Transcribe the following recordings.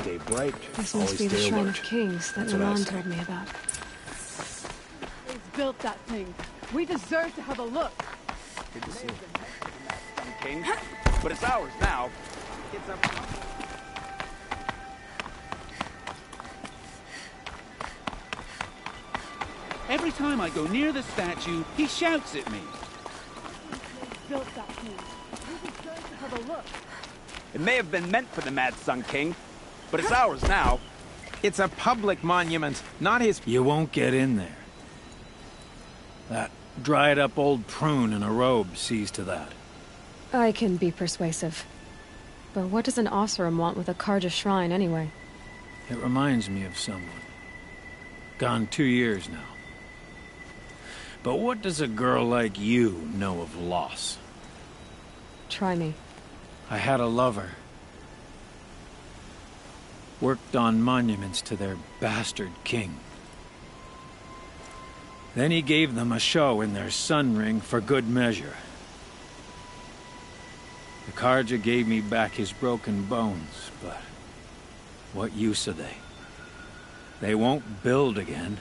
stay bright. This Always must be the stay Shrine alert. of Kings that That's what I Milan say. told me about. Who's built that thing? We deserve to have a look. Good to see you. King, but it's ours now. It's up. Every time I go near the statue, he shouts at me. Who's built that thing? We deserve to have a look. It may have been meant for the Mad Sun King, but it's ours now. It's a public monument, not his... You won't get in there. That dried-up old prune in a robe sees to that. I can be persuasive. But what does an Osram want with a Karja shrine anyway? It reminds me of someone. Gone 2 years now. But what does a girl like you know of loss? Try me. I had a lover. Worked on monuments to their bastard king. Then he gave them a show in their sun ring for good measure. The Karja gave me back his broken bones, but what use are they? They won't build again.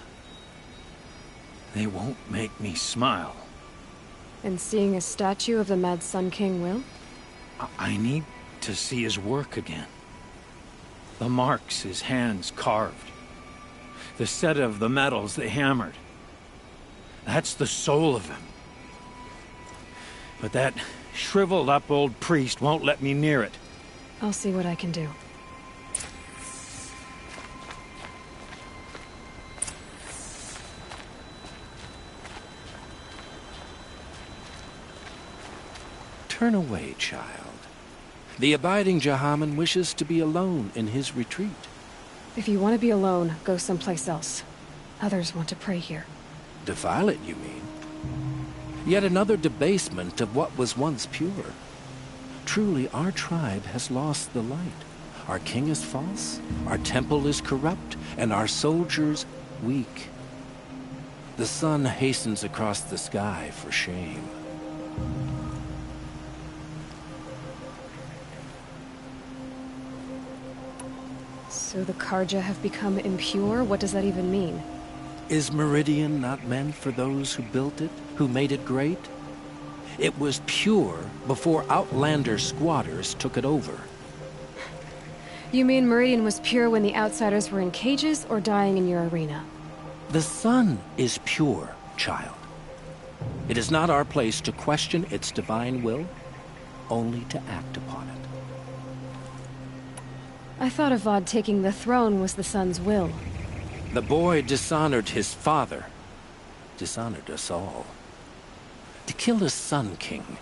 They won't make me smile. And seeing a statue of the Mad Sun King will? I need to see his work again. The marks his hands carved. The set of the metals they hammered. That's the soul of him. But that shriveled-up old priest won't let me near it. I'll see what I can do. Turn away, child. The abiding Jahaman wishes to be alone in his retreat. If you want to be alone, go someplace else. Others want to pray here. Defile it, you mean? Yet another debasement of what was once pure. Truly, our tribe has lost the light. Our king is false, our temple is corrupt, and our soldiers weak. The sun hastens across the sky for shame. So the Karja have become impure? What does that even mean? Is Meridian not meant for those who built it, who made it great? It was pure before outlander squatters took it over. You mean Meridian was pure when the outsiders were in cages or dying in your arena? The sun is pure, child. It is not our place to question its divine will, only to act upon it. I thought Avad taking the throne was the sun's will. The boy dishonored his father, dishonored us all. To kill his sun king.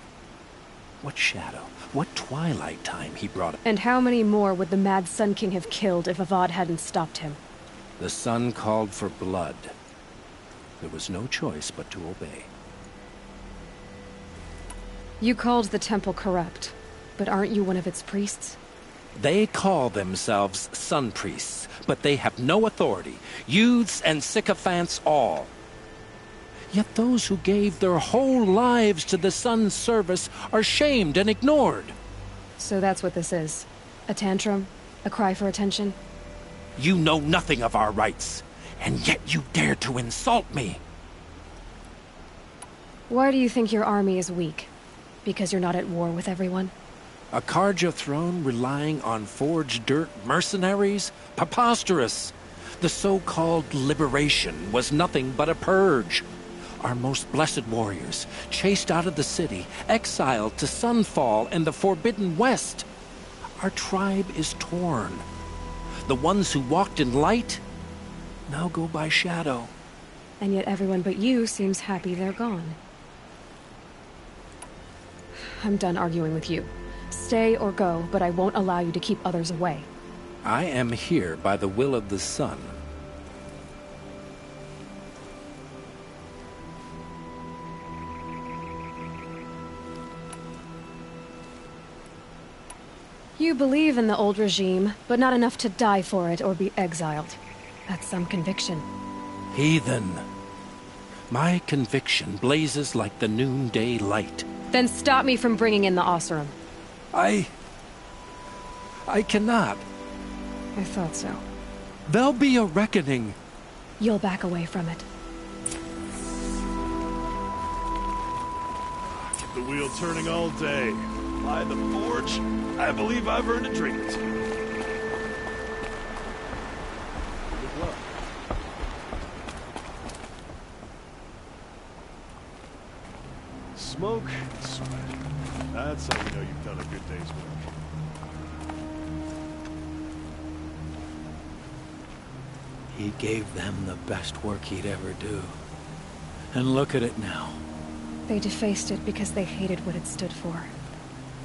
What shadow, what twilight time he brought. And how many more would the Mad Sun King have killed if Avad hadn't stopped him? The sun called for blood. There was no choice but to obey. You called the temple corrupt, but aren't you one of its priests? They call themselves sun priests, but they have no authority. Youths and sycophants all. Yet those who gave their whole lives to the sun's service are shamed and ignored. So that's what this is. A tantrum? A cry for attention? You know nothing of our rights, and yet you dare to insult me. Why do you think your army is weak? Because you're not at war with everyone? A Karja throne relying on forged dirt mercenaries? Preposterous! The so-called liberation was nothing but a purge. Our most blessed warriors, chased out of the city, exiled to Sunfall and the Forbidden West. Our tribe is torn. The ones who walked in light now go by shadow. And yet everyone but you seems happy they're gone. I'm done arguing with you. Stay or go, but I won't allow you to keep others away. I am here by the will of the sun. You believe in the old regime, but not enough to die for it or be exiled. That's some conviction. Heathen. My conviction blazes like the noonday light. Then stop me from bringing in the Oseram. I cannot. I thought so. There'll be a reckoning. You'll back away from it. Keep the wheel turning all day. By the forge, I believe I've earned a drink or two. Good luck. Smoke and sweat. That's how you know you've done a good day's work. He gave them the best work he'd ever do. And look at it now. They defaced it because they hated what it stood for.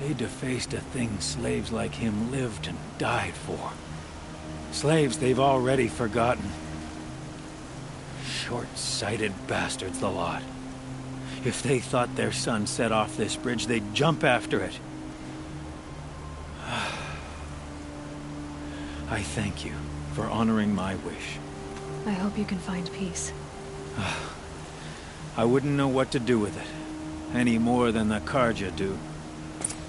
They defaced a thing slaves like him lived and died for. Slaves they've already forgotten. Short-sighted bastards, the lot. If they thought their son set off this bridge, they'd jump after it. I thank you for honoring my wish. I hope you can find peace. I wouldn't know what to do with it, any more than the Karja do.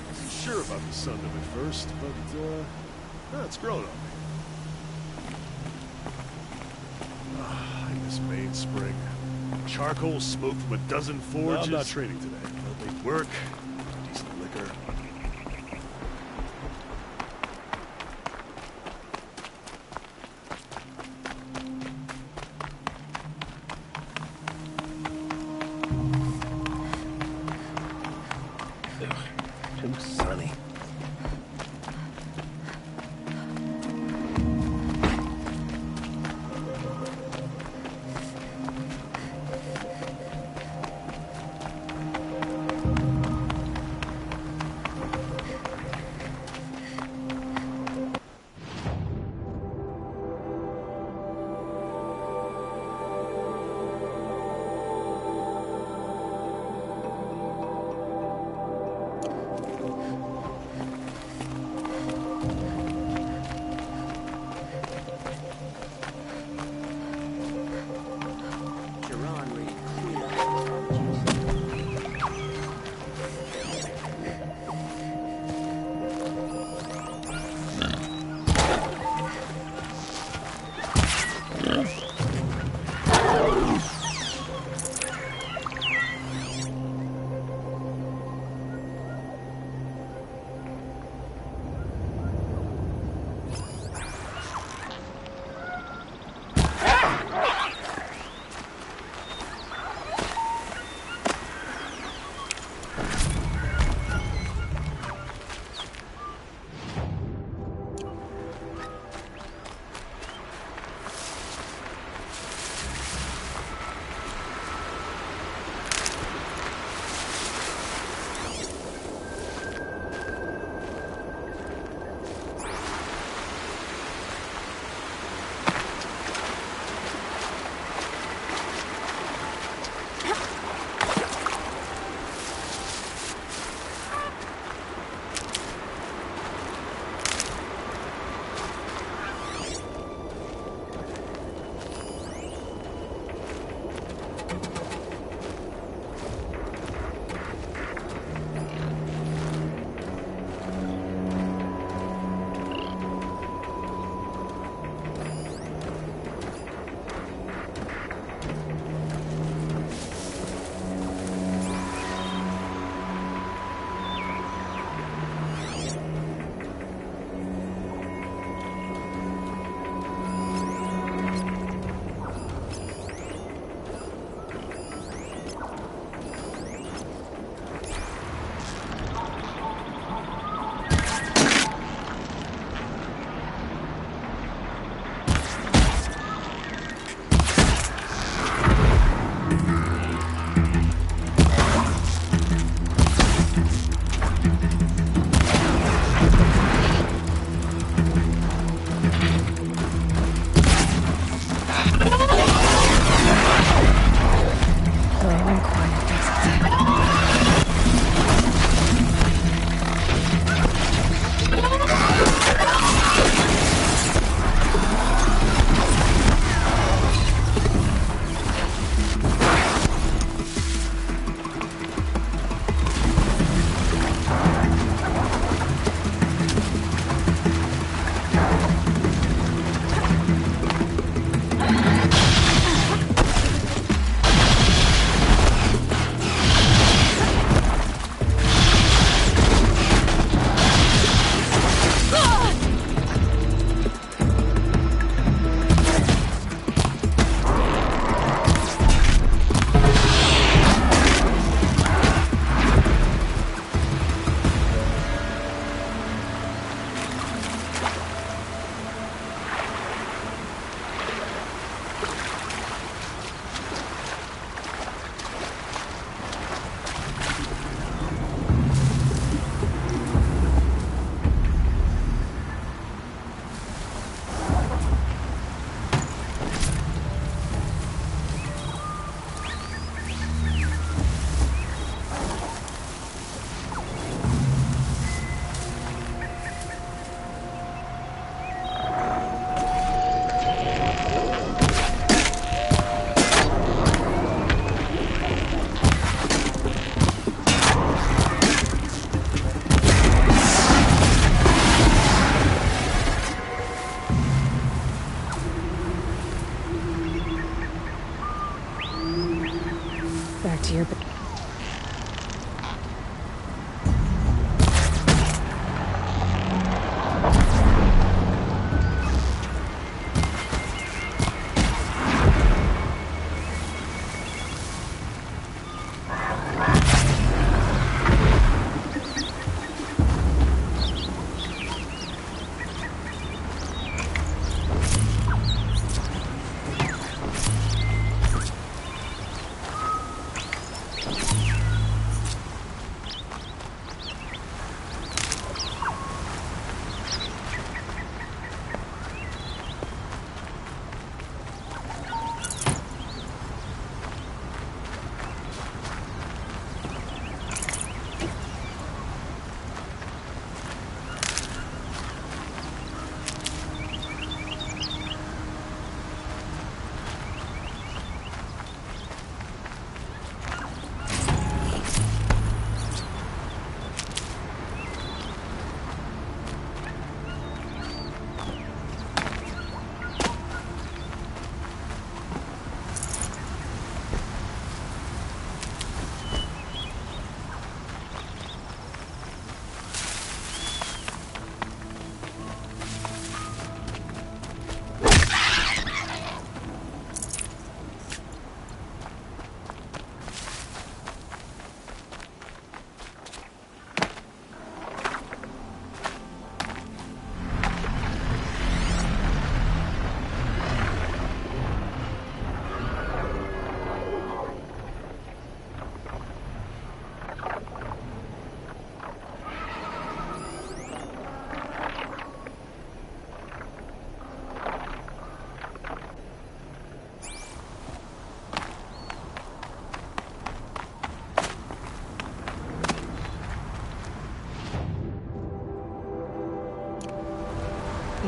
Wasn't sure about the sun at first, but, it's grown on me. I miss Main Spring. Charcoal smoke from a dozen forges. No, I'm not trading today. They'll make work, decent liquor. Too sunny.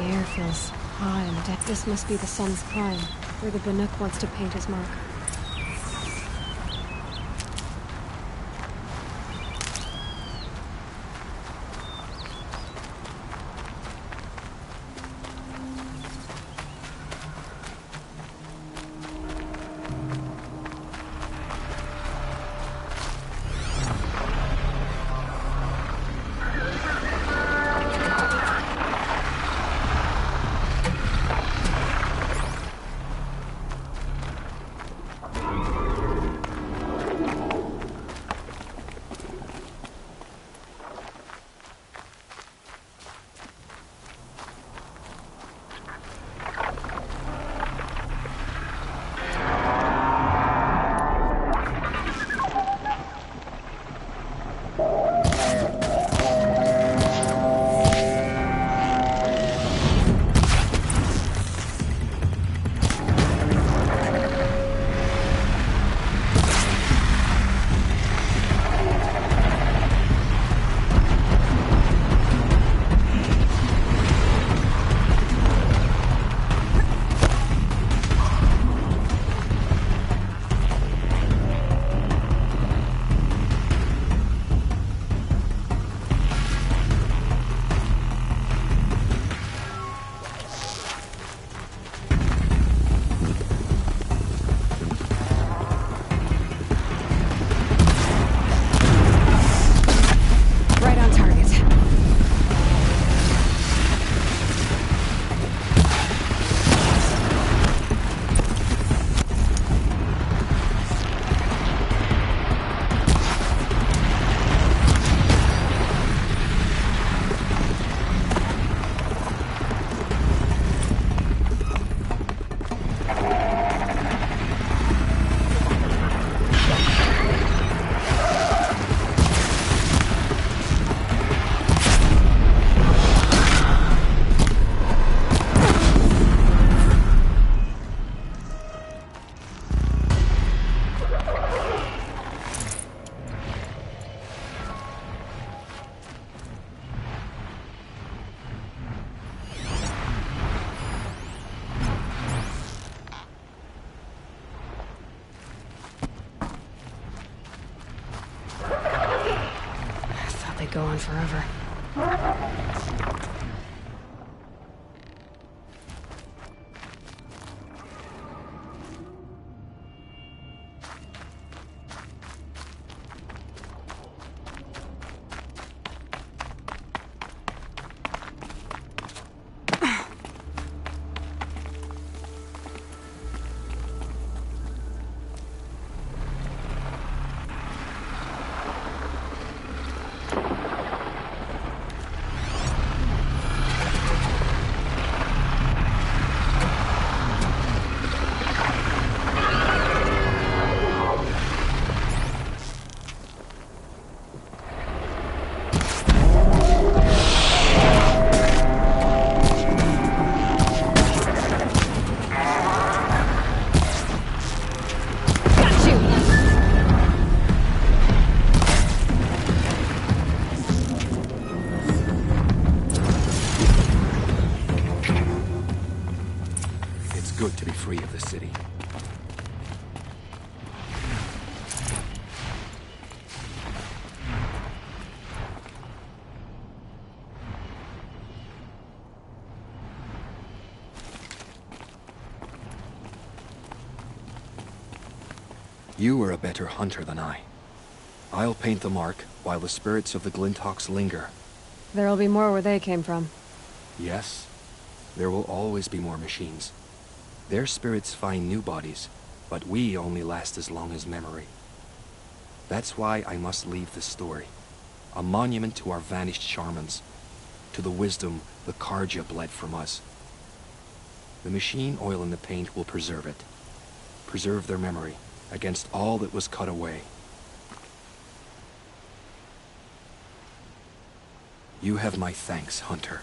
air feels hot and damp. This must be the sun's climb, where the Bannock wants to paint his mark. Go on forever. good to be free of the city. You are a better hunter than I. I'll paint the mark while the spirits of the Glinthawks linger. There'll be more where they came from. Yes, there will always be more machines. Their spirits find new bodies, but we only last as long as memory. That's why I must leave this story. A monument to our vanished shamans, to the wisdom the Karja bled from us. The machine oil in the paint will preserve it. Preserve their memory against all that was cut away. You have my thanks, Hunter.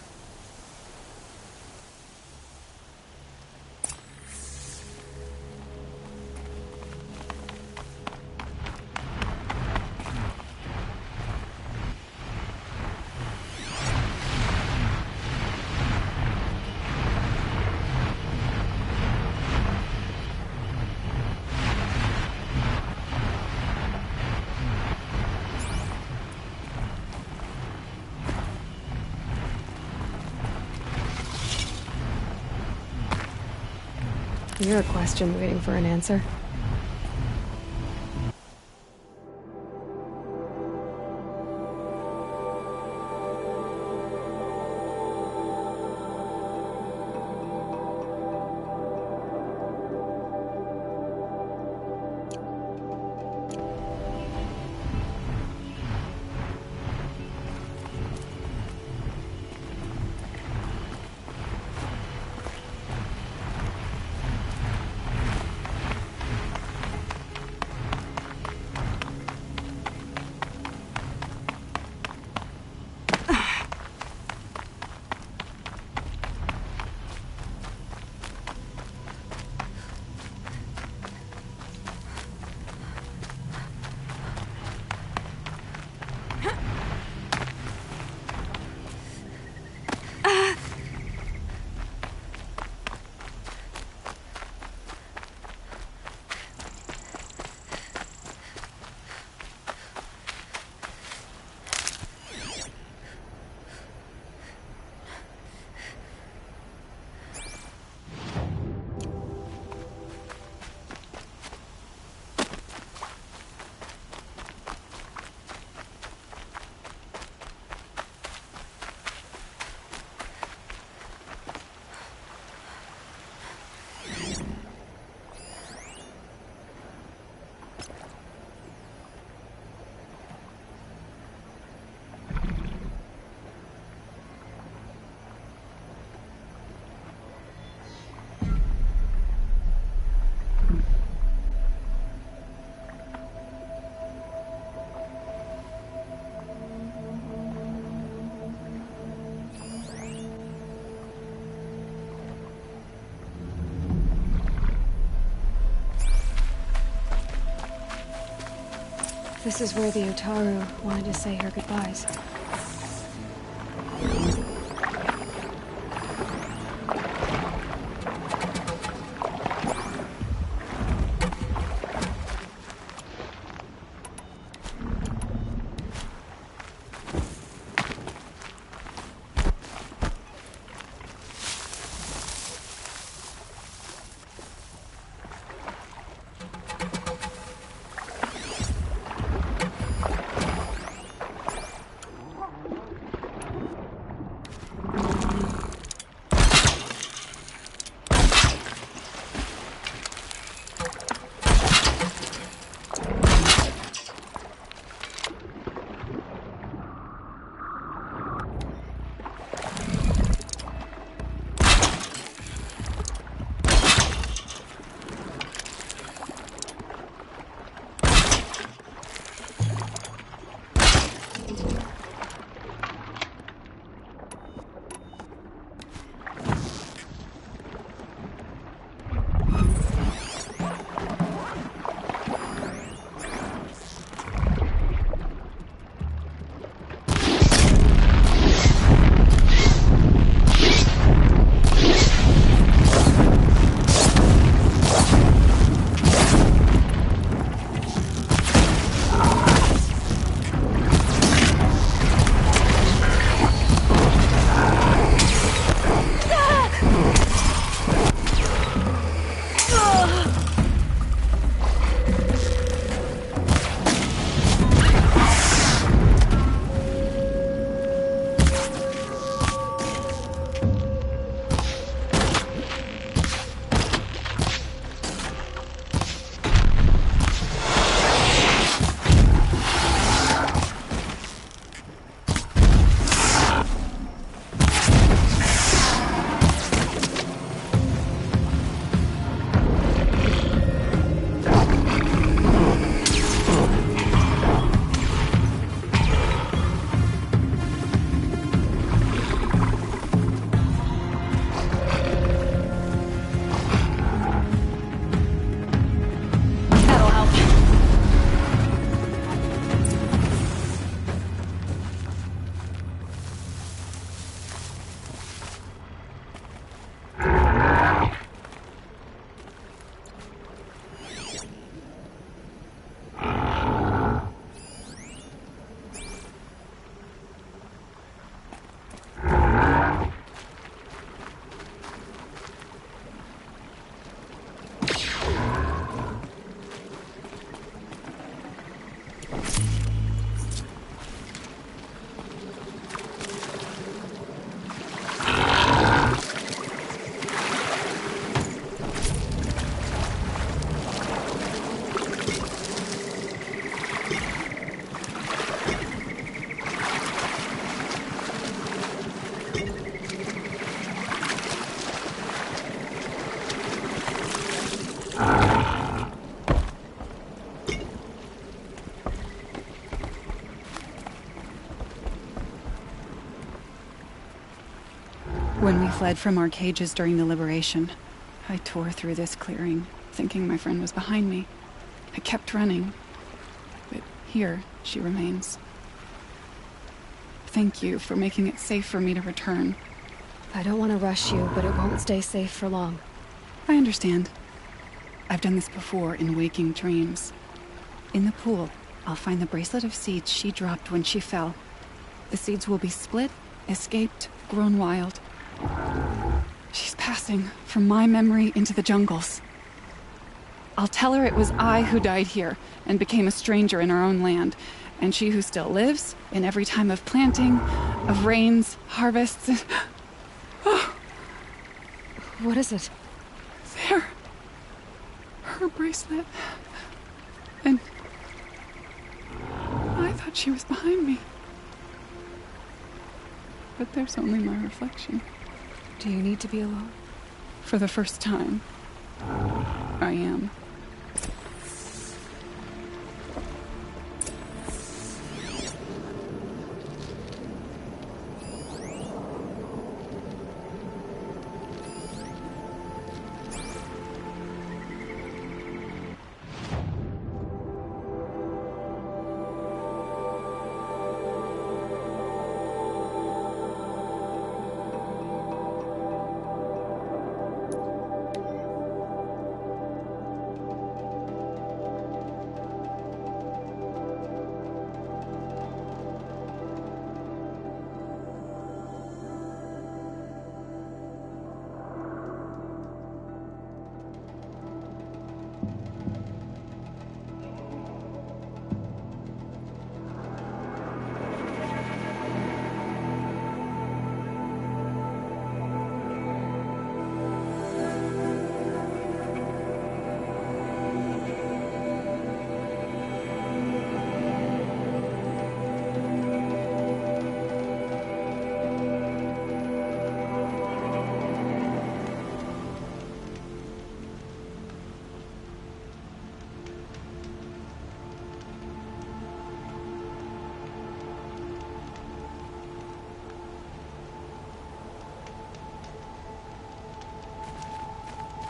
You're a question waiting for an answer. This is where the Otaru wanted to say her goodbyes. When we fled from our cages during the liberation, I tore through this clearing, thinking my friend was behind me. I kept running, but here she remains. Thank you for making it safe for me to return. I don't want to rush you, but it won't stay safe for long. I understand. I've done this before in waking dreams. In the pool, I'll find the bracelet of seeds she dropped when she fell. The seeds will be split, escaped, grown wild. She's passing from my memory into the jungles. I'll tell her it was I who died here and became a stranger in our own land, and she who still lives in every time of planting, of rains, harvests, and... Oh. What is it? There. Her bracelet. And I thought she was behind me. But there's only my reflection. Do you need to be alone? For the first time, I am.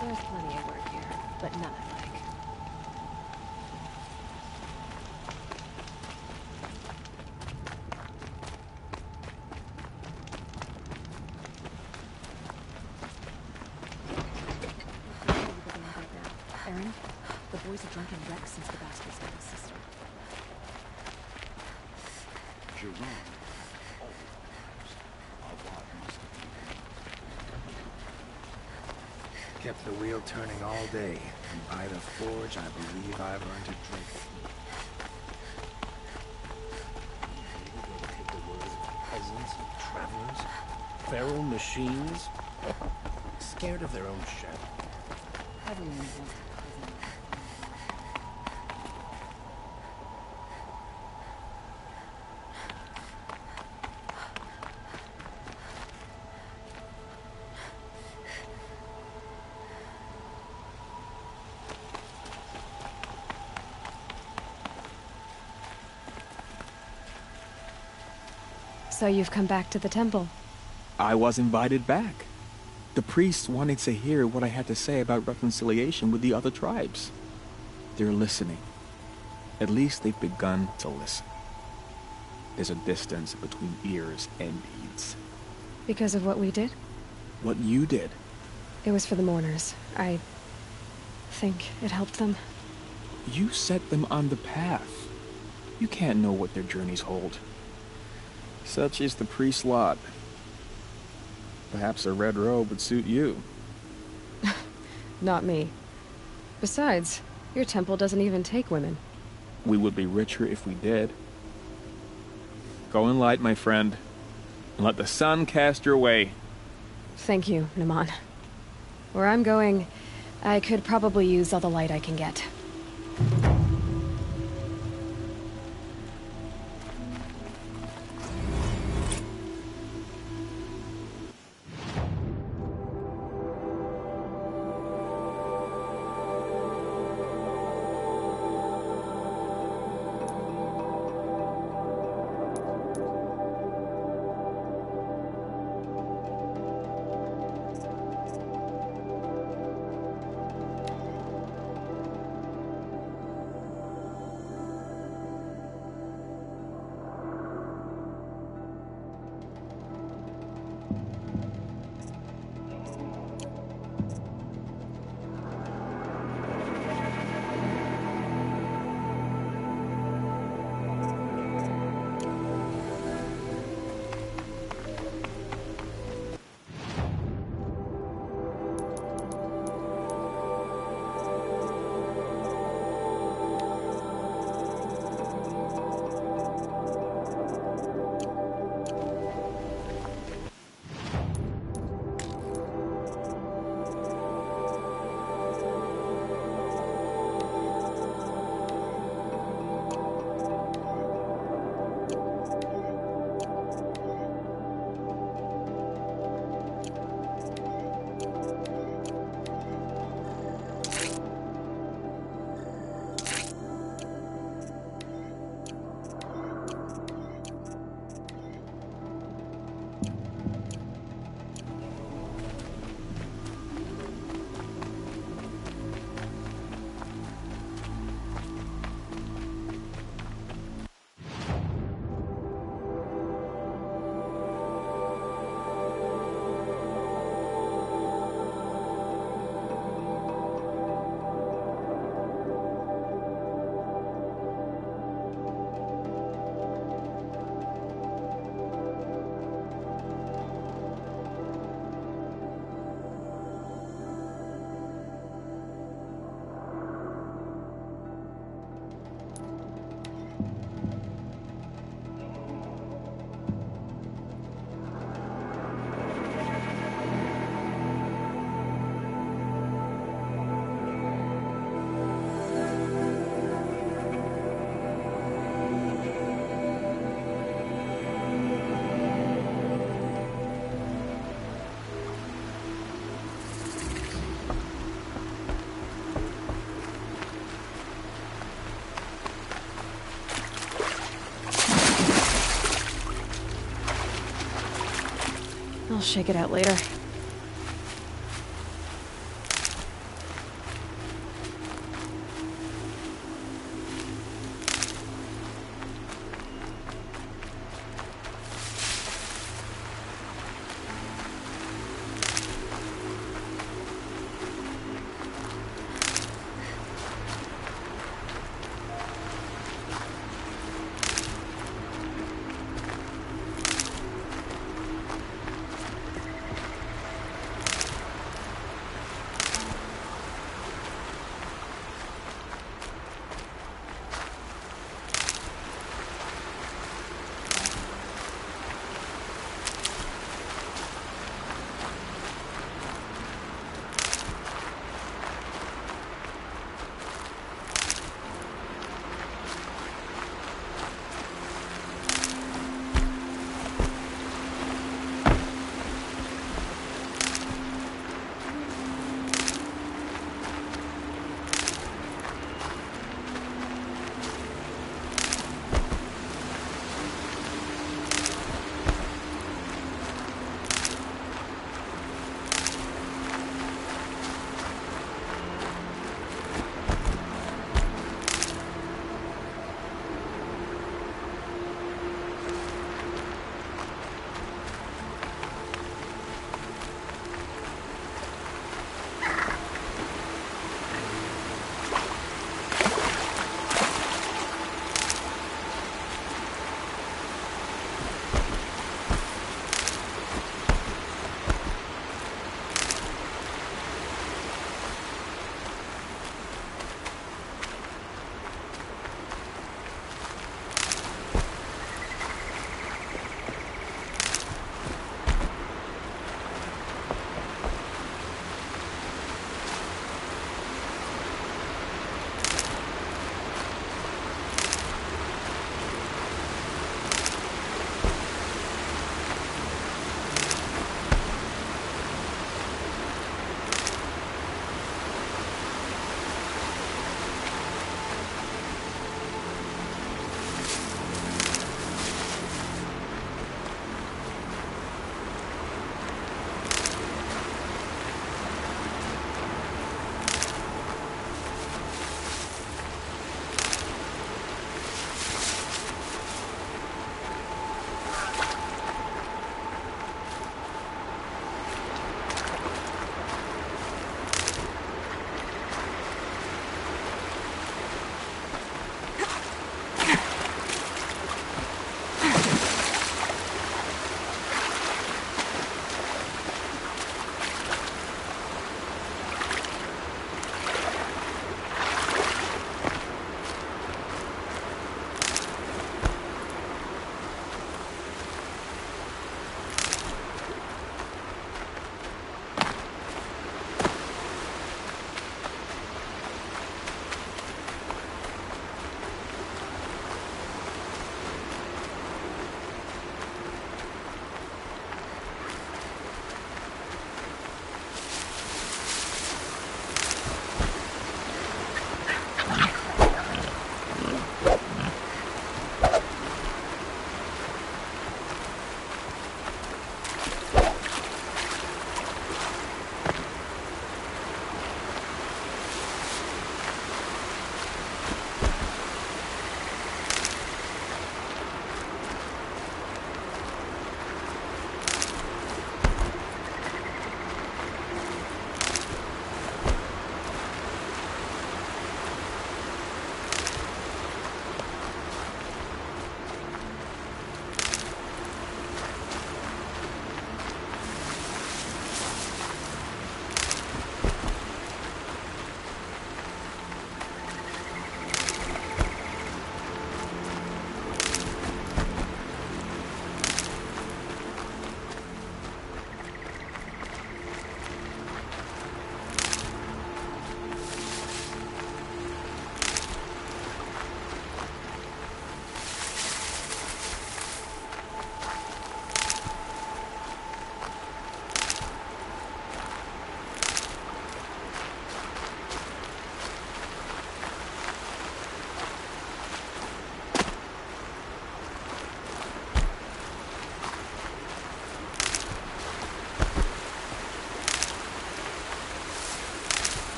There's plenty of work here, but none I like. Aaron, the boys are drunken wrecks since the bastards got his sister. You're wrong. Kept the wheel turning all day, and by the forge, I believe I've learned to drink. Take the word of peasants and travelers, feral machines, scared of their own shadow. Everyone wants to cousin. So you've come back to the temple? I was invited back. The priests wanted to hear what I had to say about reconciliation with the other tribes. They're listening. At least they've begun to listen. There's a distance between ears and deeds. Because of what we did? What you did. It was for the mourners. I think it helped them. You set them on the path. You can't know what their journeys hold. Such is the priest's lot. Perhaps a red robe would suit you. Not me. Besides, your temple doesn't even take women. We would be richer if we did. Go in light, my friend, and let the sun cast your way. Thank you, Naman. Where I'm going, I could probably use all the light I can get. I'll shake it out later.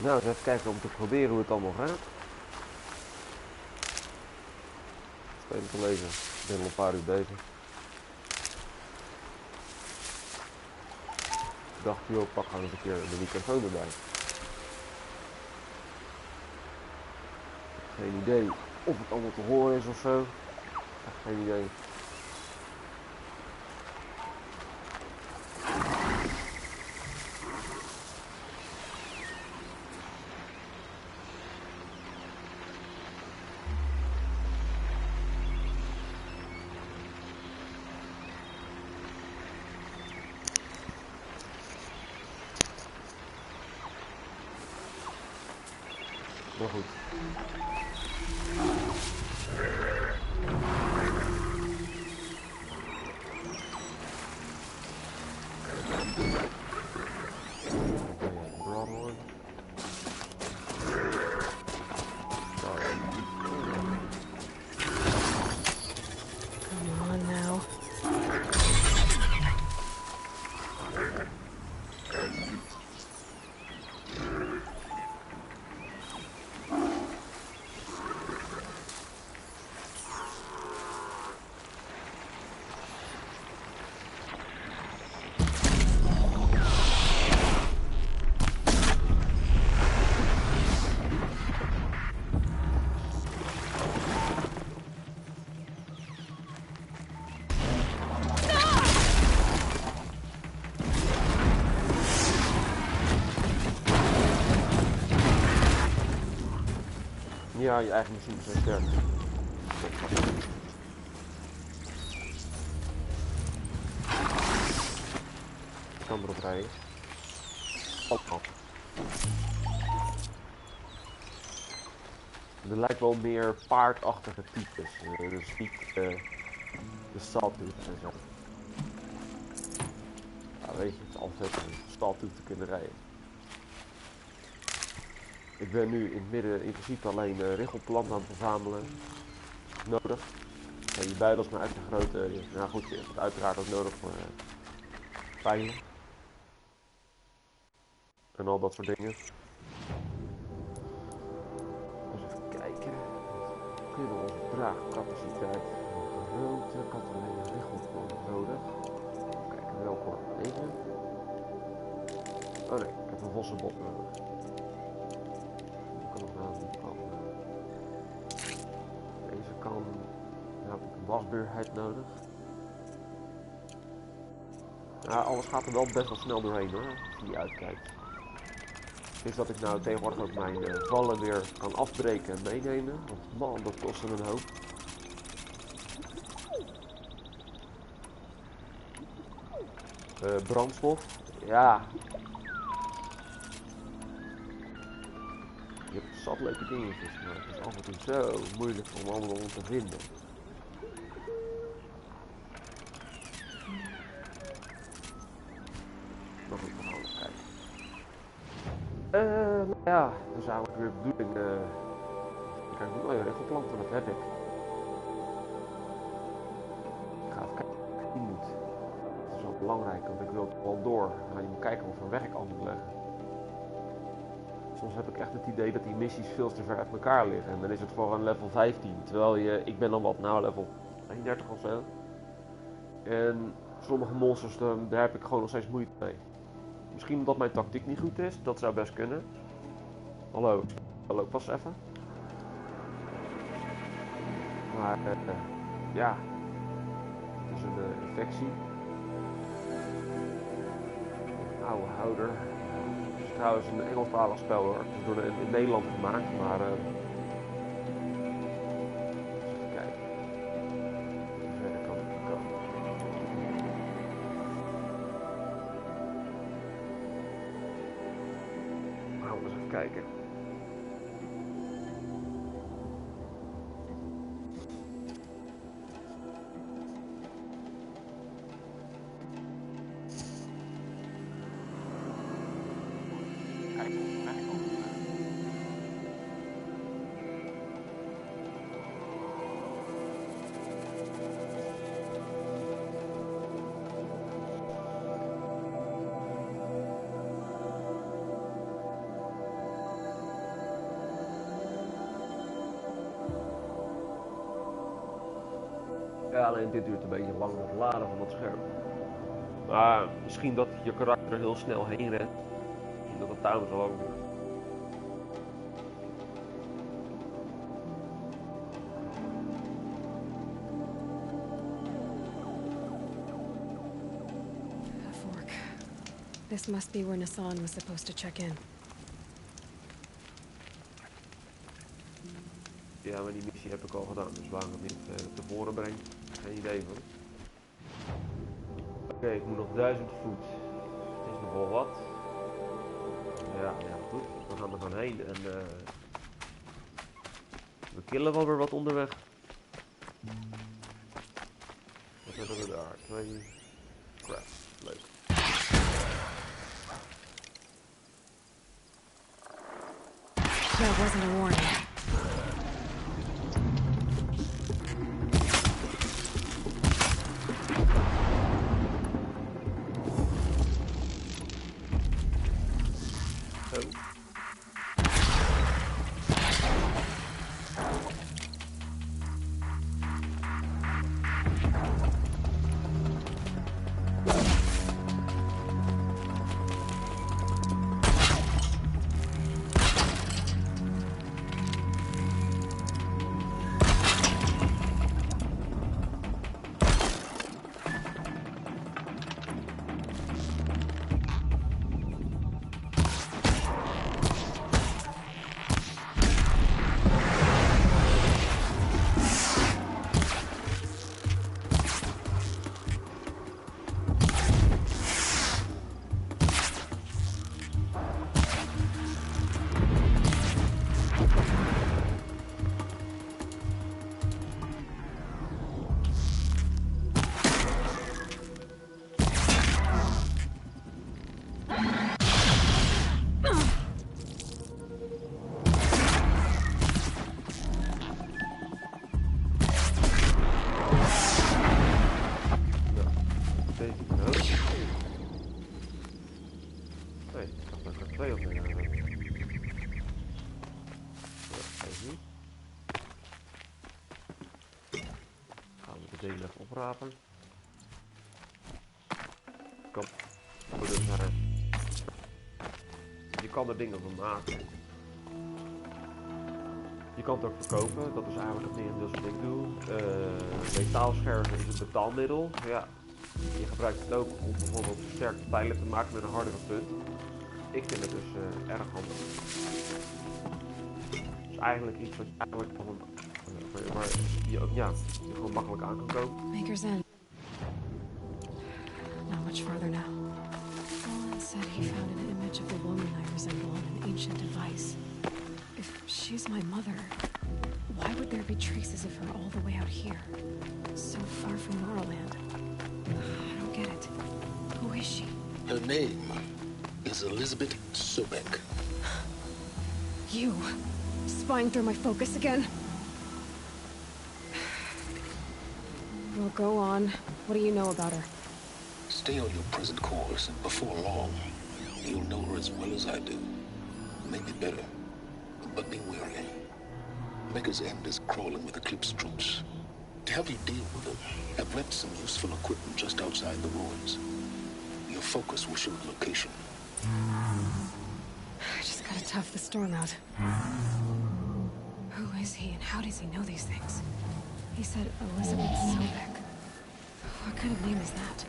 Nou, eens even kijken om te proberen hoe het allemaal gaat. Spelen te lezen. Ik ben al een paar uur bezig. Ik dacht, joh, pak gewoon eens een keer de microfoon erbij. Geen idee of het allemaal te horen is of zo. Echt geen idee. Maar goed. Come on now. Ja, je eigen machine is zo sterk. Ik kan erop rijden. Op. Er lijkt wel meer paardachtige types. Dus niet de staltooth en zo. Ja, weet je, het is altijd een staltooth te kunnen rijden. Ik ben nu in het midden in principe alleen richelplanten aan het verzamelen. Nodig. En je buidels maar uit te groten. Nou goed, je hebt het uiteraard ook nodig voor pijlen. En al dat soort dingen. Dus even kijken. We kunnen onze draagcapaciteit. Grote, ik had alleen een richelplant nodig. Even kijken welke hoor. Deze. Oh nee, ik heb een vossenbot nodig. Deze kan. Nu heb ik een wasbeurheid nodig. Ja, alles gaat er wel best wel snel doorheen hoor, als je uitkijkt. Is dat ik nou tegenwoordig ook mijn vallen weer kan afbreken en meenemen. Want man, dat kost een hoop. Brandstof. Ja. Je hebt zat leuke dingetjes, maar het is af en toe zo moeilijk om allemaal te vinden. Maar goed, we gaan eens kijken. Nou ja, dat is eigenlijk weer de bedoeling. Ik ga nu even richelplanten, dat heb ik. Ik ga even kijken wat ik moet. Dat is wel belangrijk, want ik wil het wel door. Maar je moet kijken wat voor weg ik al moet leggen. Soms heb ik echt het idee dat die missies veel te ver uit elkaar liggen. En dan is het voor een level 15. Terwijl ik ben dan wat nou level 31 of zo. En sommige monsters, daar heb ik gewoon nog steeds moeite mee. Misschien omdat mijn tactiek niet goed is. Dat zou best kunnen. Hallo. Hallo, pas even. Maar ja. Het is een infectie. Een oude houder. Het is trouwens een Engelstalig spel hoor. Het is door in Nederland gemaakt, maar even kijken. Hoe verder kan ik hier komen? Nou, eens even kijken. Ja, alleen dit duurt een beetje lang met het laden van dat scherm. Maar misschien dat je karakter er heel snel heen rent. Misschien dat het daarom zo lang duurt. A fork. This must be where Nassan was supposed to check in. Ja, maar die missie heb ik al gedaan, dus waarom het niet tevoren brengt, geen idee van. Oké, ik moet nog 1000 voet. Is nog wel wat. Ja, goed. We gaan er gewoon heen en we killen wel weer wat onderweg. Wat hebben we daar? 2 crap. Leuk. That wasn't a warning. Oprapen. Kom. Dus, je kan er dingen van maken. Je kan het ook verkopen, dat is eigenlijk het merendeel wat ik doe. Metaalscherven is een betaalmiddel. Ja, je gebruikt het ook om bijvoorbeeld versterkte pijlen te maken met een hardere punt. Ik vind het dus erg handig. Het is eigenlijk iets wat je eigenlijk van maar je ook je gewoon makkelijk aan kan kopen. Maker's End. Not much farther now. Roland said he found an image of the woman I resemble on an ancient device. If she's my mother, why would there be traces of her all the way out here? So far from Norland. I don't get it. Who is she? Her name is Elizabeth Sobek. You. Spying through my focus again? Well, go on. What do you know about her? Stay on your present course, and before long, you'll know her as well as I do. Maybe better, but be wary. Maker's End is crawling with Eclipse troops. To help you deal with them, I've left some useful equipment just outside the ruins. Your focus will show the location. I just gotta tough the storm out. Who is he and how does he know these things? He said Elizabeth Sobek. What kind of name is that?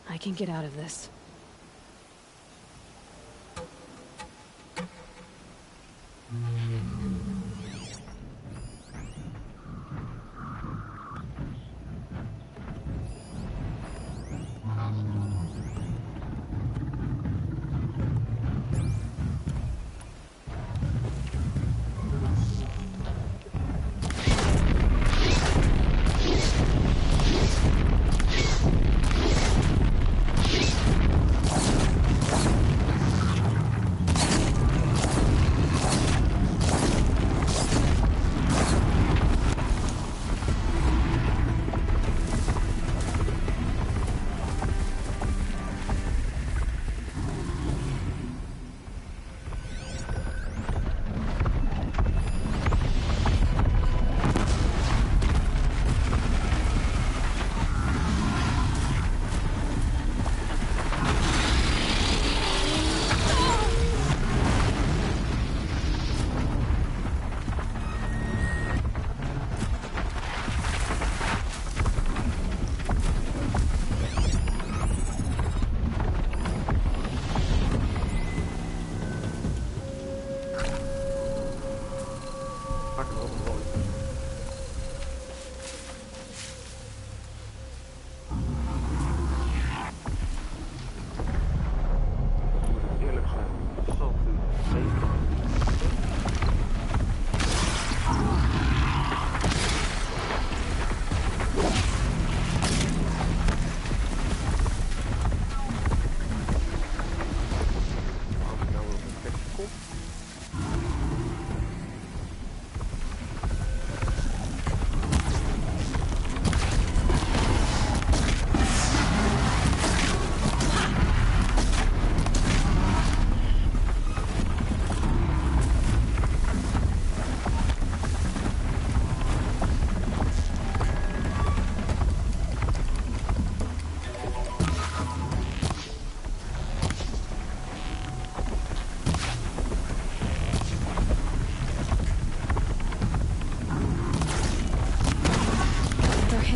I can get out of this.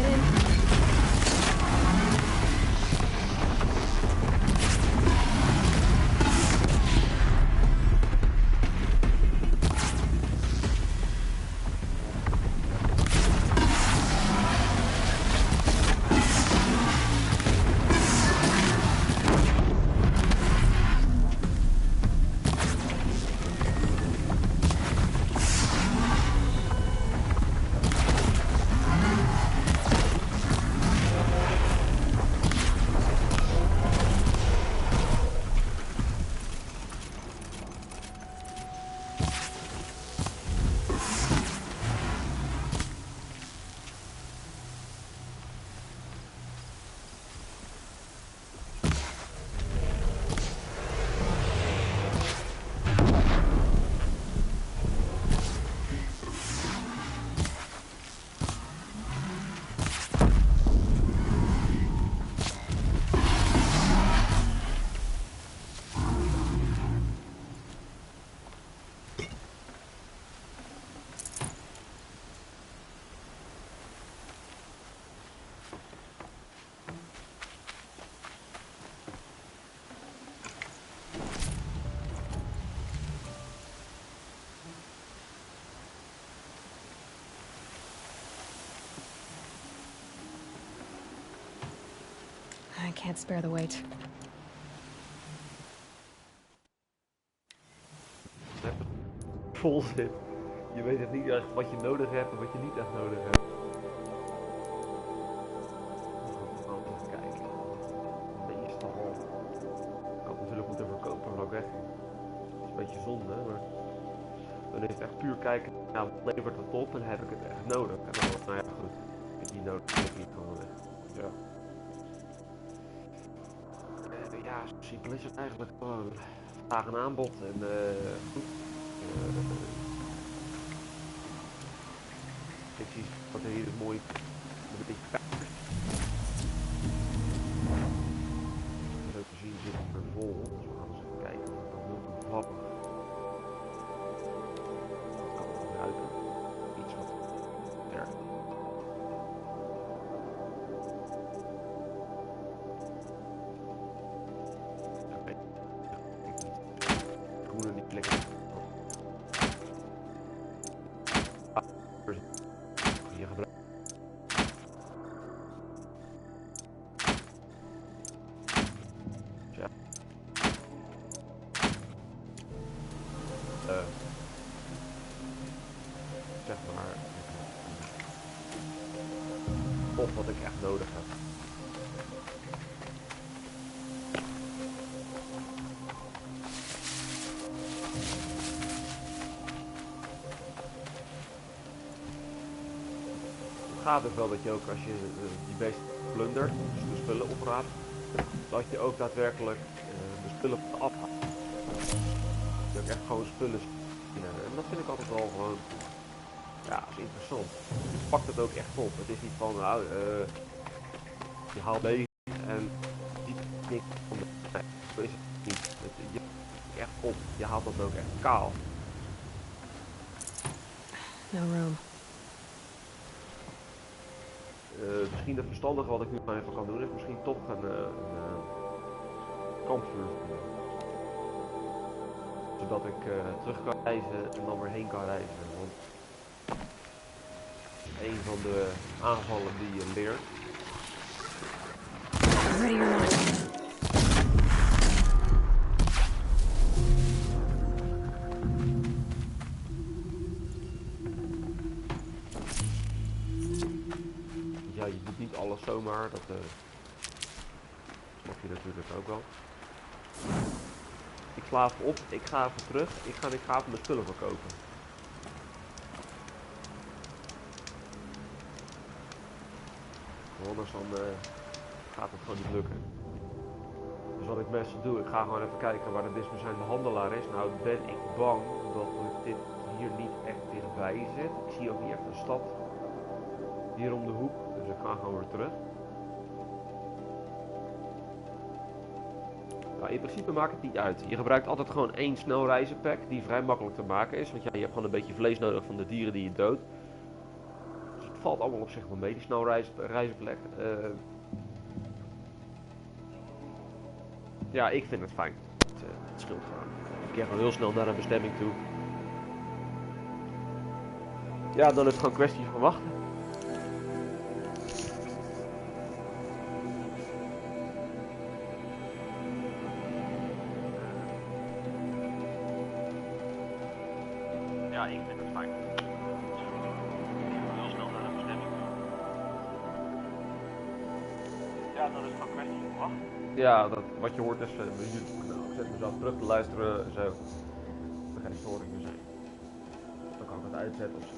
hidden? I can't spare the weight. Vol zit. Je weet het niet echt wat je nodig hebt en wat je niet echt nodig hebt. Even kijken. Meestal. Ik had natuurlijk moeten verkopen, maar ook weg. Het is een beetje zonde, maar dan is het echt puur kijken. Nou, wat levert het op en heb ik het echt nodig? En dan, nou ja, goed. Ik heb het niet nodig, ik heb het gewoon weg. Ja. Ja, zo simpel is het eigenlijk gewoon. Vraag en aanbod en goed. Ik zie wat er hier is mooi. Een beetje pijpers. Zo te zien zit het er vol. Dus we gaan eens even kijken of het dan heel toevallig. Dat kan ik gebruiken. Iets wat sterk. Groene niet lekker. Hier gebruiken. Ja. Zeg maar. Of wat ik echt nodig heb. Gaat dus wel dat je ook als je die beest plundert, dus de spullen opraapt, dat je ook daadwerkelijk de spullen afhaalt. Dat je ook echt gewoon spullen zien. En dat vind ik altijd wel gewoon, ja, is interessant. Je pakt het ook echt op. Het is niet van, nou, je haalt deze en die niks van de. Nee, zo is het niet. Je pakt echt op. Je haalt dat ook echt kaal. No room. Misschien het verstandige wat ik nu maar even kan doen is misschien toch een kampvuur. Zodat ik terug kan reizen en dan weer heen kan reizen. Want een van de aanvallen die je leert. Ready or not. Ja, je doet niet alles zomaar, dat snap je natuurlijk ook wel. Ik sla even op, ik ga even terug, ik ga even mijn spullen verkopen. Anders dan gaat het gewoon niet lukken. Dus wat ik best doe, ik ga gewoon even kijken waar de dichtstbijzijnde handelaar is. Nou ben ik bang dat dit hier niet echt dichtbij zit. Ik zie ook niet echt een stad hier om de hoek, dus ik ga gewoon weer terug. Nou, in principe maakt het niet uit. Je gebruikt altijd gewoon één snelreizenpack die vrij makkelijk te maken is. Want ja, je hebt gewoon een beetje vlees nodig van de dieren die je doodt. Dus valt allemaal op zich wel mee, die snelreizenplek. Ja, ik vind het fijn. Het scheelt gewoon. Ik keer gewoon heel snel naar een bestemming toe. Ja, dan is het gewoon een kwestie van wachten. Ja, ik vind het fijn. Heel snel naar een bestemming toe. Ja, dan is het gewoon een kwestie van wachten. Ja, wat je hoort is mijn YouTube-kanaal. Ik zet mezelf terug te luisteren, zo. Er geen storingen zijn. Dan kan ik het uitzetten of zo.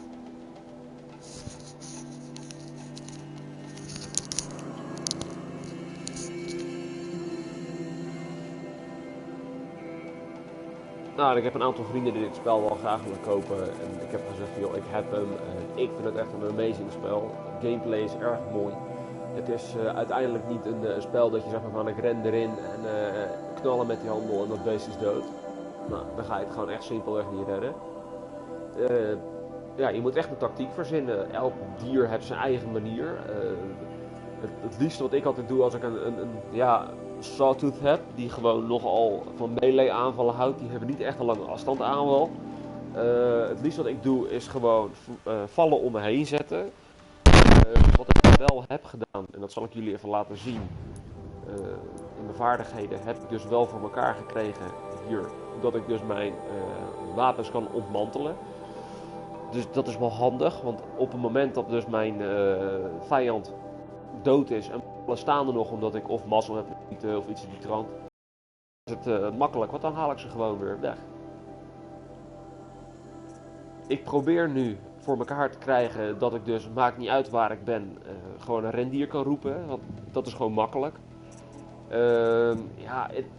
Nou, ik heb een aantal vrienden die dit spel wel graag willen kopen. En ik heb gezegd, joh, ik heb hem. Ik vind het echt een amazing spel. Gameplay is erg mooi. Het is uiteindelijk niet een spel dat je zegt van ik ren erin en knallen met die handel en dat beest is dood. Nou, dan ga je het gewoon echt simpelweg niet redden. Ja, je moet echt een tactiek verzinnen. Elk dier heeft zijn eigen manier. Het liefste wat ik altijd doe als ik een sawtooth heb, die gewoon nogal van melee aanvallen houdt, die hebben niet echt een lange afstand aanval. Het liefste wat ik doe is gewoon vallen om me heen zetten. Wat ik wel heb gedaan, en dat zal ik jullie even laten zien, in mijn vaardigheden heb ik dus wel voor elkaar gekregen hier, dat ik dus mijn wapens kan ontmantelen. Dus dat is wel handig, want op het moment dat dus mijn vijand dood is en alle staan er nog omdat ik of mazzel heb of iets in die trant, is het makkelijk, want dan haal ik ze gewoon weer weg. Ik probeer nu voor elkaar te krijgen dat ik dus, maakt niet uit waar ik ben, gewoon een rendier kan roepen, want dat is gewoon makkelijk.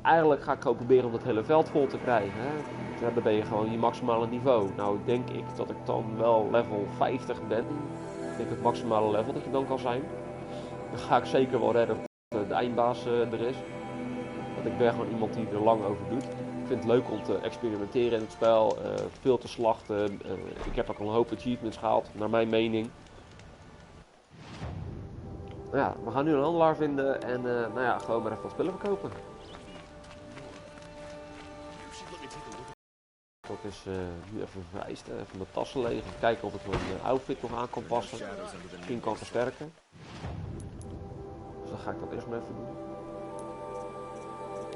Eigenlijk ga ik gewoon proberen om dat hele veld vol te krijgen. Hè. Ja, dan ben je gewoon je maximale niveau. Nou, denk ik dat ik dan wel level 50 ben. Ik denk het maximale level dat je dan kan zijn. Dan ga ik zeker wel redden dat de eindbaas er is. Want ik ben gewoon iemand die er lang over doet. Ik vind het leuk om te experimenteren in het spel. Veel te slachten. Ik heb ook al een hoop achievements gehaald, naar mijn mening. Ja, we gaan nu een handelaar vinden en gewoon maar even wat spullen verkopen. Dat is nu even vereist, even mijn tassen leeg, even kijken of ik mijn outfit nog aan kan passen. Misschien kan versterken. Dus dan ga ik dat eerst maar even doen.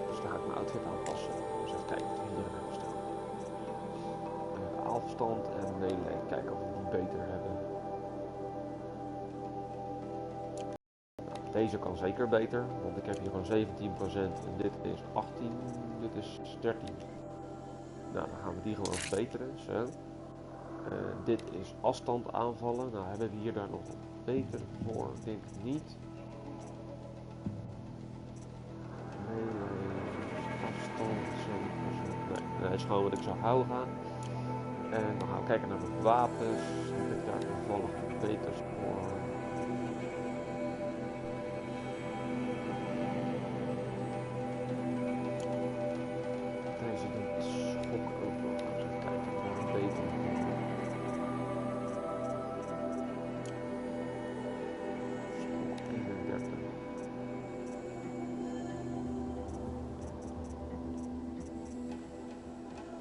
Dus dan ga ik mijn outfit aanpassen. Dus even kijken of we hier hebben staan. Afstand en melee, kijken of we die beter hebben. Deze kan zeker beter, want ik heb hier gewoon 17% en dit is 18, dit is 13. Nou, dan gaan we die gewoon verbeteren, zo. Dit is afstand aanvallen, nou hebben we hier daar nog beter voor, denk ik niet. Nee, afstand, 7%, nee, dat is gewoon wat ik zou houden gaan. En dan gaan we kijken naar mijn wapens, heb ik daar toevallig beter voor.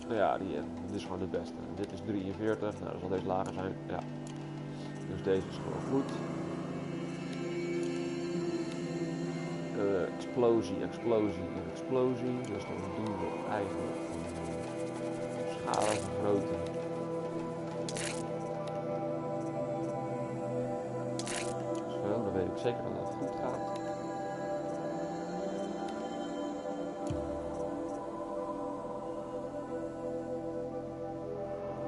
Ja, dit is gewoon de beste. Dit is 43, nou dan zal deze lager zijn. Ja. Dus deze is gewoon goed. Explosie, explosie en explosie. Dus dan doen we eigenlijk schade vergroten. Zo, dan weet ik zeker dat het goed gaat.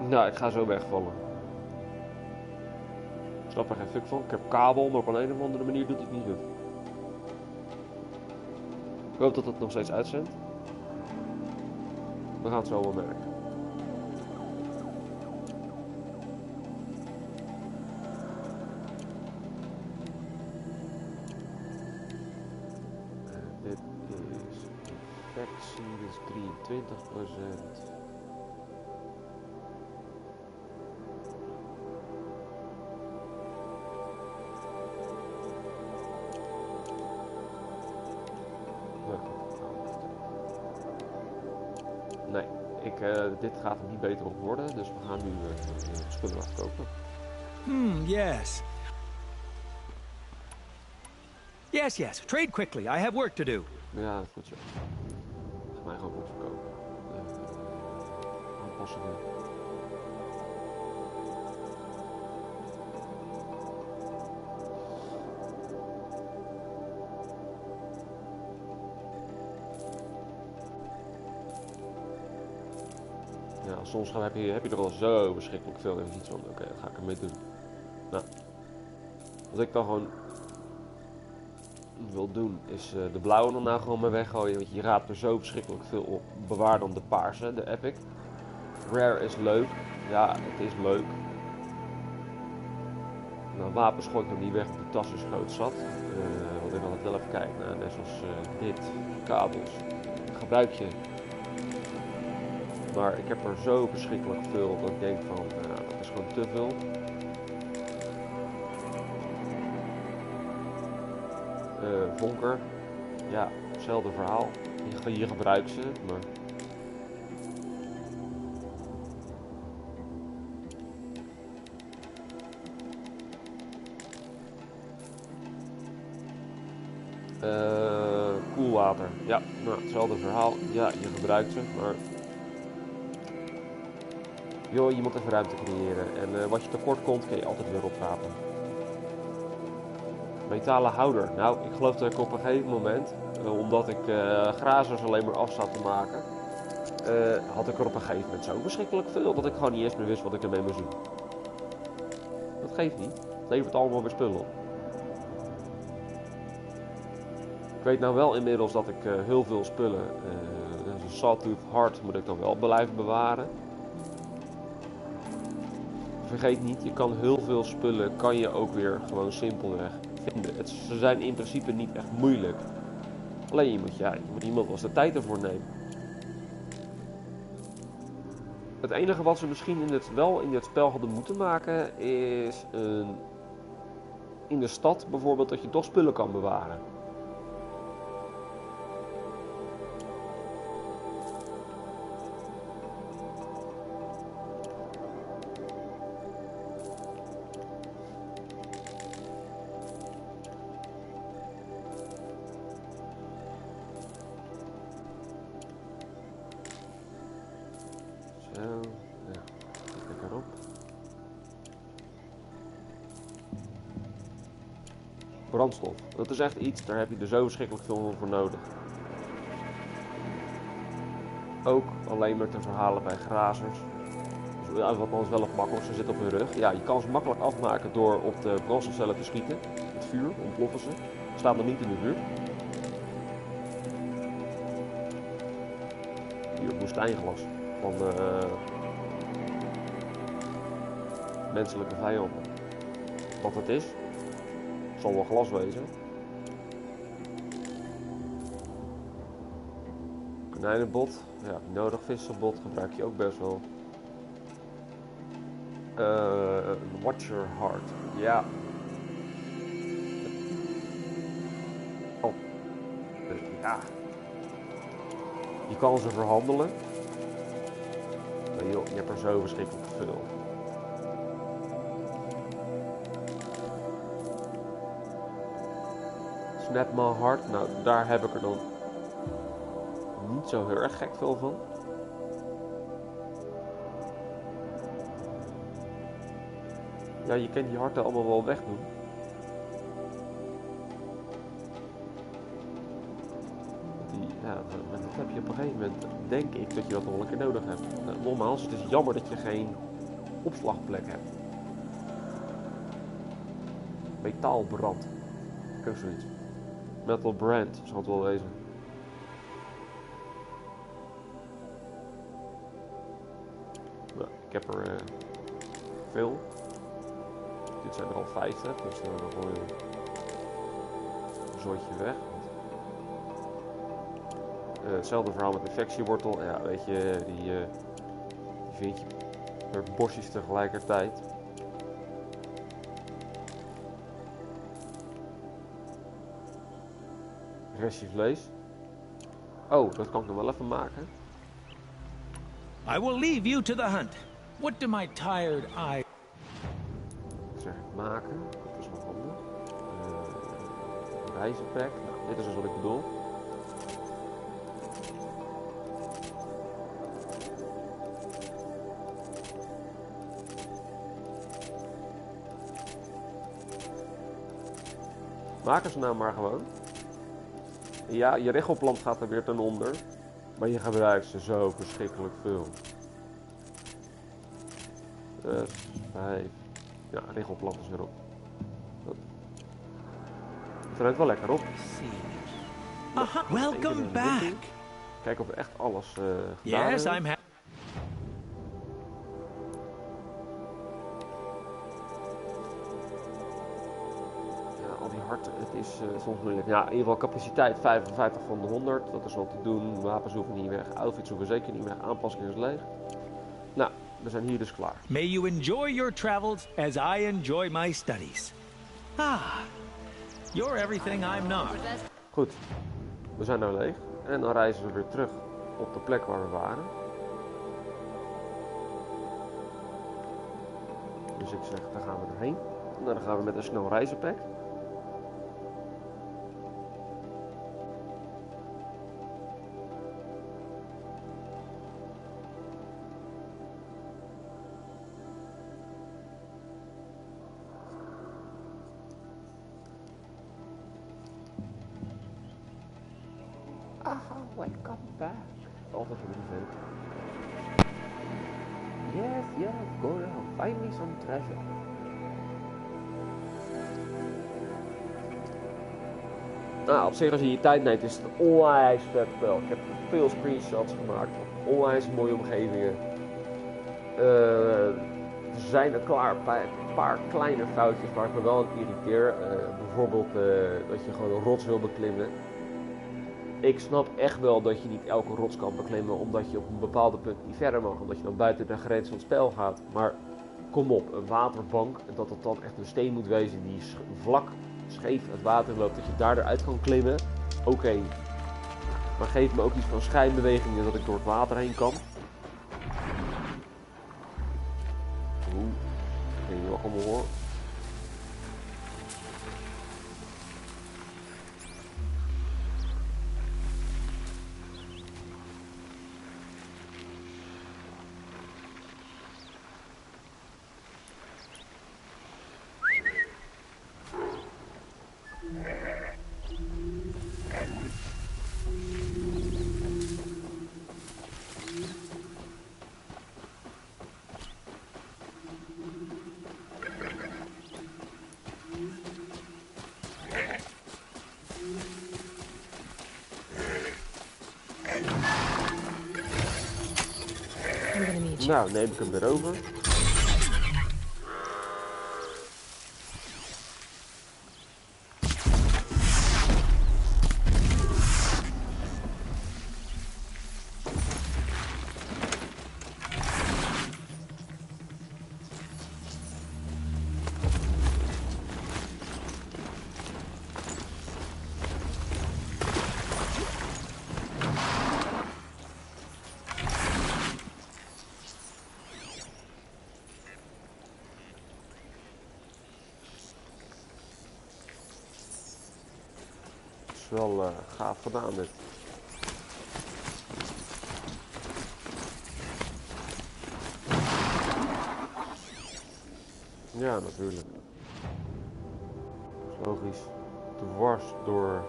Nou, ik ga zo wegvallen. Ik snap er geen fuck van. Ik heb kabel, maar op een of andere manier doet het niet goed. Ik hoop dat het nog steeds uitzendt. We gaan het zo wel merken. Dit is infectie, dit is 23%. dit gaat er niet beter op worden, dus we gaan nu spullen afkopen. Yes. Yes. Trade quickly. I have work to do. Ja, dat is goed zo. Ga mij gewoon goed verkopen. Aanpassen nu. Ja, soms heb je er al zo verschrikkelijk veel en iets van, oké, dat ga ik ermee doen. Nou, wat ik dan gewoon wil doen is de blauwe dan nou gewoon maar weggooien, want je raapt er zo verschrikkelijk veel op. Bewaar dan de paarse, de epic. Rare is leuk, ja, het is leuk. Nou, wapens gooi ik nog niet weg, want die tas is groot zat. Want ik wil het wel even kijken naar, net zoals dit, kabels, gebruik je. Maar ik heb er zo verschrikkelijk veel dat ik denk van, dat is gewoon te veel. Vonker, ja, hetzelfde verhaal. Je gebruikt ze, maar... Koelwater, ja, nou, hetzelfde verhaal. Ja, je gebruikt ze, maar... Joh, je moet even ruimte creëren. En wat je tekort komt, kun je altijd weer oprapen. Metalen houder. Nou, ik geloof dat ik op een gegeven moment, omdat ik grazers alleen maar af zat te maken, had ik er op een gegeven moment zo verschrikkelijk veel dat ik gewoon niet eens meer wist wat ik ermee moest doen. Dat geeft niet. Het levert allemaal weer spullen op. Ik weet nou wel inmiddels dat ik heel veel spullen, een sawtooth hard moet ik dan wel blijven bewaren. Vergeet niet, je kan heel veel spullen, kan je ook weer gewoon simpelweg vinden. Ze zijn in principe niet echt moeilijk. Alleen je moet iemand wel eens de tijd ervoor nemen. Het enige wat ze misschien in dit spel hadden moeten maken is in de stad bijvoorbeeld dat je toch spullen kan bewaren. Brandstof. Dat is echt iets, daar heb je er zo verschrikkelijk veel voor nodig. Ook alleen maar te verhalen bij grazers. Dus, wat anders wel op makkelijk, ze zitten op hun rug. Ja, je kan ze makkelijk afmaken door op de brandstofcellen te schieten. Het vuur, ontploffen ze. Ze staan er niet in de buurt. Hier, woestijnglas van menselijke vijanden. Wat het is, zal wel glas wezen. Konijnenbot, ja, nodig. Vissenbot gebruik je ook best wel. Watcher Heart, ja. Oh. Ja. Je kan ze verhandelen. Maar joh, je hebt er zo verschrikkelijk veel. Snap my heart, nou daar heb ik er dan niet zo heel erg gek veel van. Ja, je kan die harten allemaal wel wegdoen. Dat heb je op een gegeven moment, denk ik, dat je dat nog wel een keer nodig hebt. Nou, nogmaals, het is jammer dat je geen opslagplek hebt. Metaalbrand. Ook zoiets. Metal brand, zal het wel wezen. Nou, ik heb er veel. Dit zijn er al 50, dus dan gooi je een zooitje weg. Hetzelfde verhaal met infectiewortel. Ja, weet je, die vind je per bosjes tegelijkertijd. Restje vlees. Oh, dat kan ik nog wel even maken. I will leave you to the hunt. What do my tired eyes... Zeg, maken. Dat is nog handig. Reizenpack. Nou, dit is dus wat ik bedoel. Maken ze nou maar gewoon. Ja, je regelplant gaat er weer ten onder. Maar je gebruikt ze zo verschrikkelijk veel. 6, 5. Ja, regelplant is weer op. Het ruikt wel lekker op. Aha, welcome back. Kijk of we echt alles gedaan Yes, hebben. I'm happy. Het is soms moeilijk. Ja, in ieder geval capaciteit 55 van de 100. Dat is wat te doen. Wapens hoeven niet weg. Outfits hoeven zeker niet weg. Aanpassing is leeg. Nou, we zijn hier dus klaar. May you enjoy your travels as I enjoy my studies. Ah, you're everything I'm not. Goed, we zijn nou leeg. En dan reizen we weer terug op de plek waar we waren. Dus ik zeg, daar gaan we erheen. En dan gaan we met een snel reizenpack. Welcome back. Altijd een event. Yes, go now. Find me some treasure. Nou, op zich als je je tijd neemt is het een onwijs vet spel. Ik heb veel screenshots gemaakt. Onwijs mooie omgevingen. Er zijn een paar kleine foutjes waar ik me wel aan irriteer. Bijvoorbeeld dat je gewoon een rots wil beklimmen. Ik snap echt wel dat je niet elke rots kan beklimmen omdat je op een bepaalde punt niet verder mag. Omdat je dan buiten de grens van het spel gaat. Maar kom op, een waterbank, dat het dan echt een steen moet wezen die vlak scheef het water loopt. Dat je daar eruit kan klimmen. Oké. Maar geef me ook iets van schijnbewegingen dat ik door het water heen kan. Oeh, ik weet niet wat ik allemaal hoor. Nou, neem ik hem weer over. Wel gaaf gedaan dit. Ja, natuurlijk. Dat is logisch. Dwars door.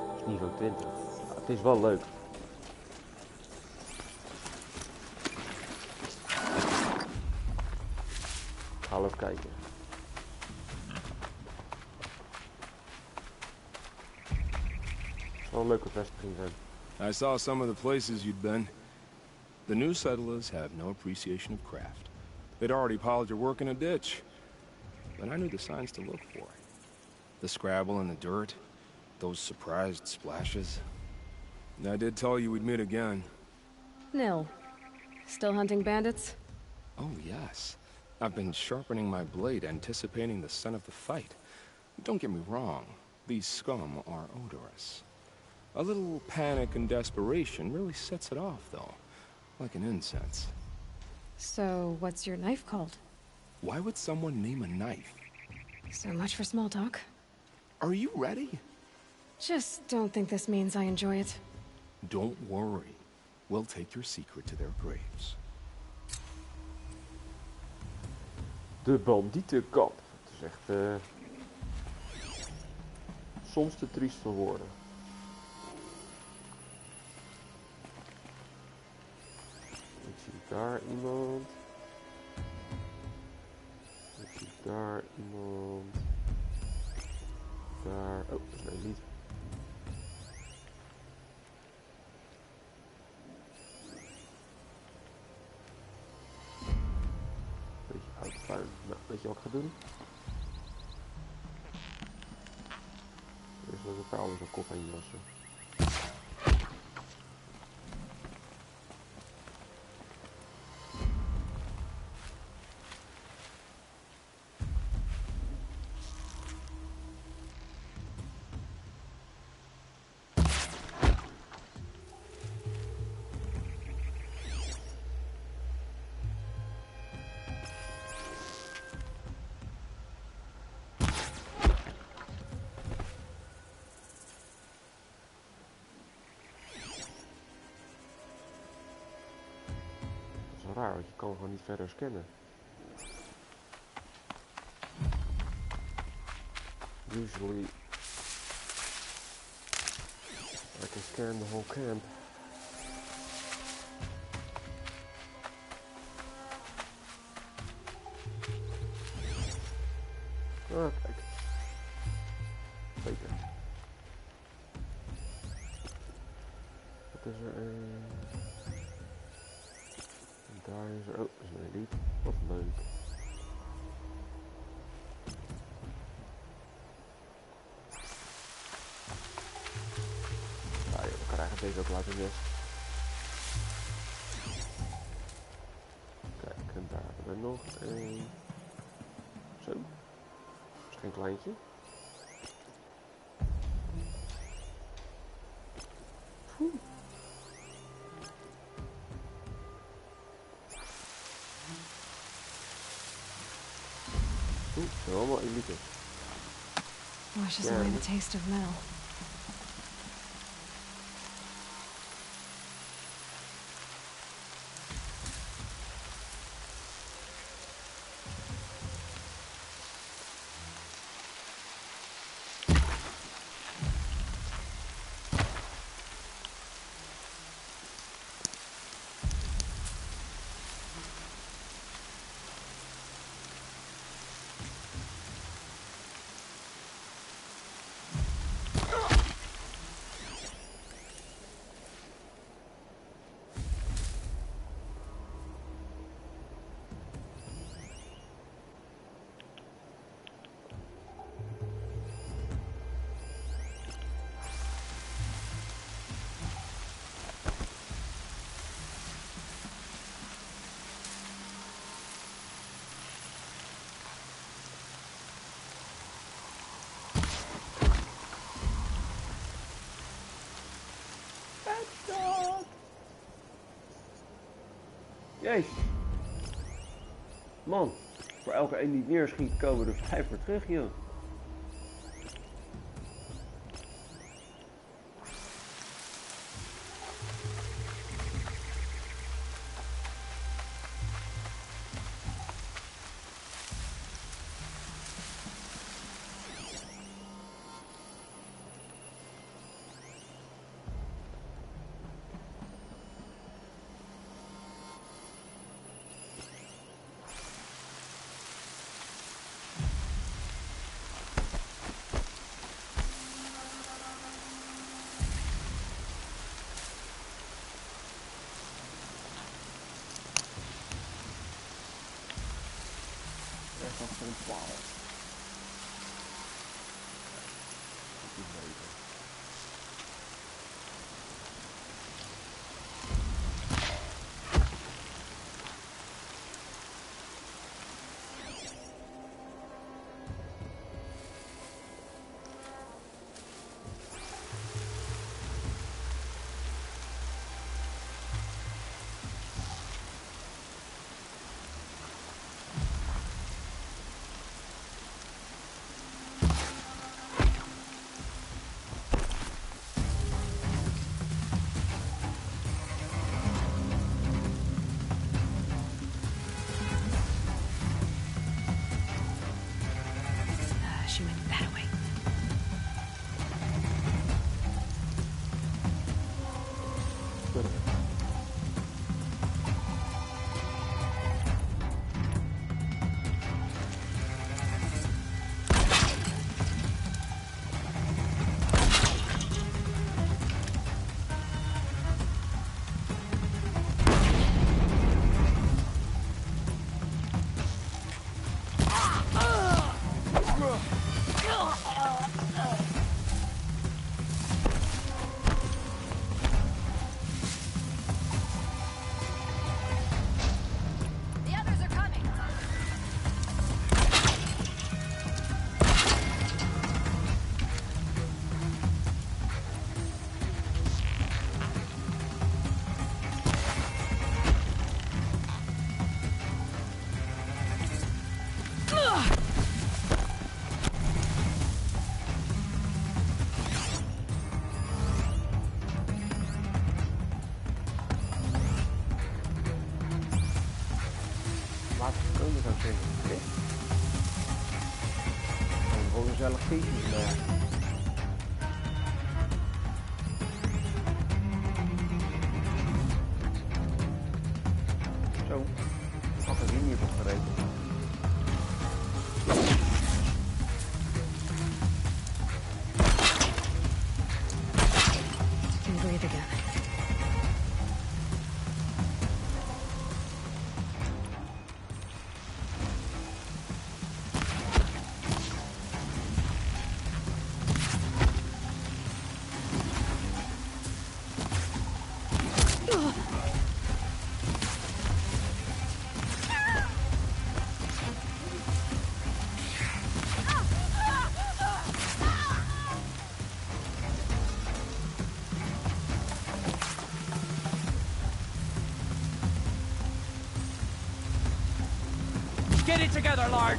Dat is niveau 20. Ja, het is wel leuk. Ga even kijken. Wel een leuke vestiging zijn. I saw some of the places you'd been. The new settlers have no appreciation of craft. They'd already piled your work in a ditch. But I knew the signs to look for. The scrabble in the dirt, those surprised splashes. I did tell you we'd meet again. Nil. Still hunting bandits? Oh, yes. I've been sharpening my blade, anticipating the scent of the fight. Don't get me wrong. These scum are odorous. A little panic and desperation really sets it off, though. Like an incense. So, what's your knife called? Why would someone name a knife? So much for small talk. Are you ready? Just don't think this means I enjoy it. Don't worry. We'll take your secret to their graves. De bandietenkamp. Het is echt soms te triest voor woorden. Ik zie daar iemand. Ik zie daar iemand. Daar. Oh, dat is niet. Beetje oud puin. Nou, weet je wat ik ga doen? Eerst met een pauw in zijn kop heen wassen. Raar, want je kan gewoon niet verder scannen. Usually I can scan the whole camp. Ah, kijk. Beter. Wat is er? Daar is er. Oh, dat is een elite. Wat leuk. Ja, we krijgen deze ook laten nest. Kijk, en daar hebben we nog een. Zo. Dat is geen kleintje. Het zijn allemaal elite. Washes away the taste of metal. Jezus. Man, voor elke een die neerschiet komen er 5 voor terug, joh. Echt nog zo'n 12. Dat is beter. The others are coming. Laat ik het onder gaan zeggen. Oké. Gewoon een gezellig feestje vandaag. Zo. Had er hier niet op gerekend. Can breathe again. Get it together, Lard!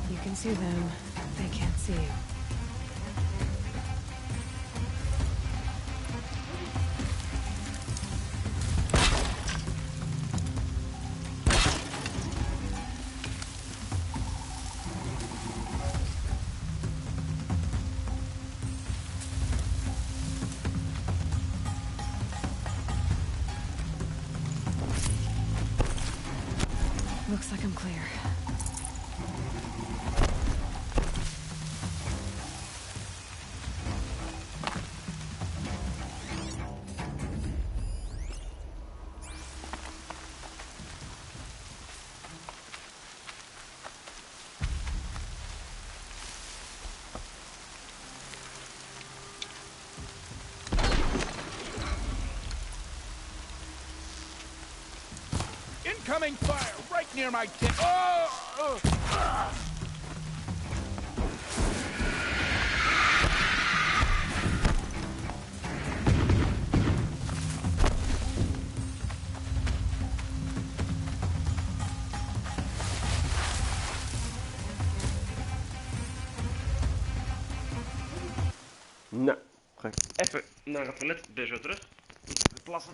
You can see them. They can't see you. Looks like I'm clear. Incoming fire right near my tent. Oh! Nou, ga ik even naar het toilet, ben zo terug. Even plassen.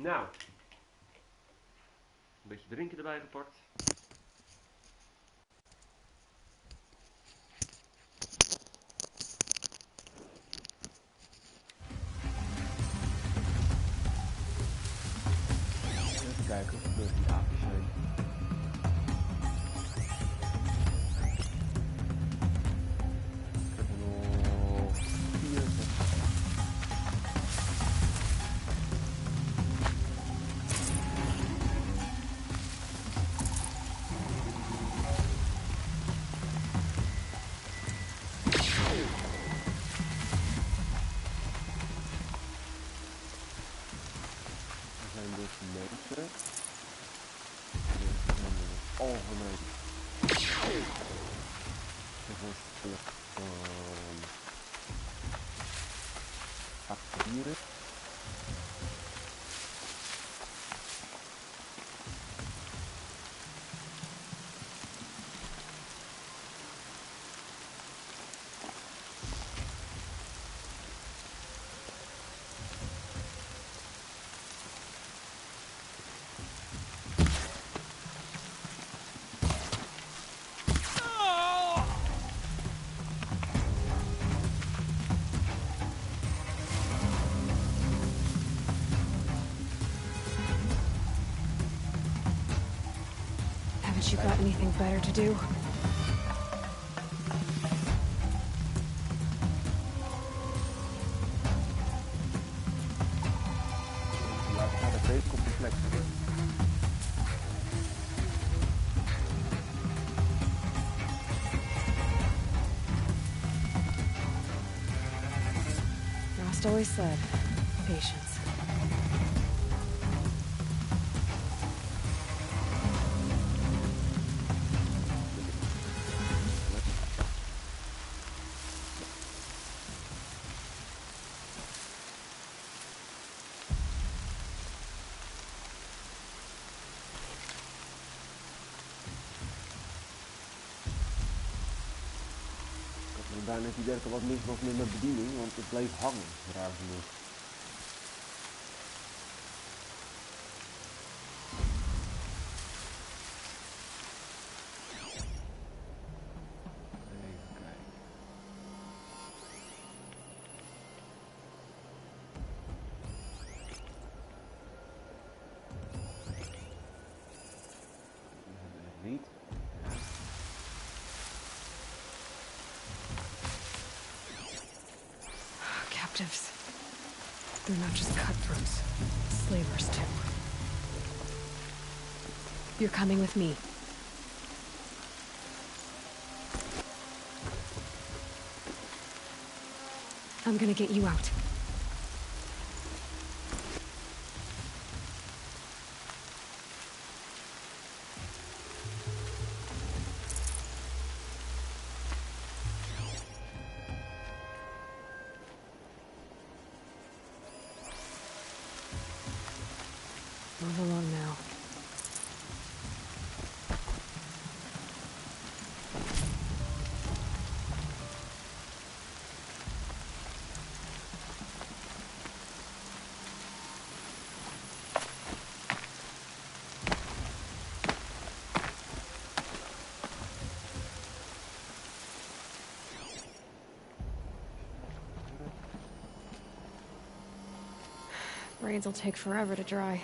Nou. Een beetje drinken erbij gepakt. Even kijken of er die aapjes zijn. Ik heb er nog 4. Mensen. Algemeen. Een stuk van papieren. Haven't you got anything better to do? Laten we het bezig op de plek zetten. Rost always said, patience. Ik heb bijna het idee dat er wat mis was met mijn bediening, want het bleef hangen, raar genoeg. Even kijken. Niet. Captives. They're not just cutthroats. Slavers, too. You're coming with me. I'm gonna get you out. Move along now. Braids will take forever to dry.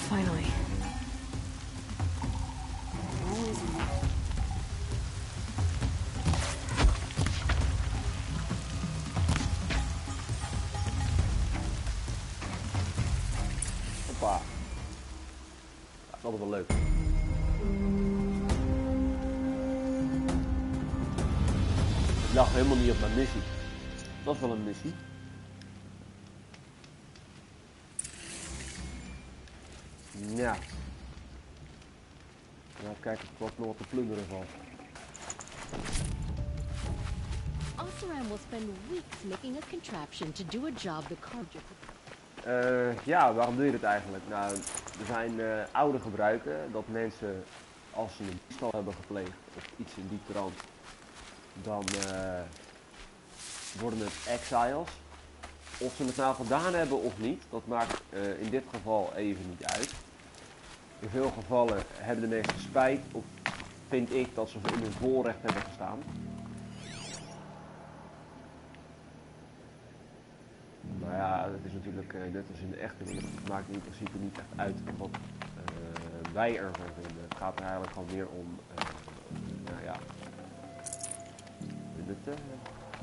Finally. Hoppa. Dat is altijd wel leuk. Ik lag helemaal niet op mijn missie. Dat is wel een missie. Ja. Nou, kijken wat nog wat te plunderen valt. Oseram will spend weeks making a contraption to do a job the Carja. Ja, waarom doe je dit eigenlijk? Nou, er zijn oude gebruiken dat mensen, als ze een diefstal hebben gepleegd of iets in die trant, dan worden het exiles. Of ze het nou gedaan hebben of niet, dat maakt in dit geval even niet uit. In veel gevallen hebben de meesten spijt, of vind ik dat ze in hun voorrecht hebben gestaan. Nou ja, het is natuurlijk net als in de echte wereld. Het maakt in principe niet echt uit wat wij ervan vinden. Het gaat er eigenlijk gewoon meer om, nou ja, het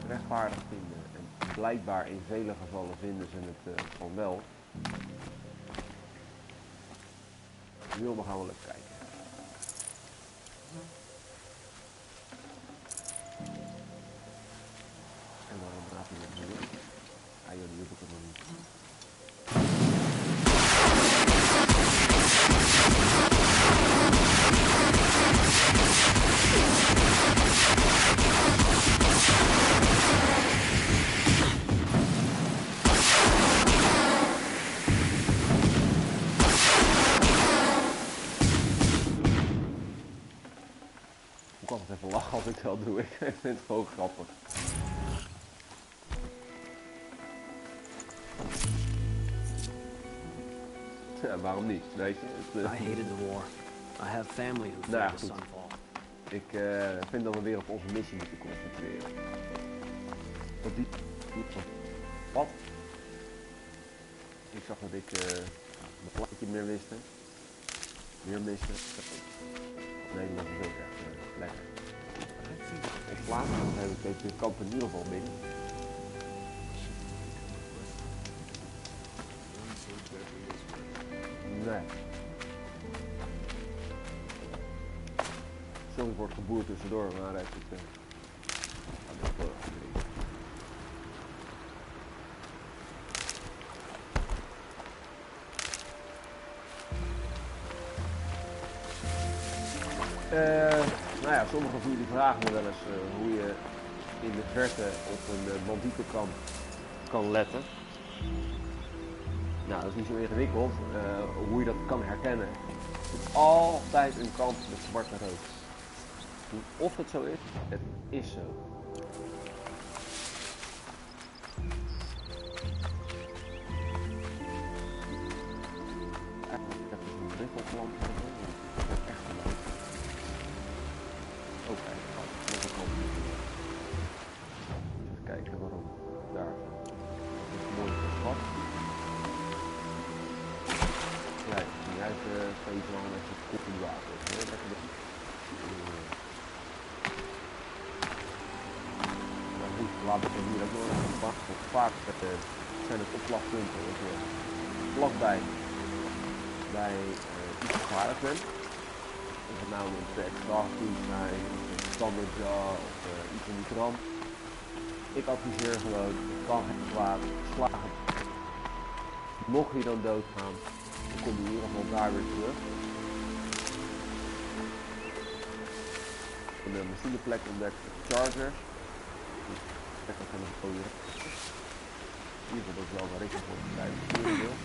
rechtvaardig vinden. En blijkbaar in vele gevallen vinden ze het gewoon wel. Nu gaan we even kijken. En dan gaat hij het doen. Ah joh, die doet het nog niet. Ik kan het even lachen als ik dat doe. Ik vind het gewoon grappig. Ja, waarom niet? Weet je? I hated the war. I have family who Nou ja, feared the goed. sunfall. Ik vind dat we weer op onze missie moeten concentreren. Wat die... Wat? Ik zag dat ik mijn plaatje meer miste. Meer miste. Nederland is ook echt lekker. Ik plaats, dan heb ik de kamp in ieder geval binnen. Nee. Sorry voor het geboer tussendoor, maar hij heeft het nou ja, sommigen van jullie vragen me wel eens hoe je in de verte op een bandietenkamp kan letten. Nou, dat is niet zo ingewikkeld. Hoe je dat kan herkennen. Het is altijd een kamp met zwarte rook. Of het zo is, het is zo. Ik heb dus een riffelplant hebben. Dat is echt leuk. Oké, nog een kamp. Even kijken waarom. Daar. Dat is mooi zwart. Ja, die uit steeds wel met je kop in water. Laat ik het hier ook nog even wachten. Vaak zijn het opslagpunten dat je vlakbij bij iets gevaarlijk bent. Of het nou een extracties zijn, of een standaard jar, of iets in die trant. Ik adviseer gewoon, het kan geen kwaad, slagen. Mocht je dan doodgaan, dan kom je in ieder geval daar weer terug. Een machineplek ontdekt, chargers. Dat kan een goede. In ieder geval dat is wel waar ik ervoor beschrijven wil.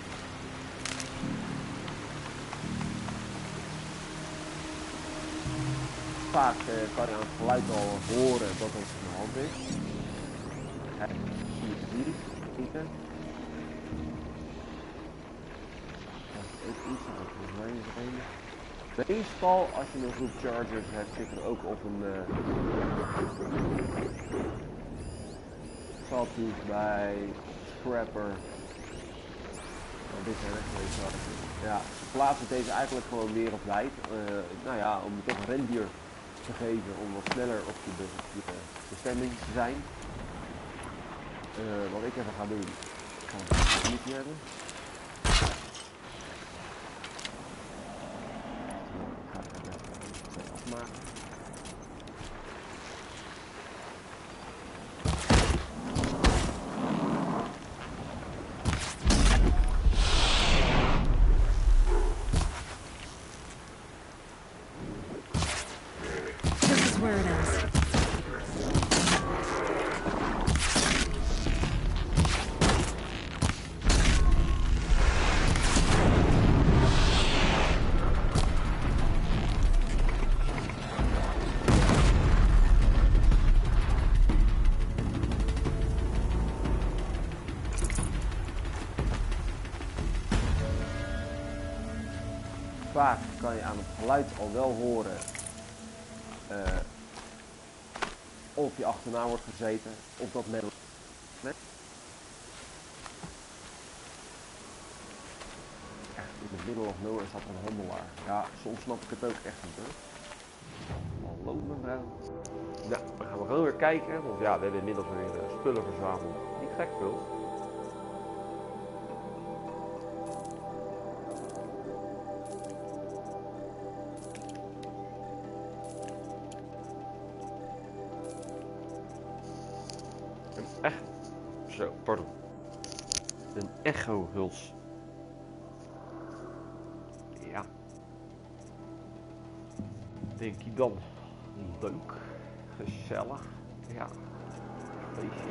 Vaak kan je aan het geluid al horen dat het aan de hand is. Kijk, zie je het hier schieten. Dat is ook iets dat we zijn. Meestal als je een groep chargers hebt, zit er ook op een sawtooth bij, scrapper. Nou, dit zijn echt twee chargers. Ja, ze plaatsen deze eigenlijk gewoon wereldwijd. Nou ja, om toch een rendier te geven om wat sneller op je bestemming te zijn. Wat ik even ga doen, ik ga het niet hebben. Ik ga het even afmaken. Vaak kan je aan het geluid al wel horen of je achterna wordt gezeten, of dat men... Echt in de middle of nowhere staat er een handelaar. Ja, soms snap ik het ook echt niet hoor. Hallo mevrouw. Nou, dan gaan we gewoon weer kijken, want ja, we hebben inmiddels weer spullen verzameld. Niet gek veel. Pardon. Een echo-huls. Ja. Denk je dan? Leuk. Gezellig. Ja. Feestje.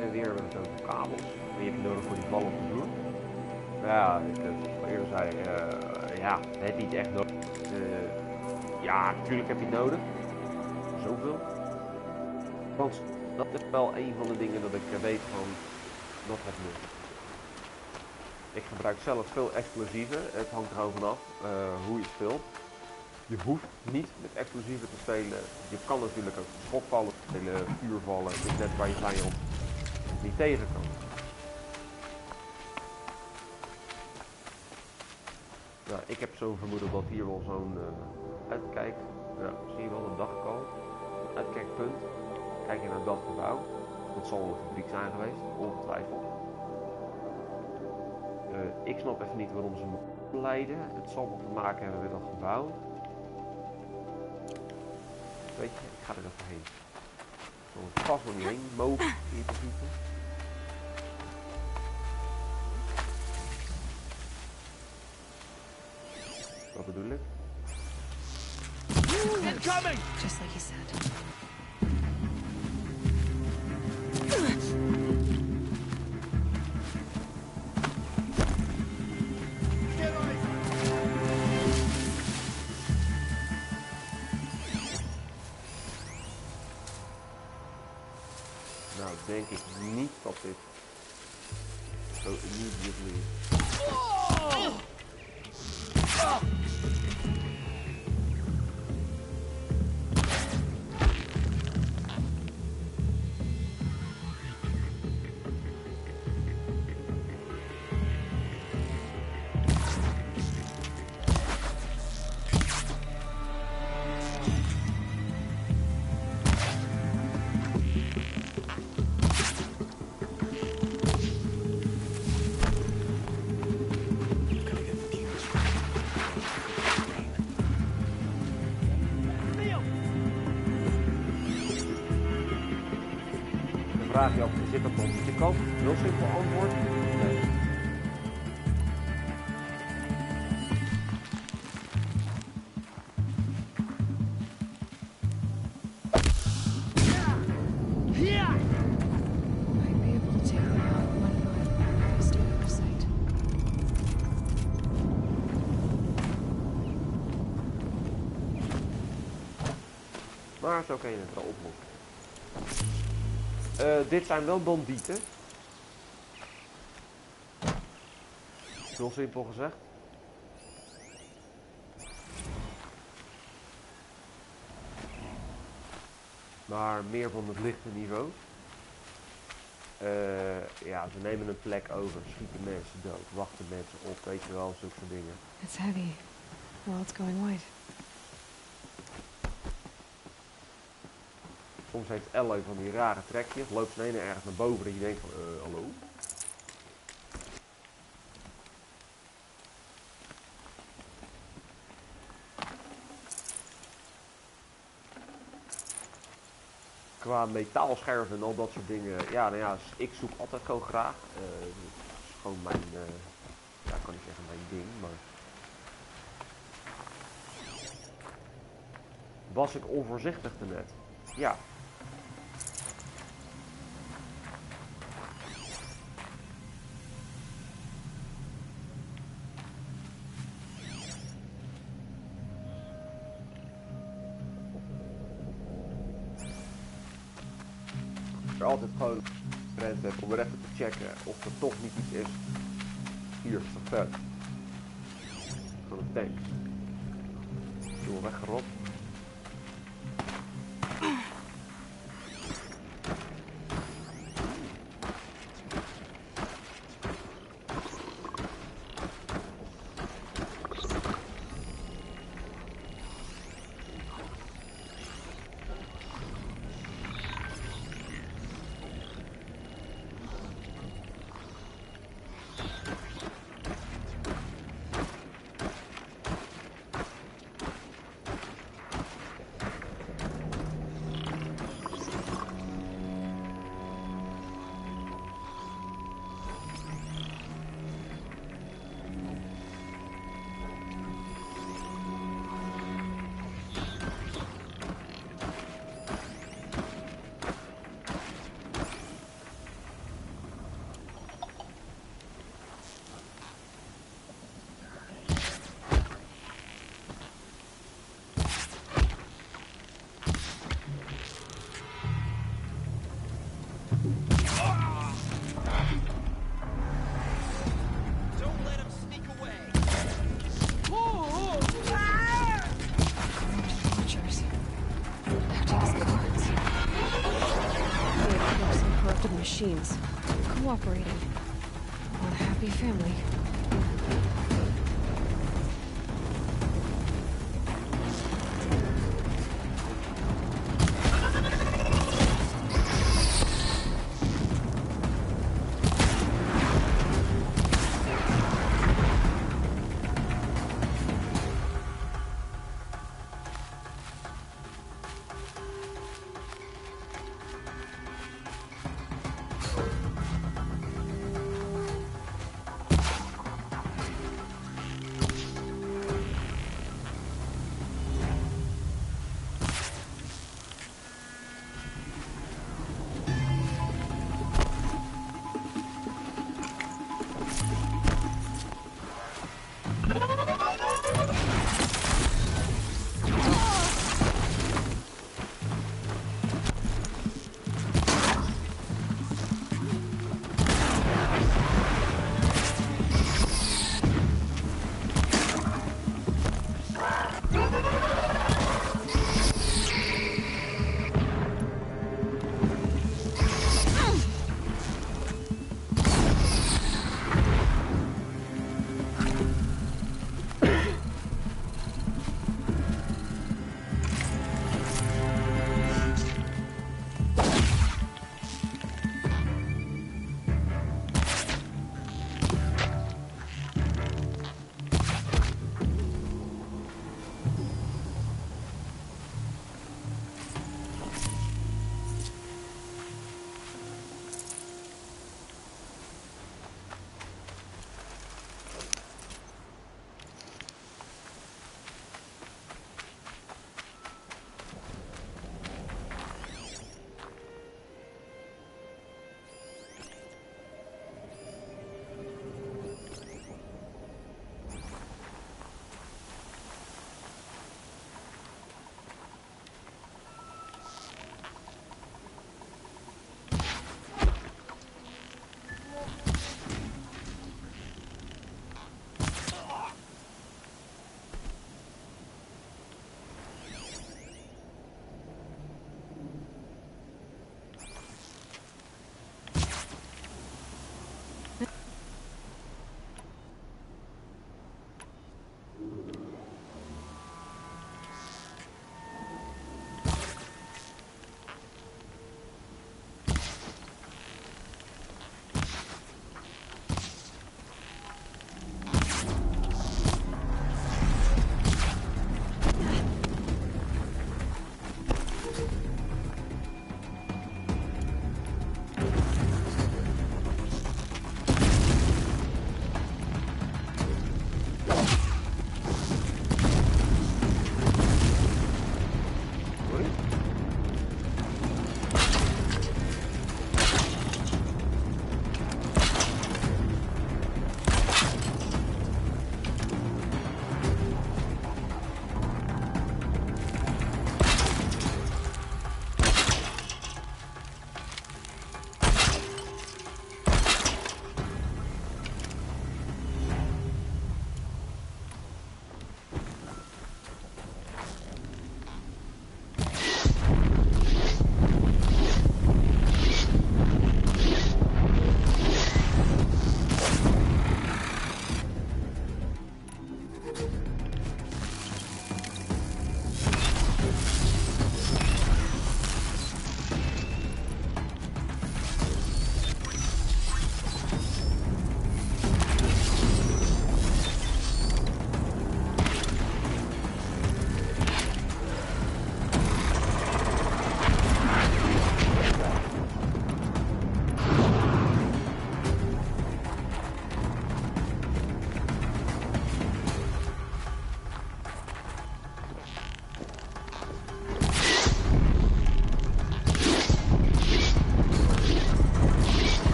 En weer hebben we het over kabels. Die heb je nodig voor die ballen te doen. Ja, ik al eerder zei, ja, het niet echt nodig. Ja, natuurlijk heb je het nodig. Zoveel. Want dat is wel een van de dingen dat ik weet van dat het nut. Ik gebruik zelf veel explosieven. Het hangt er gewoon vanaf hoe je speelt. Je hoeft niet met explosieven te spelen. Je kan natuurlijk ook schokvallen spelen, vuurvallen. Het is net waar je vijand niet tegen kan. Nou, ik heb zo'n vermoeden dat hier wel zo'n uitkijk, ja, zie je wel een dagkal, uitkijkpunt. Kijk je naar dat gebouw, dat zal een fabriek zijn geweest, ongetwijfeld. Ik snap even niet waarom ze moeten leiden, het zal wat te maken hebben met dat gebouw. Weet je, ik ga er even heen. Ik zal er vast nog niet heen mogen in principe. Wat bedoel ik? Incoming! Just like you said. Nou, denk ik niet dat dit zo immediately... Vraag je af, zit dat op je kant? Heel simpel antwoord. Nee. Maar zo kan je het wel oplossen. Dit zijn wel bandieten. Heel simpel gezegd. Maar meer van het lichte niveau. Ja, ze nemen een plek over, schieten mensen dood, wachten mensen op, weet je wel, zulke soort dingen. It's heavy. Well, it's going white. Soms heeft Ello van die rare trekjes, loopt ze ene ergens naar boven en je denkt van, hallo? Qua metaalscherven en al dat soort dingen, ja, nou ja, ik zoek altijd gewoon graag. Het is gewoon mijn, ja, ik kan niet zeggen mijn ding, maar... Was ik onvoorzichtig daarnet? Ja. Er altijd gewoon rent heb om er even te checken of er toch niet iets is. Hier is het vet. Gewoon een tank. Doe weggeropt. Machines. Cooperating. What a happy family.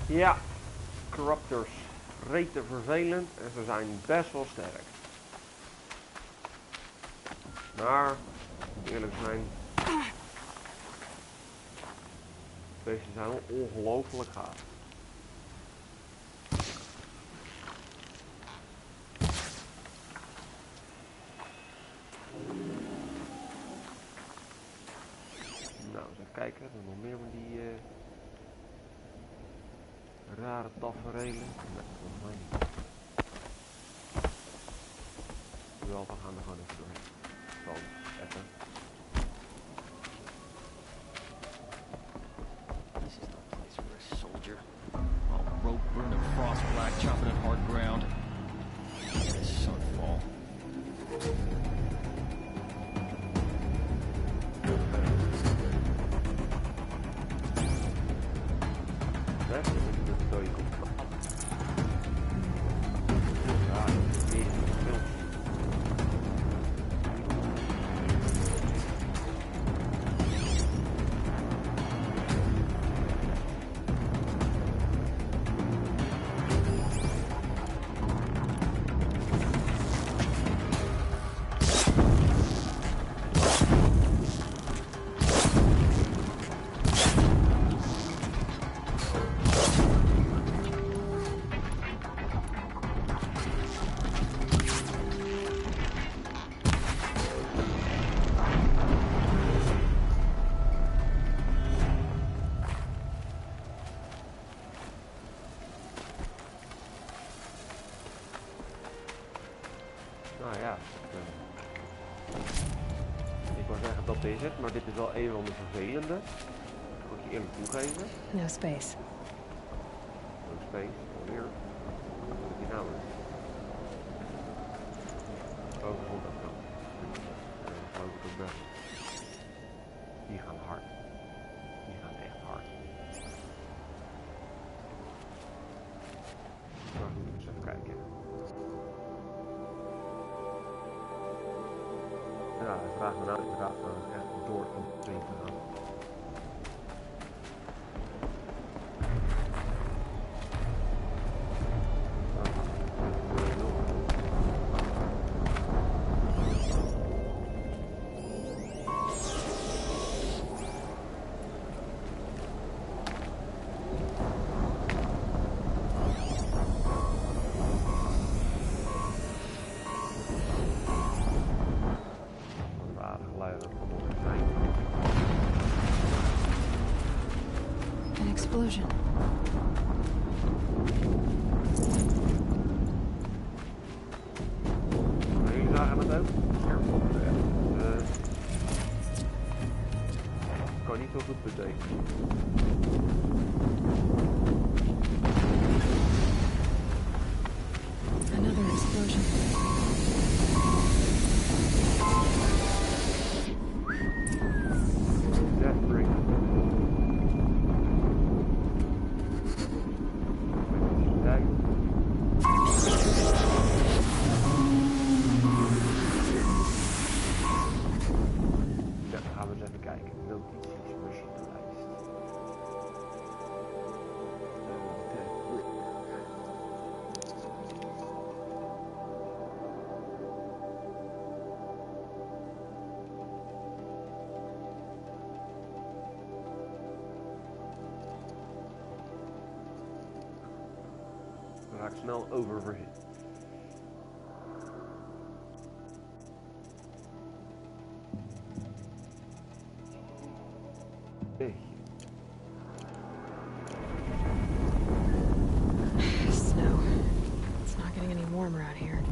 Ja, Corruptors. Rete vervelend en ze zijn best wel sterk. Maar, moet eerlijk zijn, deze zijn wel ongelooflijk gaaf. Nou, eens even kijken, er zijn nog meer van die rare taferelen. Nee, volgens mij niet. Wel, we gaan er gewoon even doorheen. Zo, even. This is no place for a soldier. All rope burning frost black, chopping at hard ground. Sunfall. Nou ja, ik wou zeggen dat is het, maar dit is wel een van de vervelende. Dat moet je eerlijk toegeven. No space. No space, alweer. Wat is die nou weer? Oh, gezond dat nou. Dat geloof ik ook best. Die gaan hard. Die gaan echt hard. Nou goed, eens even kijken. Ja, hij vraagt me nou inderdaad echt door te gaan. An explosion. Jullie zagen het ook? Kan niet zo goed betekenen. Another explosion. ga ik snel oververhit. Hey. Snow. It's not getting any warmer out here.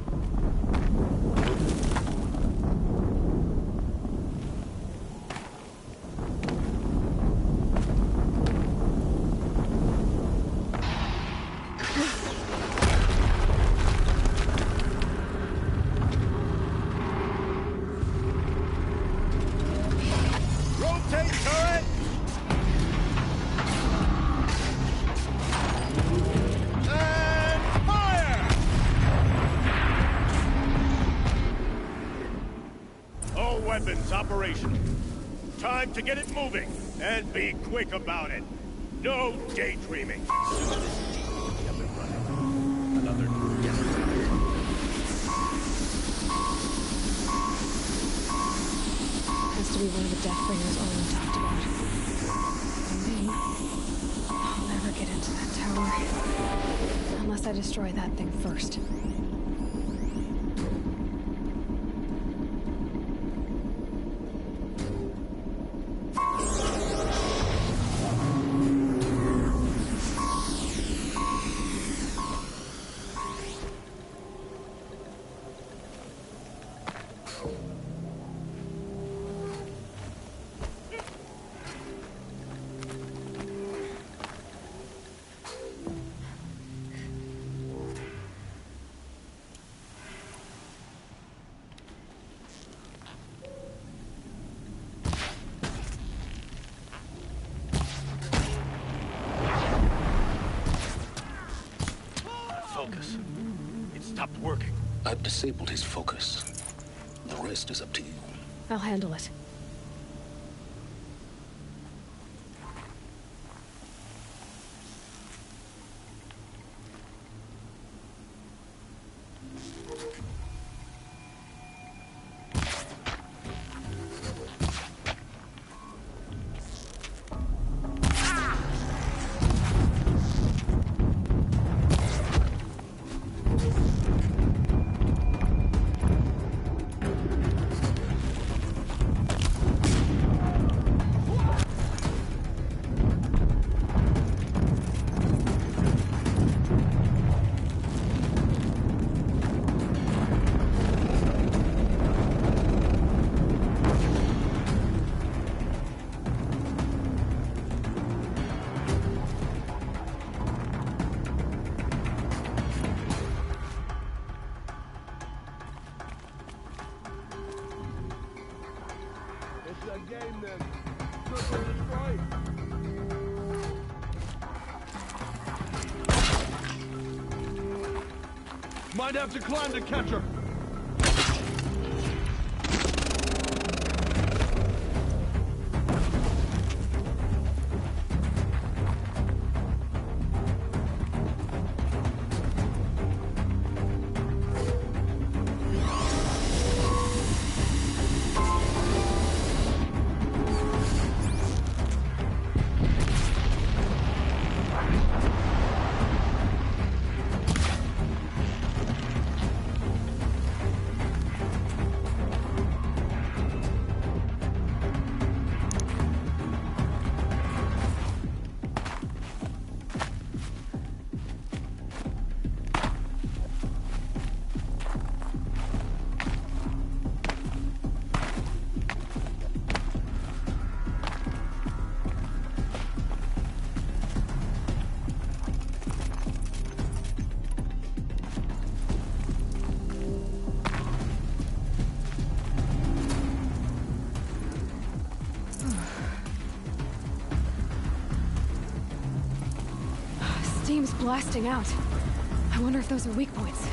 Rotate turret! And fire! All weapons operational. Time to get it moving, and be quick about it. No daydreaming. Another Has to be one of the Deathbringers Owen talked about. And me, I'll never get into that tower. Unless I destroy that thing first. focus. It stopped working. I've disabled his focus. The rest is up to you. I'll handle it. Might have to climb to catch her. Steam's blasting out. I wonder if those are weak points.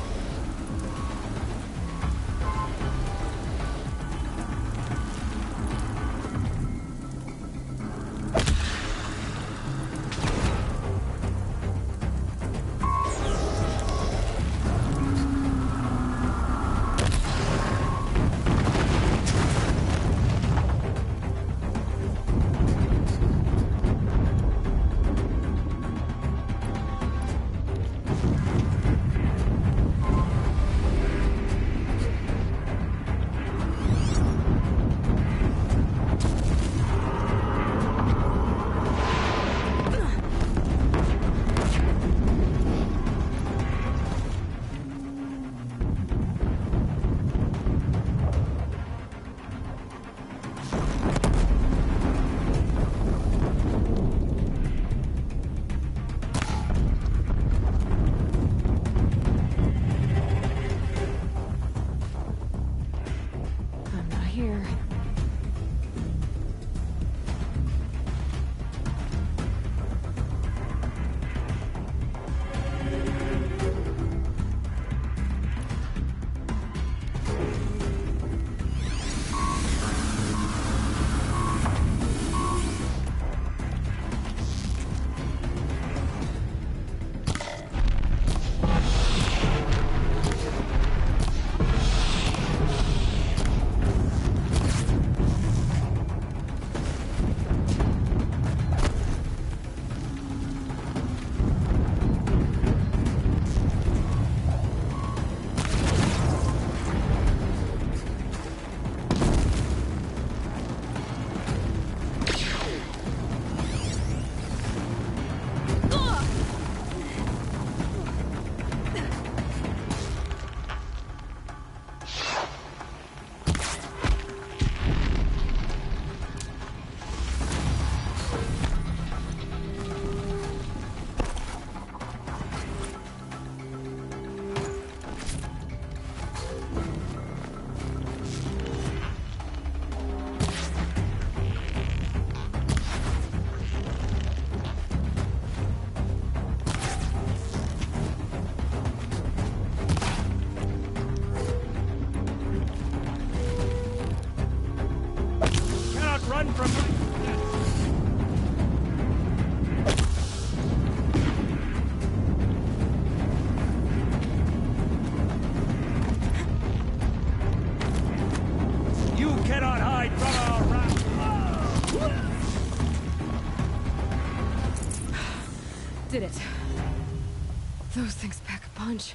Those things pack a punch.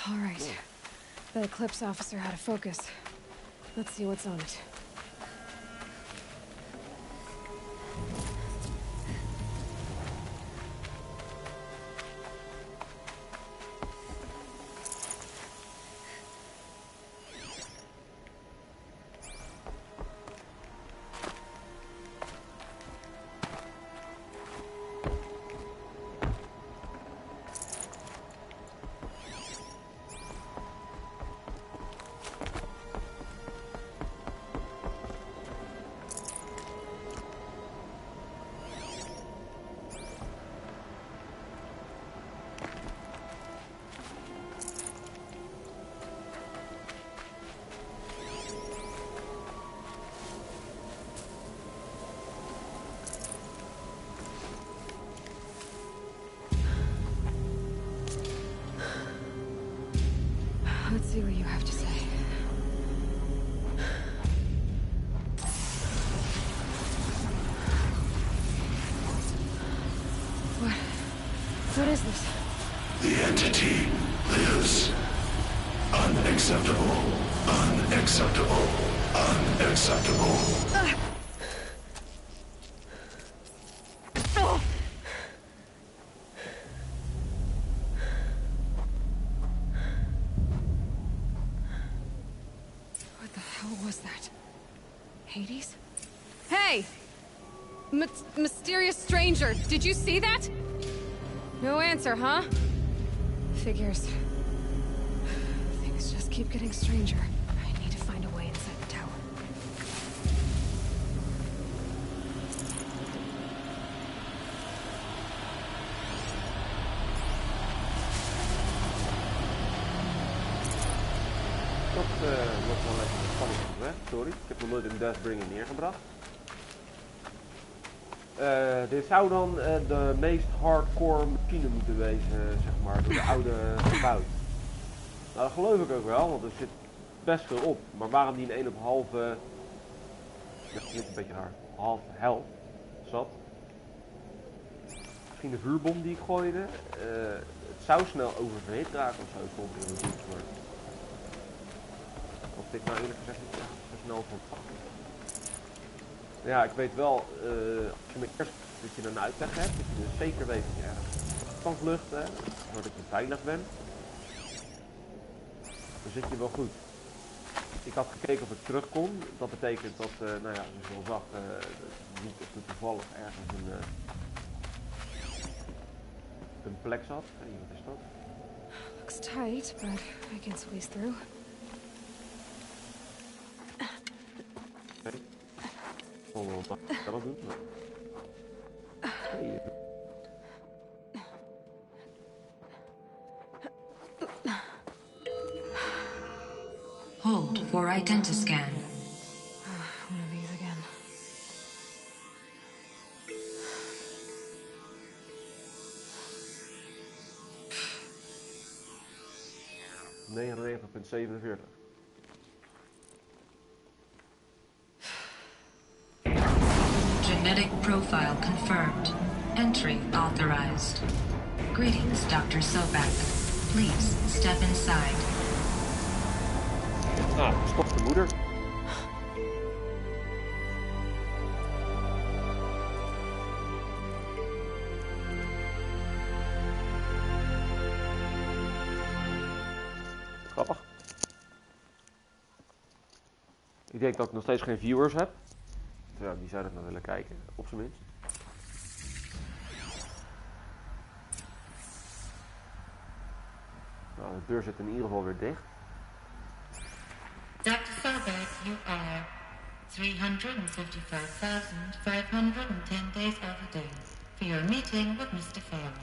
All right. That Eclipse officer had a focus. Let's see what's on it. Let's see what you have to say. What is this? The entity lives. Unacceptable. Unacceptable. Unacceptable. What the hell was that? Hades? Hey! Mysterious stranger, did you see that? No answer, huh? Figures. Things just keep getting stranger. I need to find a way inside the tower. Dat wordt wel lekker spannend weg. Sorry, ik heb nog nooit een Deathbringer neergebracht. Dit zou dan de meest hardcore machine moeten wezen, zeg maar, door de oude gebouw. Nou, dat geloof ik ook wel, want er zit best veel op. Maar waarom die in 1 op halve... Dat klinkt een beetje raar. Half helft zat. Misschien de vuurbom die ik gooide. Het zou snel oververhit raken of zo, stond in de boek. Maar... Of dit nou eerlijk gezegd niet echt zo snel van. Ja, ik weet wel, als je met kerst dat je een uitleg hebt, dat je dus zeker weet dat je ergens kan vluchten, zodat je veilig bent, dan zit je wel goed. Ik had gekeken of ik terug kon, dat betekent dat, nou ja, zoals je al zag, niet of er toevallig ergens een plek zat. Hey, wat is dat? Looks tight, but I can squeeze through. Okay. Dat doen. Hey. Hold for identiscan. One of these again. $99.47. Genetic profile confirmed. Entry authorized. Greetings, Dr. Sobek. Please step inside. Ah, stop de moeder. Grappig. Ik denk dat ik nog steeds geen viewers heb. Ja, die zouden nog willen kijken, op zijn minst. Nou, de deur zit in ieder geval weer dicht. Dr. Sobek, you are 355,510 days overdue for your meeting with Mr. Fairley.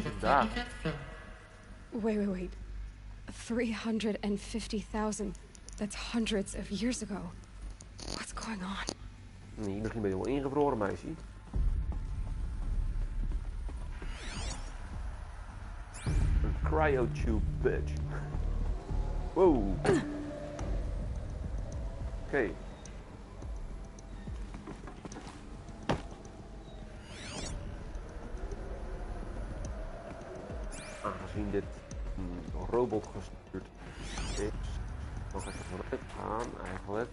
350.000 dagen. Wait. 350,000. That's hundreds of years ago. What's going on? Hier misschien ben je wel ingevroren, meisje. Een cryotube bitch. Wow. Oké. aangezien dit een robot gestuurd is, mag ik ervan uitgaan eigenlijk.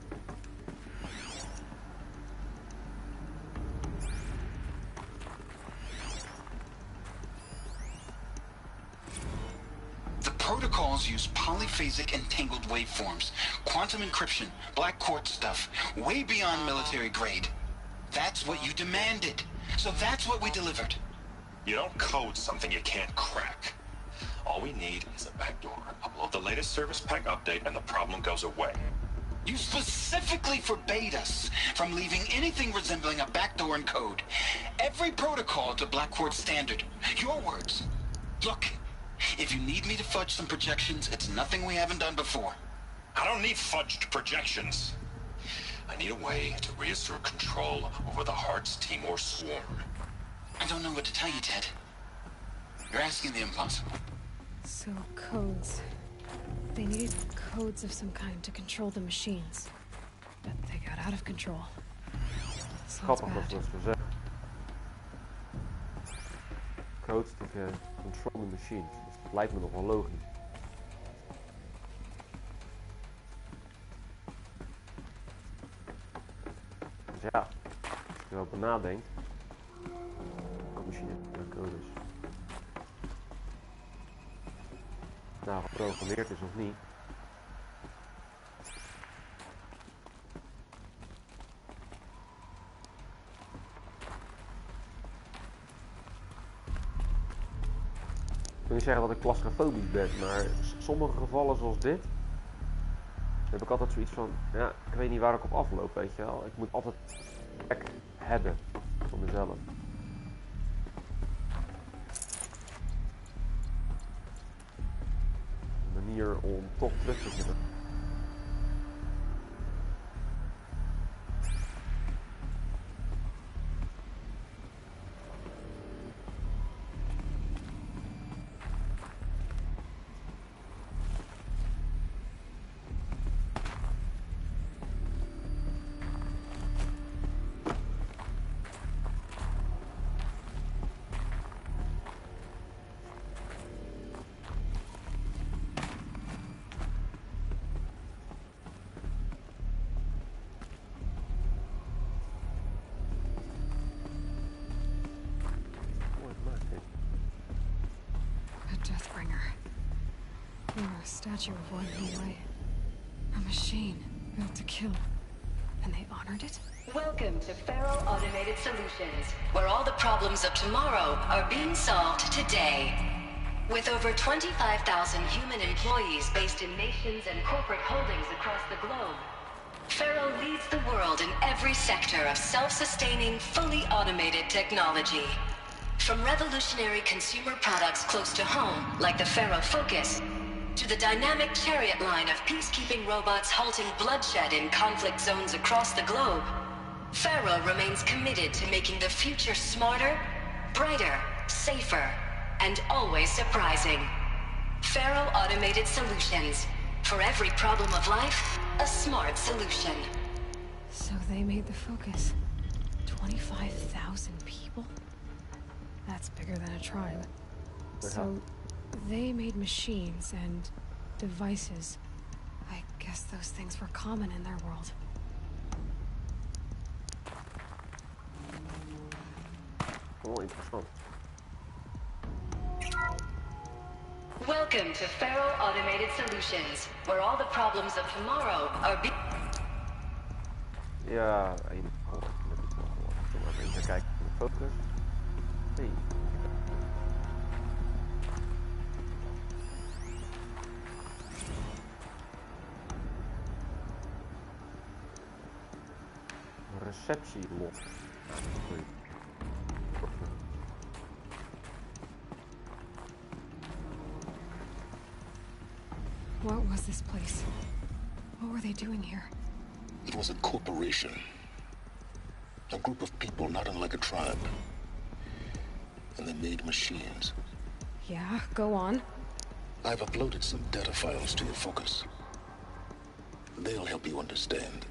Protocols use polyphasic entangled waveforms, quantum encryption, black quartz stuff, way beyond military grade. That's what you demanded. So that's what we delivered. You don't code something you can't crack. All we need is a backdoor. Upload the latest service pack update and the problem goes away. You specifically forbade us from leaving anything resembling a backdoor in code. Every protocol to black quartz standard. Your words. Look. If you need me to fudge some projections, it's nothing we haven't done before. I don't need fudged projections. I need a way to reassert control over the Heart's Timor swarm. I don't know what to tell you, Ted. You're asking the impossible. So, codes. They needed codes of some kind to control the machines. But they got out of control. Sounds bad. Codes to control the machines. Dus dat lijkt me nog wel logisch. Dus ja, als je erover nadenkt. Machine codes. Nou, geprogrammeerd is of niet. Ik wil niet zeggen dat ik claustrofobisch ben, maar sommige gevallen zoals dit heb ik altijd zoiets van, ja, ik weet niet waar ik op afloop, weet je wel. Ik moet altijd plek hebben voor mezelf. Een manier om toch terug te kunnen. A statue of one anyway. A machine built to kill. And they honored it? Welcome to Faro Automated Solutions, where all the problems of tomorrow are being solved today. With over 25,000 human employees based in nations and corporate holdings across the globe, Faro leads the world in every sector of self-sustaining, fully automated technology. From revolutionary consumer products close to home, like the Faro Focus, to the dynamic chariot line of peacekeeping robots halting bloodshed in conflict zones across the globe, Faro remains committed to making the future smarter, brighter, safer, and always surprising. Faro Automated Solutions. For every problem of life, a smart solution. So they made the Focus. 25,000 people? That's bigger than a tribe. So they made machines and devices. I guess those things were common in their world. Oh, interessant. Welcome to Faro Automated Solutions, where all the problems of tomorrow are Ja, even kijken naar de focus. Hey. Receptielot. What was this place? What were they doing here? It was a corporation. A group of people not unlike a tribe. And they made machines. Yeah, go on. I've uploaded some data files to your Focus. They'll help you understand.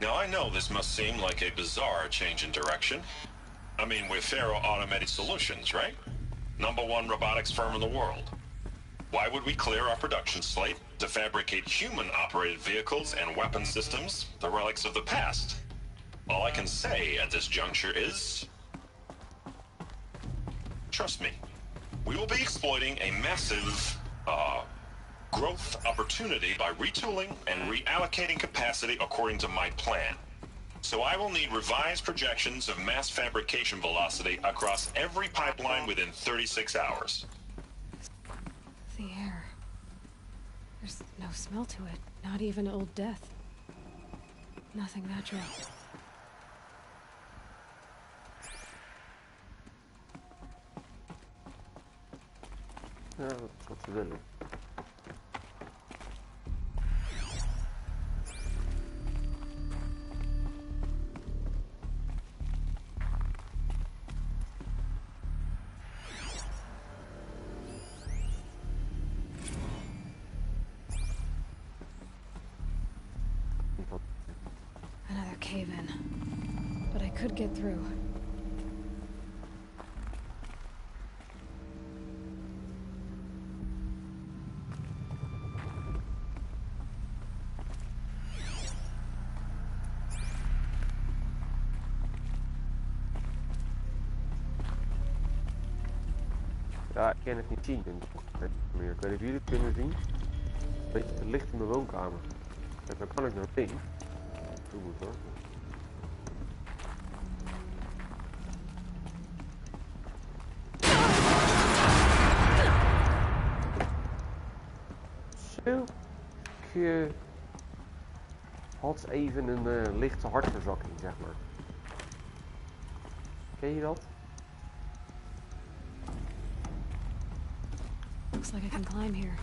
Now, I know this must seem like a bizarre change in direction. I mean, we're Faro Automated Solutions, right? #1 robotics firm in the world. Why would we clear our production slate to fabricate human-operated vehicles and weapon systems, the relics of the past? All I can say at this juncture is... trust me, we will be exploiting a massive, growth opportunity by retooling and reallocating capacity according to my plan. So I will need revised projections of mass fabrication velocity across every pipeline within 36 hours. The air. There's no smell to it. Not even Old Death. Nothing natural. Ja, dat is wat ze willen. Another cave-in. But I could get through. Ja, ik kan het niet zien. Ik weet niet of jullie het kunnen zien. Weet je, het licht in mijn woonkamer. En dan kan ik naar binnen. Zo goed hoor. Zo. Ik had even een lichte hartverzakking, zeg maar. Ken je dat? Looks like I can climb here.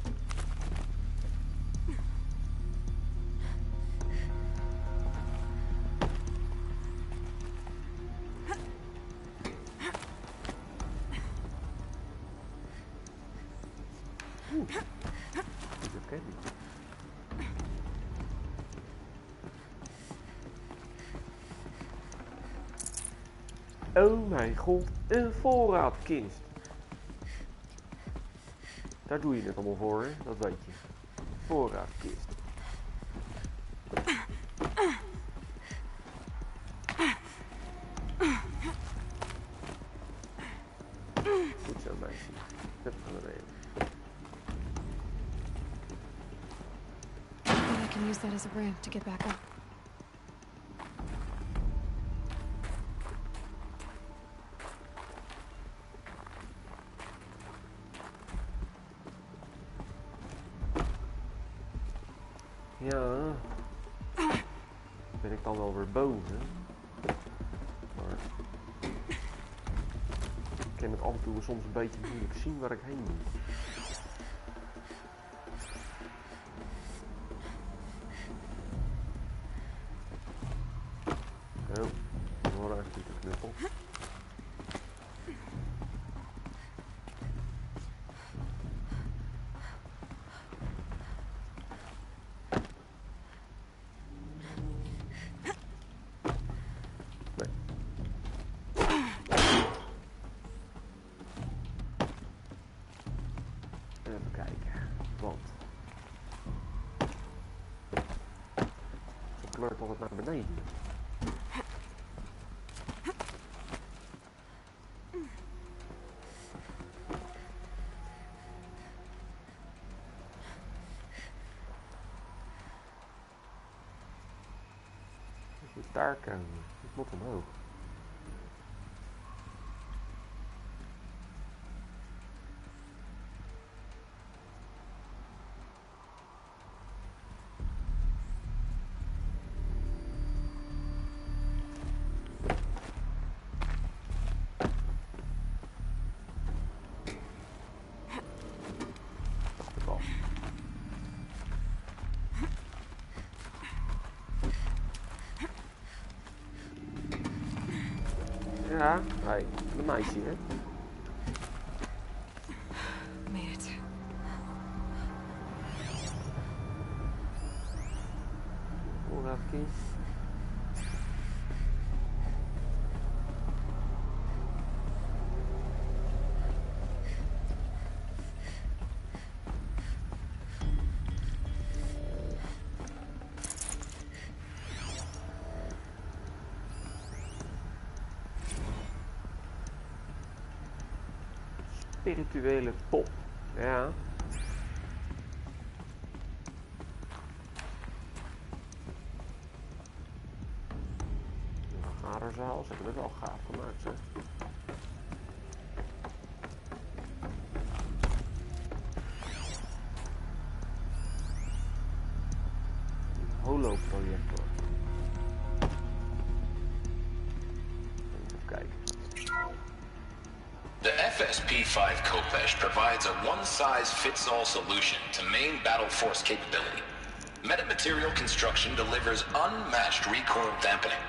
Oh mijn god, een voorraadkist. Daar doe je het allemaal voor, hè? Dat weet je. Voorraadkist. Goed zo, meisje. Dat gaan we even. I can use that as a ramp to get back up. Ja, ben ik dan wel weer boven. Maar ik kan het af en toe soms een beetje moeilijk zien waar ik heen moet. Oh, dat wordt echt niet een knuppel. Even kijken, want ze kleurt altijd naar beneden. Ik moet daar komen, ik moet omhoog. Ja, hey, een meisje, hè? Made it. Voorraadkist. Spirituele top. Ja. Een vergaderzaal. Ze hebben het wel gaaf gemaakt, zeg. Holo-projector. Even kijken. The FSP-5 Khopesh provides a one-size-fits-all solution to main battle force capability. Metamaterial construction delivers unmatched recoil dampening,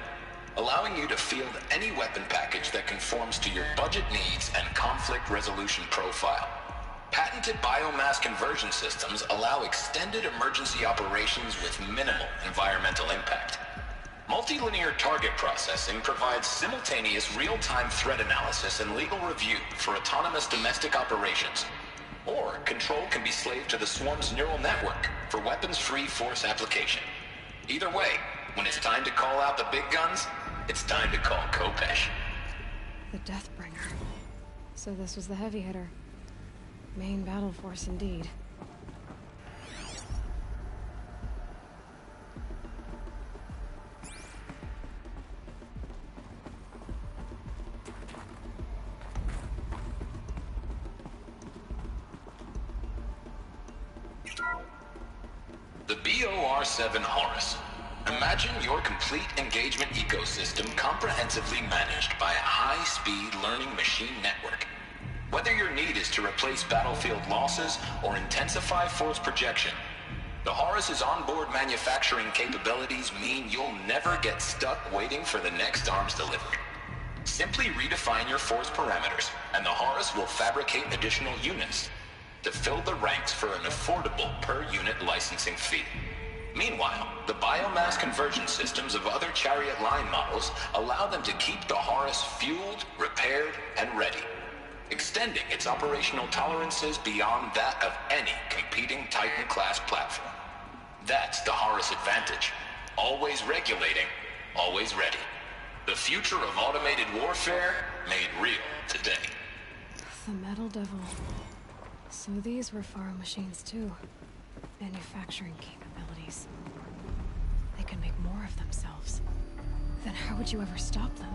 allowing you to field any weapon package that conforms to your budget needs and conflict resolution profile. Patented biomass conversion systems allow extended emergency operations with minimal environmental impact. Multilinear target processing provides simultaneous real-time threat analysis and legal review for autonomous domestic operations. Or control can be slaved to the swarm's neural network for weapons-free force application. Either way, when it's time to call out the big guns, it's time to call Khopesh. The Deathbringer. So this was the heavy hitter. Main battle force indeed. The BOR-7 Horus. Imagine your complete engagement ecosystem comprehensively managed by a high-speed learning machine network. Whether your need is to replace battlefield losses or intensify force projection, the Horus's onboard manufacturing capabilities mean you'll never get stuck waiting for the next arms delivery. Simply redefine your force parameters, and the Horus will fabricate additional units to fill the ranks for an affordable per-unit licensing fee. Meanwhile, the biomass conversion systems of other Chariot line models allow them to keep the Horus fueled, repaired, and ready, extending its operational tolerances beyond that of any competing Titan-class platform. That's the Horus advantage. Always regulating, always ready. The future of automated warfare made real today. The Metal Devil. So these were Faro machines too. Manufacturing capabilities. They can make more of themselves. Then how would you ever stop them?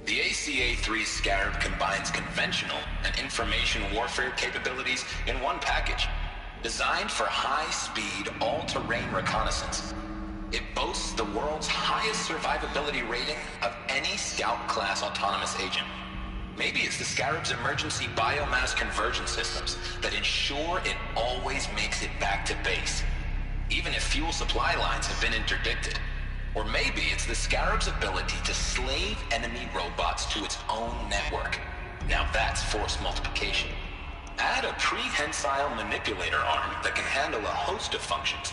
The ACA-3 Scarab combines conventional and information warfare capabilities in one package, designed for high-speed, all-terrain reconnaissance. It boasts the world's highest survivability rating of any Scout-class autonomous agent. Maybe it's the Scarab's emergency biomass conversion systems that ensure it always makes it back to base, even if fuel supply lines have been interdicted. Or maybe it's the Scarab's ability to slave enemy robots to its own network. Now that's force multiplication. Add a prehensile manipulator arm that can handle a host of functions,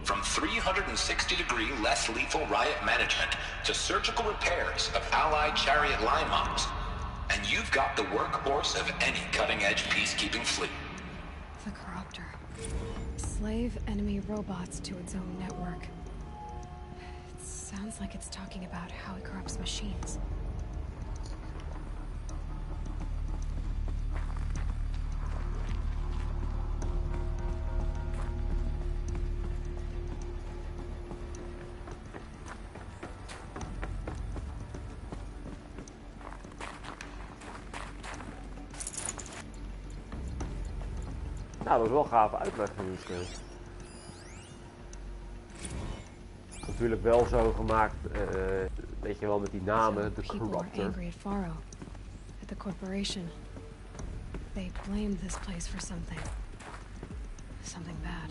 from 360-degree less lethal riot management to surgical repairs of allied Chariot line models. And you've got the workhorse of any cutting-edge peacekeeping fleet. The Corruptor. Slave enemy robots to its own network. It sounds like it's talking about how it corrupts machines. Nou, dat is wel gaaf uitleg. Natuurlijk wel zo gemaakt, weet je wel, met die namen, de Corruptor. Angry at Faro, at the corporation. They blamed this place for something bad.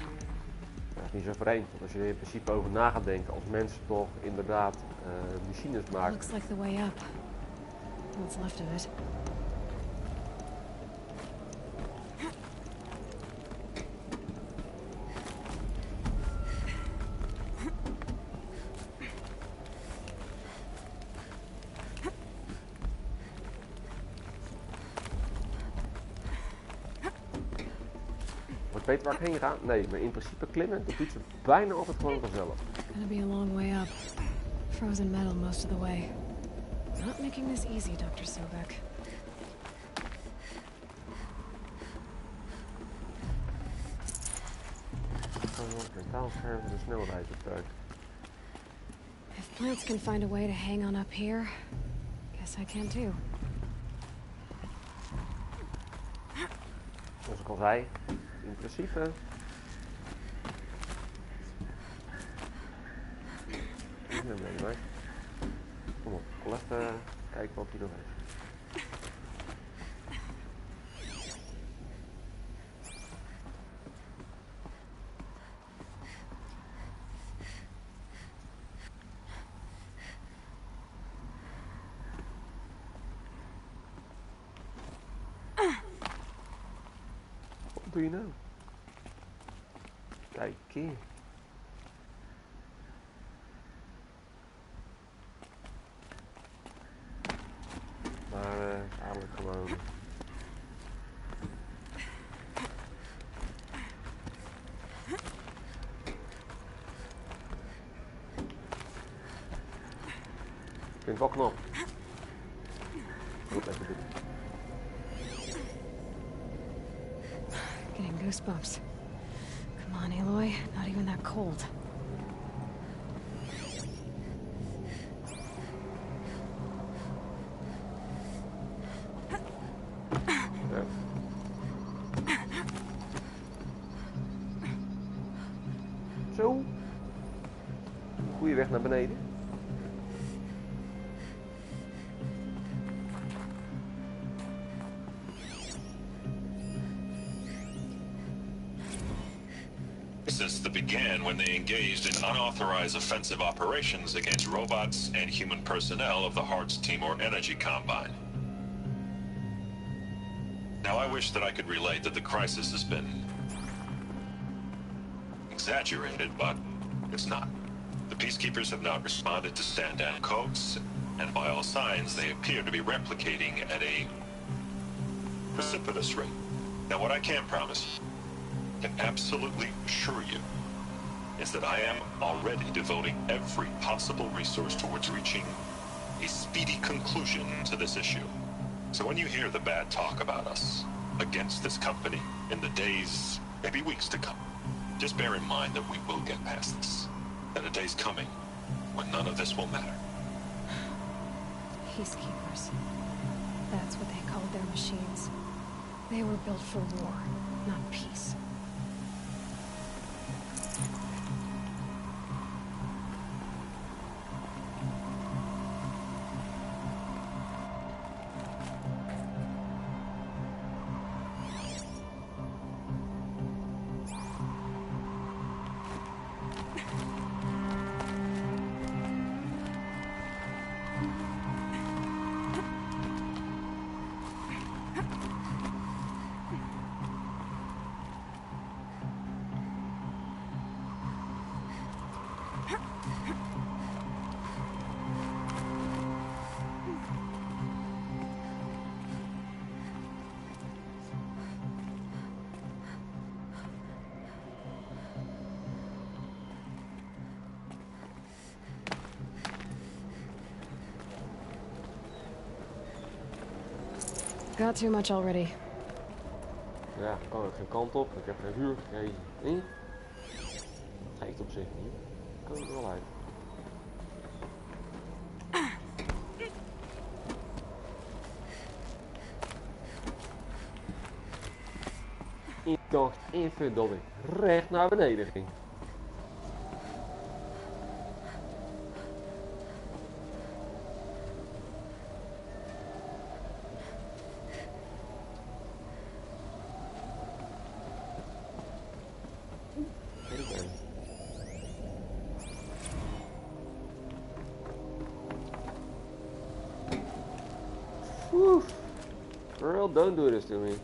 Dat is niet zo vreemd, want als je er in principe over na gaat denken, als mensen toch inderdaad machines maken. Looks like the way up. What's left of it. Weet je waar ik heen ga? Nee, maar in principe klimmen, dat doet ze bijna altijd gewoon vanzelf. Gonna be a long way up. frozen metal most of the way. Not making this easy, Dr. Sobek. If plants can find a way to hang on up here, guess I can too. Zoals ik al zei, in principe. Ik ben mee, hoor. Kom op, ik wil even kijken wat hij nog heeft. Wat doe je nou? Kijk hier. Maar eigenlijk gewoon. Vind ik wel knap. Goed even doen. Getting goosebumps. Come on, Aloy. Not even that cold. Zo. Goeie weg naar beneden. Since the began when they engaged in unauthorized offensive operations against robots and human personnel of the Hearts Timor Energy Combine. Now I wish that I could relate that the crisis has been exaggerated, but it's not. The peacekeepers have not responded to stand-down codes, and by all signs they appear to be replicating at a precipitous rate. Now what I can promise, can absolutely assure you, is that I am already devoting every possible resource towards reaching a speedy conclusion to this issue. So when you hear the bad talk about us against this company in the days, maybe weeks to come, just bear in mind that we will get past this. That a day's coming when none of this will matter. Peacekeepers. That's what they called their machines. They were built for war, not peace. Got too much already. Ja, ik kan er geen kant op. Ik heb geen vuur gekregen. Geeft op zich niet. Ik kan er wel uit. Ik dacht even dat ik recht naar beneden ging. Whew. Girl, don't do this to me.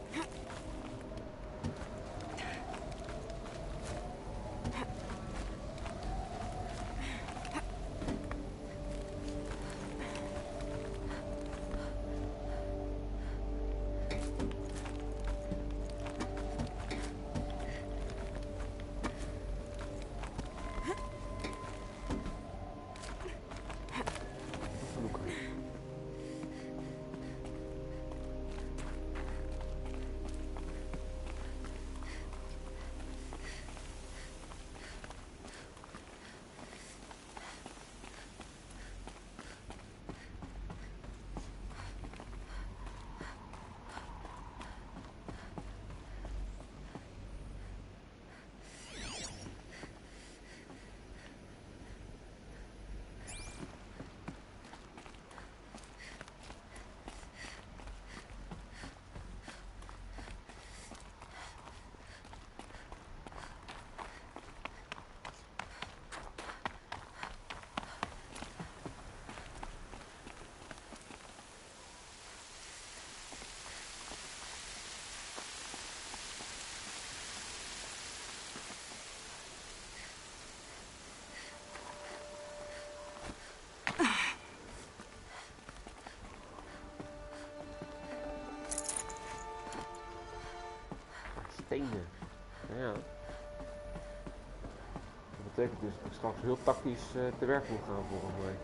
trainen. Nou ja. Dat betekent dus dat ik straks heel tactisch te werk moet gaan volgens mij.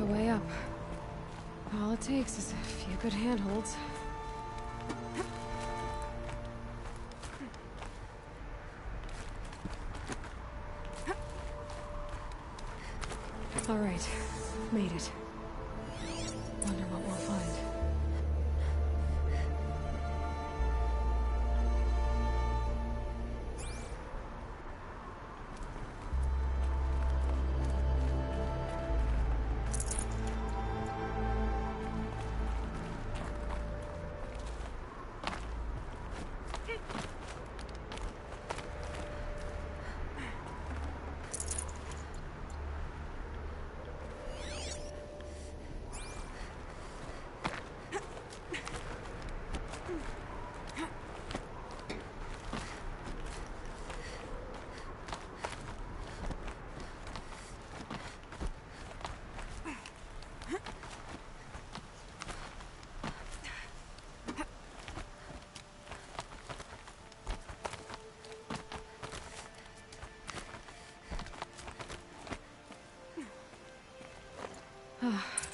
A way up. All it takes is a few good handholds. All right, made it. Wonder what we'll find.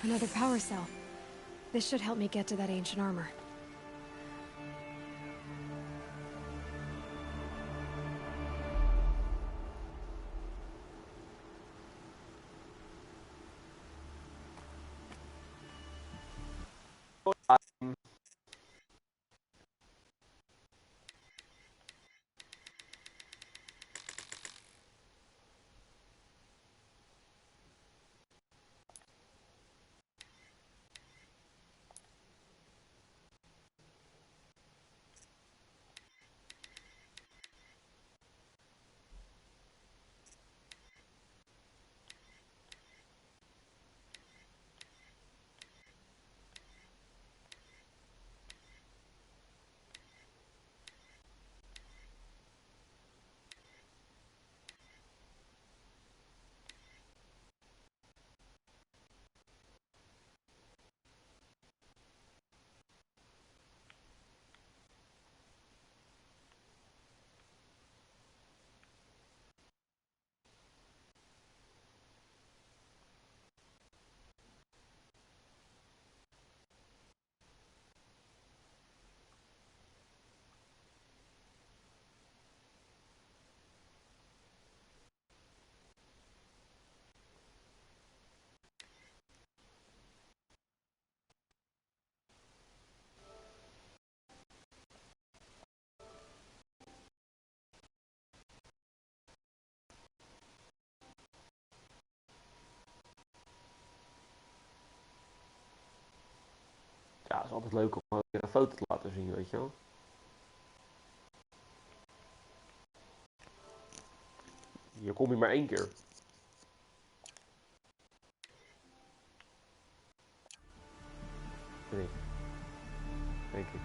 Another power cell. This should help me get to that ancient armor. Ja, het is altijd leuk om een keer een foto te laten zien, weet je wel. Hier kom je maar 1 keer. Nee. Denk ik.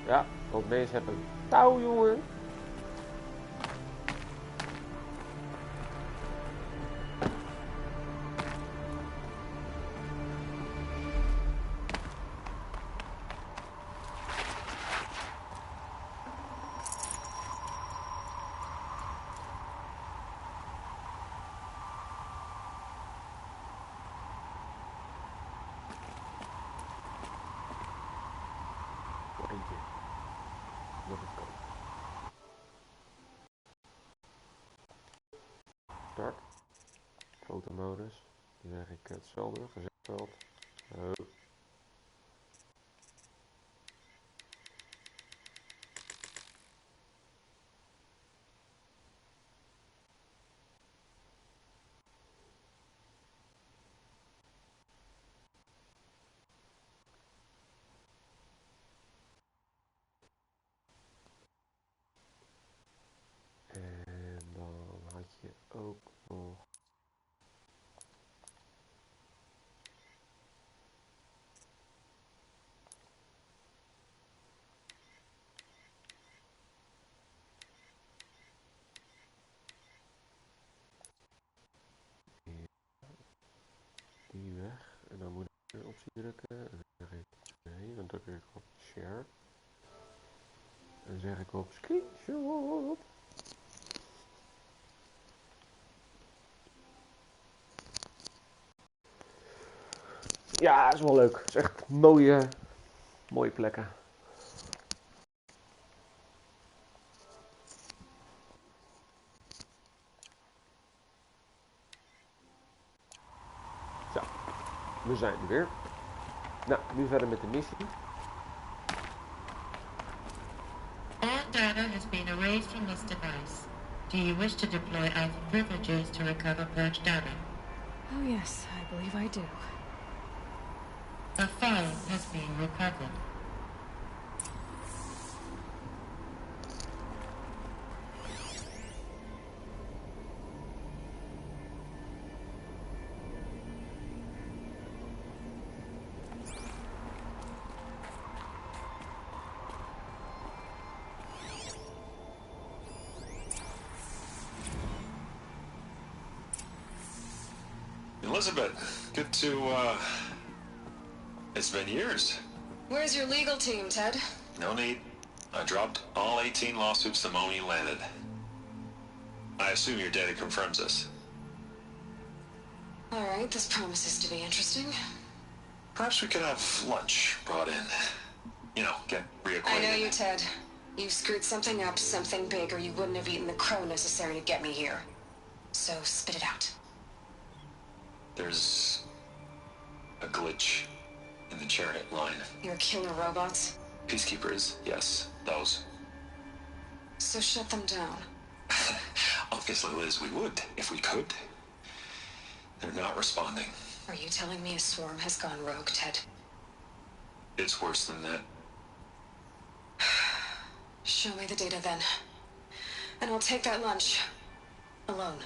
Ja, want mensen hebben touw, jongen. Eentje. Dat het kan. Start. Fotomodus. Die zeg ik hetzelfde. Gezichtveld. Oh. optie drukken. En dan zeg ik nee, dan druk ik op share. En dan zeg ik op screenshot. Ja, is wel leuk. Het is echt mooie plekken. Zo, we zijn er weer. Nou, nu verder met de missie. All data has been erased from this device. Do you wish to deploy Alpha privileges to recover purged data? Oh yes, I believe I do. A file has been recovered. Elizabeth, good to, it's been years. Where's your legal team, Ted? No need. I dropped all 18 lawsuits the moment you landed. I assume your data confirms this. All right, this promises to be interesting. Perhaps we could have lunch brought in. You know, get reacquainted. I know you, Ted. You screwed something up, something big, or you wouldn't have eaten the crow necessary to get me here. So spit it out. There's a glitch in the chariot line. Your killer robots? Peacekeepers, yes, those. So shut them down. Obviously, Liz, we would, if we could. They're not responding. Are you telling me a swarm has gone rogue, Ted? It's worse than that. Show me the data then. And I'll take that lunch. Alone.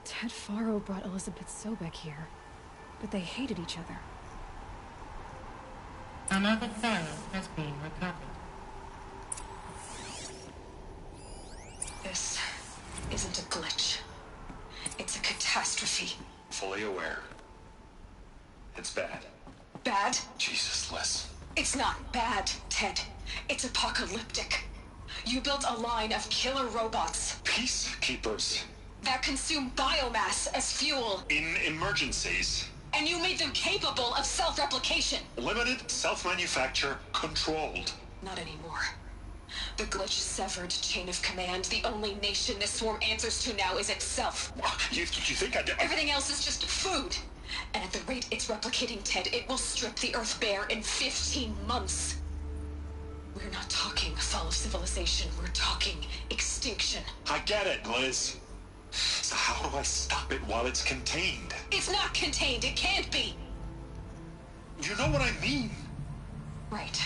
Ted Faro brought Elizabeth Sobek here, but they hated each other. Another file has been recovered. This isn't a glitch. It's a catastrophe. Fully aware. It's bad. Bad? Jesus, Liz. It's not bad, Ted. It's apocalyptic. You built a line of killer robots. Peacekeepers. That consume biomass as fuel. In emergencies. And you made them capable of self-replication. Limited, self-manufacture, controlled. Not anymore. The glitch severed chain of command. The only nation this swarm answers to now is itself. You think I did? Everything else is just food. And at the rate it's replicating, Ted, it will strip the Earth bare in 15 months. We're not talking fall of civilization. We're talking extinction. I get it, Liz. So how do I stop it while it's contained? It's not contained. It can't be. You know what I mean? Right.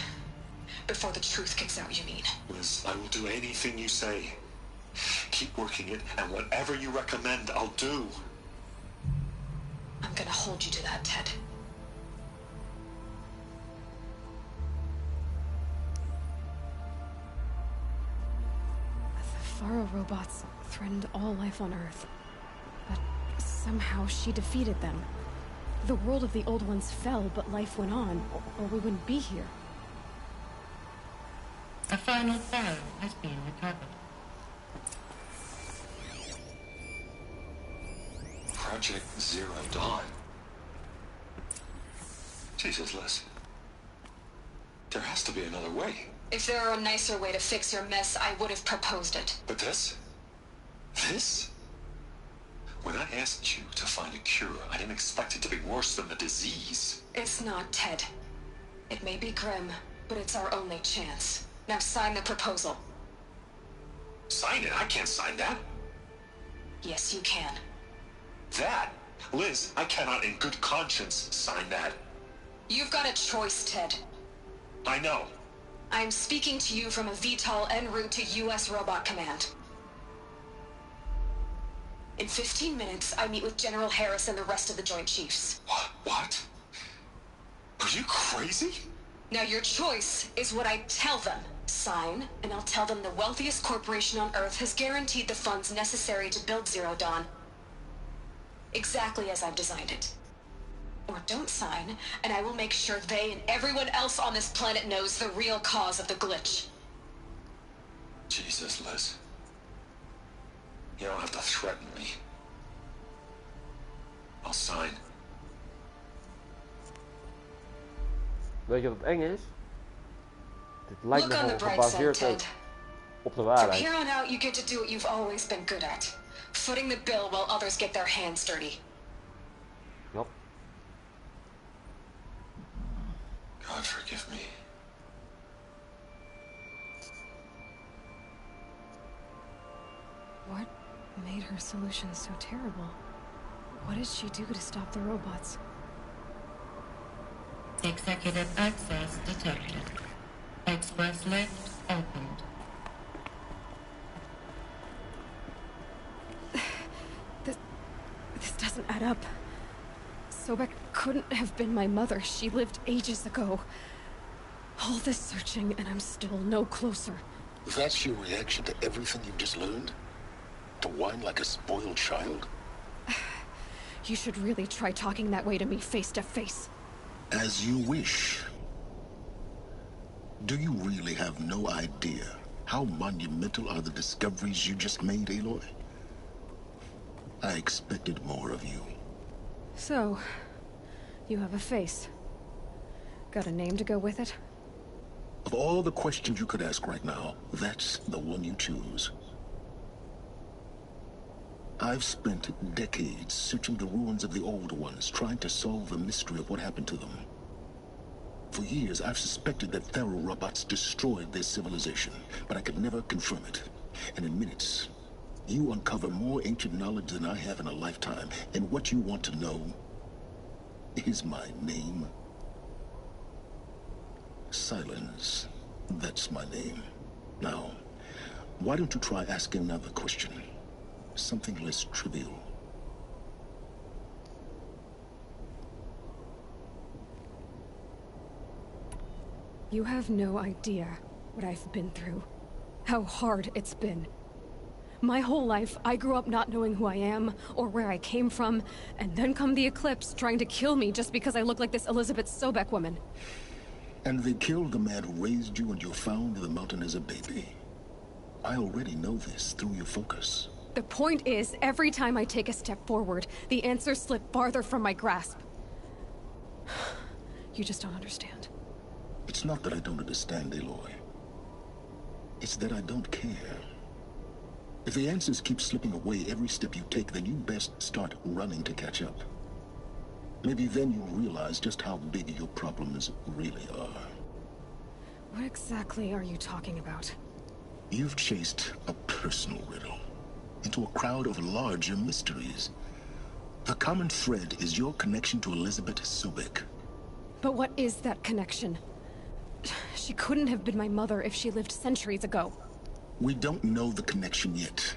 Before the truth gets out, you mean? Liz, I will do anything you say. Keep working it, and whatever you recommend, I'll do. I'm gonna hold you to that, Ted. The Faro robots threatened all life on Earth. But somehow she defeated them. The world of the old ones fell, but life went on, or we wouldn't be here. A final file has been recovered. Project Zero Dawn. Jesus, Liz. There has to be another way. If there were a nicer way to fix your mess, I would have proposed it. But this? This? When I asked you to find a cure, I didn't expect it to be worse than the disease. It's not, Ted. It may be grim, but it's our only chance. Now sign the proposal. Sign it? I can't sign that. Yes, you can. That? Liz, I cannot in good conscience sign that. You've got a choice, Ted. I know. I'm speaking to you from a VTOL en route to U.S. Robot Command. In 15 minutes, I meet with General Harris and the rest of the Joint Chiefs. What? Are you crazy? Now your choice is what I tell them. Sign, and I'll tell them the wealthiest corporation on Earth has guaranteed the funds necessary to build Zero Dawn. exactly as I've designed it. Or don't sign, and I will make sure they and everyone else on this planet knows the real cause of the glitch. Jesus, Liz. You don't have to threaten me. I'll sign. Weet je wat het eng is? Dit lijkt Look on nogal the bright side, gebaseerd Ted. op de From waarheid. here on out, you get to do what you've always been good at. Footing the bill while others get their hands dirty. Yep. God forgive me. What made her solution so terrible? What did she do to stop the robots? Executive access detected. Express lift opened. This doesn't add up. Sobek couldn't have been my mother. She lived ages ago. All this searching, and I'm still no closer. That's your reaction to everything you've just learned? To whine like a spoiled child? You should really try talking that way to me face to face. As you wish. Do you really have no idea how monumental are the discoveries you just made, Aloy? I expected more of you. So, you have a face. Got a name to go with it? Of all the questions you could ask right now, that's the one you choose. I've spent decades searching the ruins of the old ones, trying to solve the mystery of what happened to them. For years, I've suspected that Pharaoh robots destroyed their civilization, but I could never confirm it. And in minutes, you uncover more ancient knowledge than I have in a lifetime, and what you want to know is my name. Silence. That's my name. Now, why don't you try asking another question? Something less trivial. You have no idea what I've been through. How hard it's been. My whole life, I grew up not knowing who I am, or where I came from, and then come the Eclipse trying to kill me just because I look like this Elizabeth Sobek woman. And they killed the man who raised you and you found in the mountain as a baby. I already know this through your focus. The point is, every time I take a step forward, the answers slip farther from my grasp. You just don't understand. It's not that I don't understand, Aloy. It's that I don't care. If the answers keep slipping away every step you take, then you best start running to catch up. Maybe then you'll realize just how big your problems really are. What exactly are you talking about? You've chased a personal riddle into a crowd of larger mysteries. The common thread is your connection to Elizabeth Sobek. But what is that connection? She couldn't have been my mother if she lived centuries ago. We don't know the connection yet.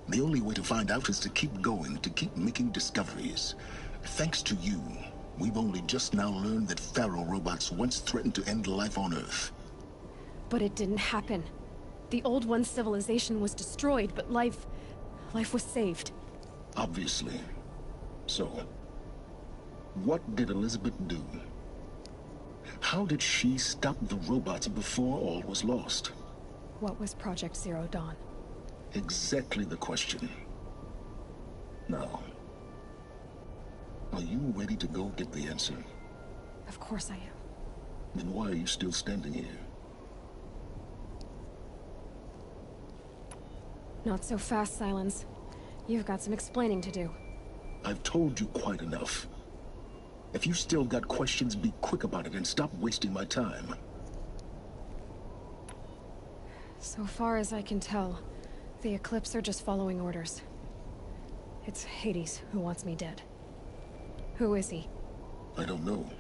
The only way to find out is to keep going, to keep making discoveries. Thanks to you, we've only just now learned that Pharaoh robots once threatened to end life on Earth. But it didn't happen. The Old One's civilization was destroyed, but life was saved. Obviously. So, what did Elizabeth do? How did she stop the robots before all was lost? What was Project Zero Dawn? Exactly the question. Now, are you ready to go get the answer? Of course I am. Then why are you still standing here? Not so fast, Silence. You've got some explaining to do. I've told you quite enough. If you still got questions, be quick about it and stop wasting my time. So far as I can tell, the Eclipse are just following orders. It's Hades who wants me dead. Who is he? I don't know.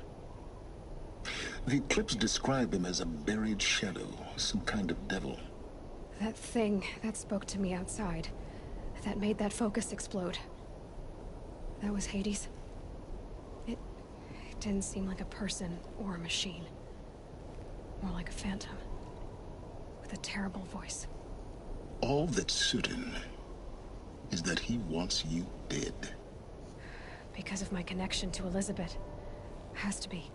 The Eclipse describe him as a buried shadow, some kind of devil. That thing that spoke to me outside, that made that focus explode. That was Hades. It didn't seem like a person or a machine. More like a phantom. With a terrible voice. All that's certain is that he wants you dead. Because of my connection to Elizabeth. Has to be.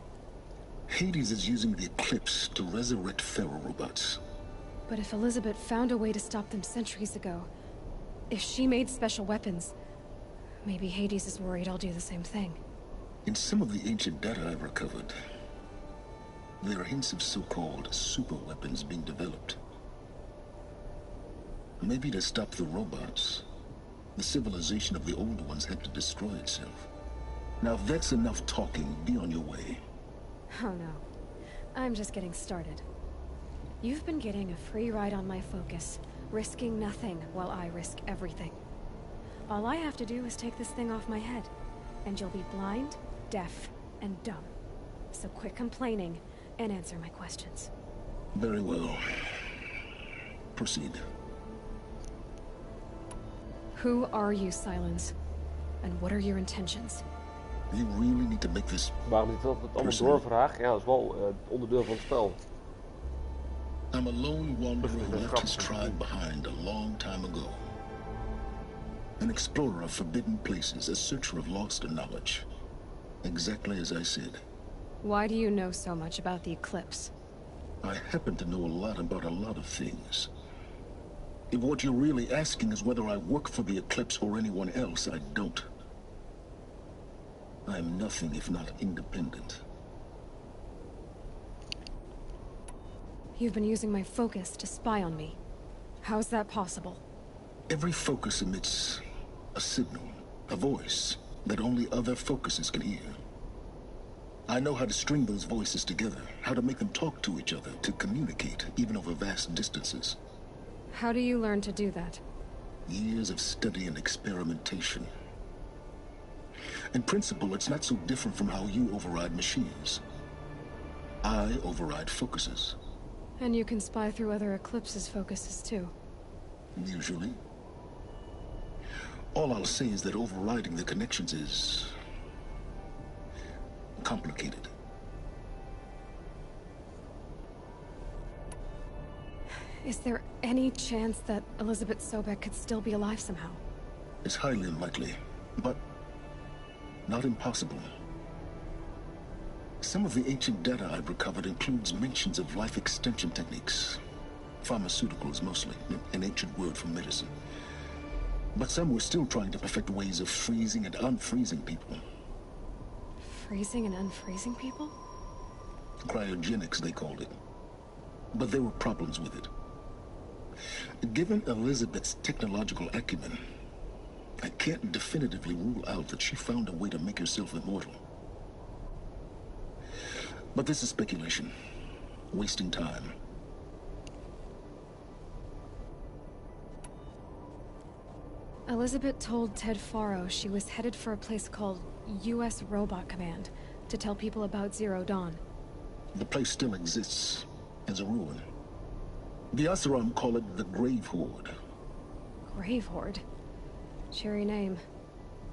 Hades is using the Eclipse to resurrect Pharaoh robots. But if Elizabeth found a way to stop them centuries ago, if she made special weapons, maybe Hades is worried I'll do the same thing. In some of the ancient data I've recovered, there are hints of so-called super weapons being developed. Maybe to stop the robots, the civilization of the old ones had to destroy itself. Now if that's enough talking, be on your way. Oh no. I'm just getting started. You've been getting a free ride on my focus, risking nothing while I risk everything. All I have to do is take this thing off my head, and you'll be blind, deaf, and dumb. So quit complaining and answer my questions. Very well. Proceed. Who are you, Silence? And what are your intentions? You really need to make this. Waarom niet dat het allemaal doorvraag? Ja, dat is wel onderdeel van het spel. I'm a lone wanderer who left his tribe behind a long time ago. An explorer of forbidden places, a searcher of lost knowledge. Exactly as I said. Why do you know so much about the Eclipse? I happen to know a lot about a lot of things. If what you're really asking is whether I work for the Eclipse or anyone else, I don't. I am nothing if not independent. You've been using my focus to spy on me. How's that possible? Every focus emits a signal, a voice, that only other focuses can hear. I know how to string those voices together, how to make them talk to each other, to communicate, even over vast distances. How do you learn to do that? Years of study and experimentation. In principle, it's not so different from how you override machines. I override focuses. And you can spy through other Eclipse's focuses too. Usually. All I'll say is that overriding the connections is complicated. Is there any chance that Elizabeth Sobek could still be alive somehow? It's highly unlikely, but not impossible. Some of the ancient data I've recovered includes mentions of life extension techniques. Pharmaceuticals mostly, an ancient word for medicine. But some were still trying to perfect ways of freezing and unfreezing people. Freezing and unfreezing people? Cryogenics, they called it. But there were problems with it. Given Elizabeth's technological acumen, I can't definitively rule out that she found a way to make herself immortal. But this is speculation. Wasting time. Elizabeth told Ted Faro she was headed for a place called U.S. Robot Command to tell people about Zero Dawn. The place still exists as a ruin. The Asuram call it the Grave Horde. Grave Horde? Cheery name.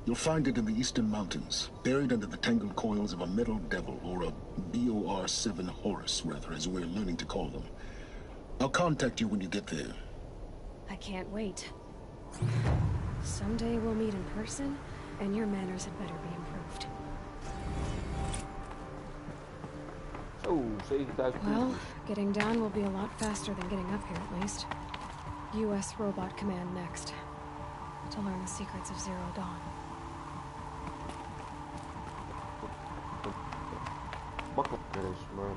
You'll find it in the Eastern Mountains, buried under the tangled coils of a metal devil, or a BOR-7 Horus, rather, as we're learning to call them. I'll contact you when you get there. I can't wait. Someday we'll meet in person, and your manners had better be improved. Oh, 7000. Well, getting down will be a lot faster than getting up here, at least. U.S. Robot Command next. To learn the secrets of Zero Dawn. Makkelijk is, maar...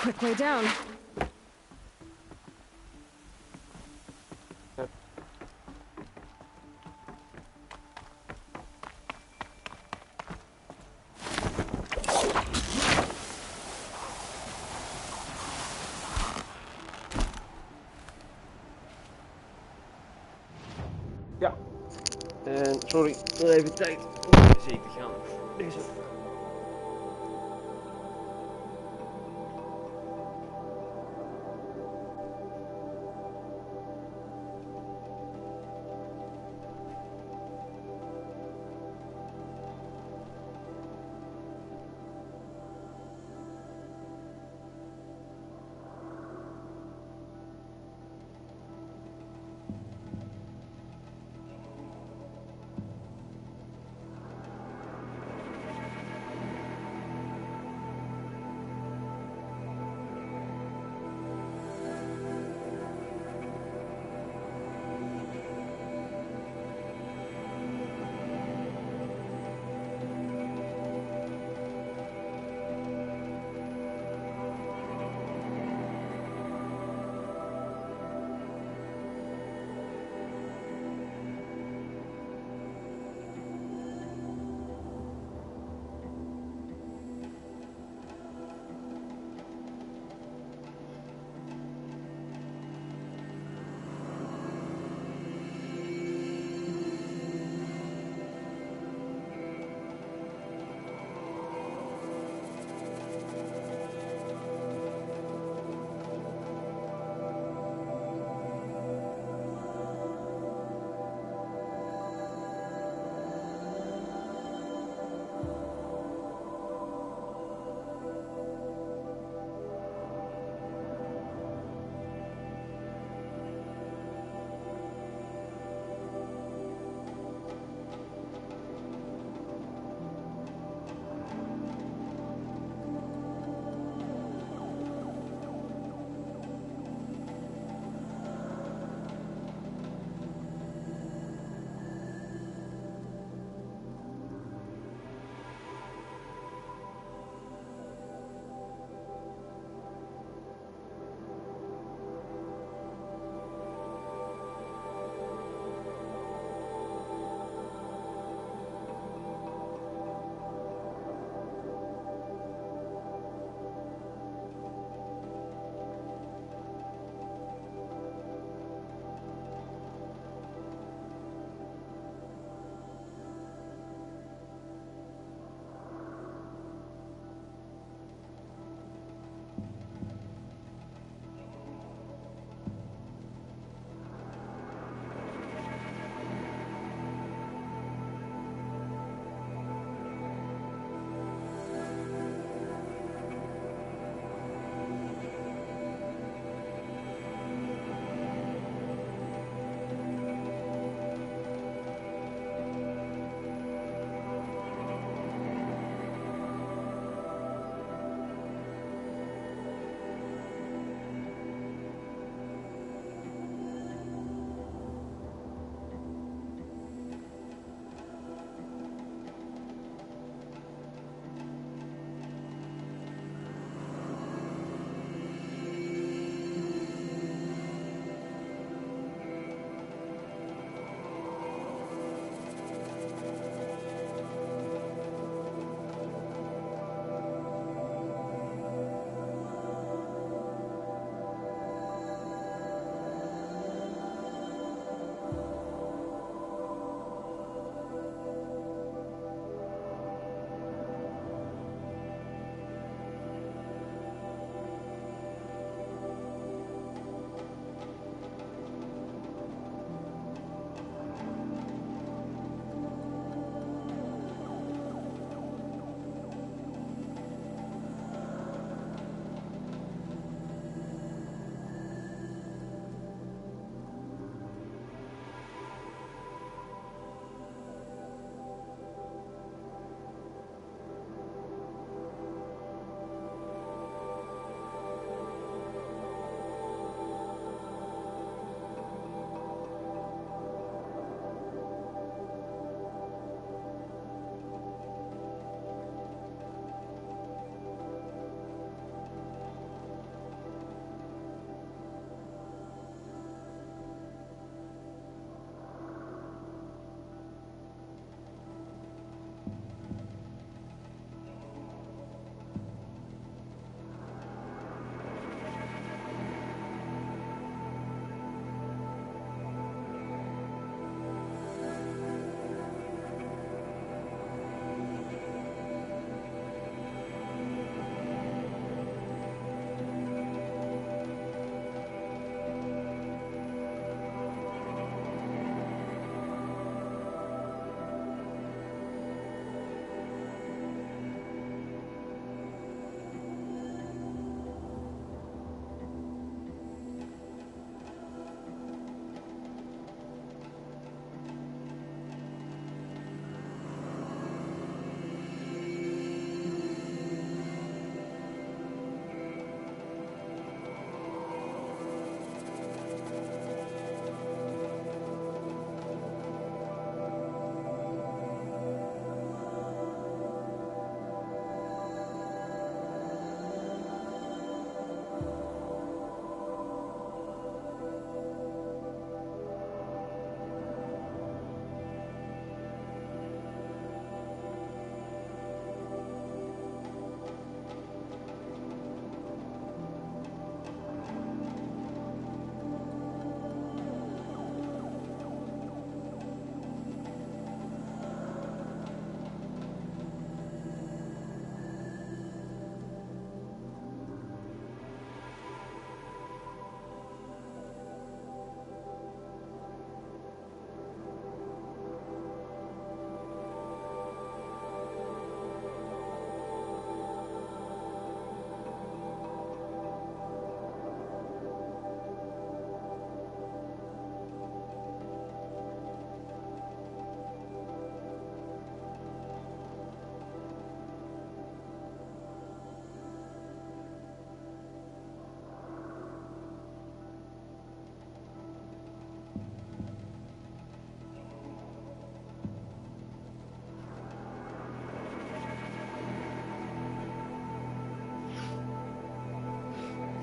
Quick way down. Ja. En Sorry, nog even tijd om naar de zee te gaan. Deze.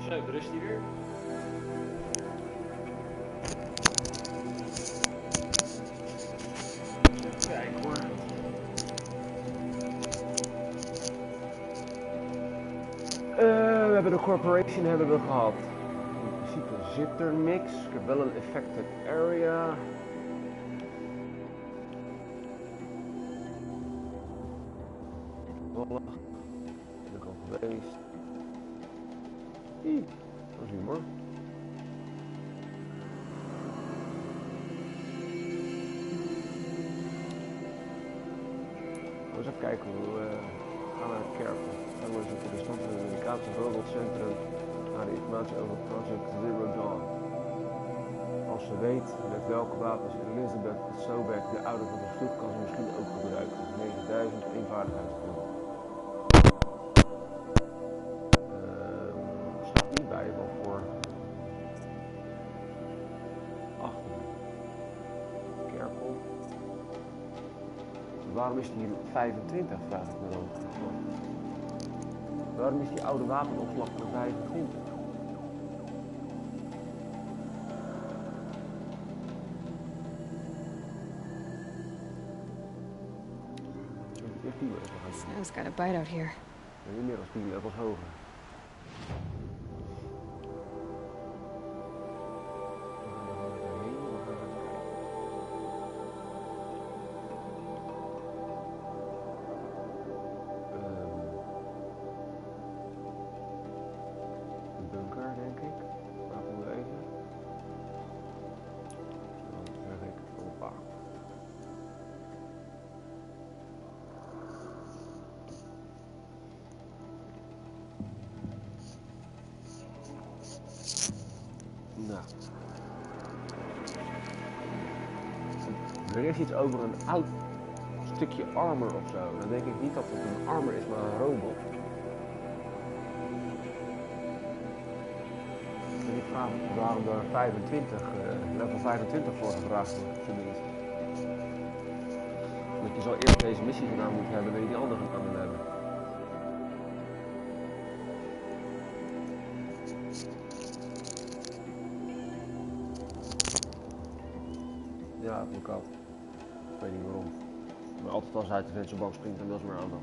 Zo, berust hij weer? Kijk hoor. We hebben de corporation hebben we gehad. In principe zit er niks. Ik heb wel een affected area. Toevallig. Ben ik al geweest. Dat is humor. Eens even kijken hoe we gaan naar het kerken. Dan wordt het de stand van het Amerikaanse Roddelcentrum naar de informatie over Project Zero Dawn. Als ze weet met welke wapens Elizabeth Sobek, de ouder van de vlucht, kan ze misschien ook gebruiken. 9000 eenvaardigheidspunten. Staat niet bij wel voor 18. Kerkel. Waarom is die 25, vraag ik me dan. Waarom is die oude wapenopslag maar 25? Snow's got a bite out here. Inmiddels 10 levels hoger. Bunker, denk ik. Laten we even. Dan zeg ik hoppa. Nou. Er is iets over een oud stukje armor of zo. Dan denk ik niet dat het een armor is, maar een robot. En ik vraag me waarom er 25, level 25 voor gevraagd wordt, tenminste. Want je zal eerst deze missie gedaan moeten hebben, wil je die andere gedaan moeten hebben. Ja, dat kan. Ik weet niet waarom. Maar altijd als hij uit de vensterbank springt, dan wil ze maar aandacht.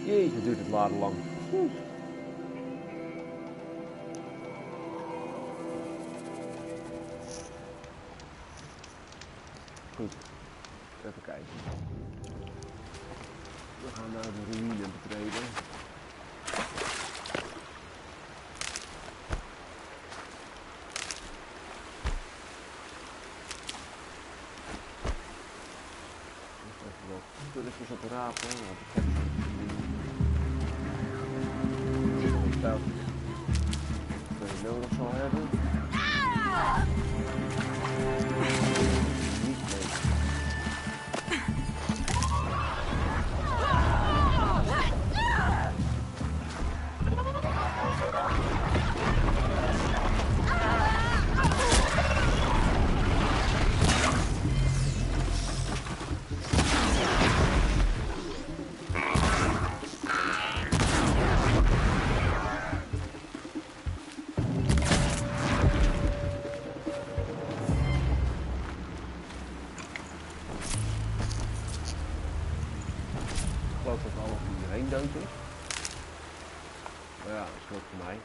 Jeetje, duurt het laden lang. Goed, even kijken. We gaan naar de ruïne betreden. Even wat spulletjes op rapen, want ik heb dat je nodig zal hebben. Niet leuk. Ik geloof dat alles iedereen dood is. Maar ja, dat is goed voor mij.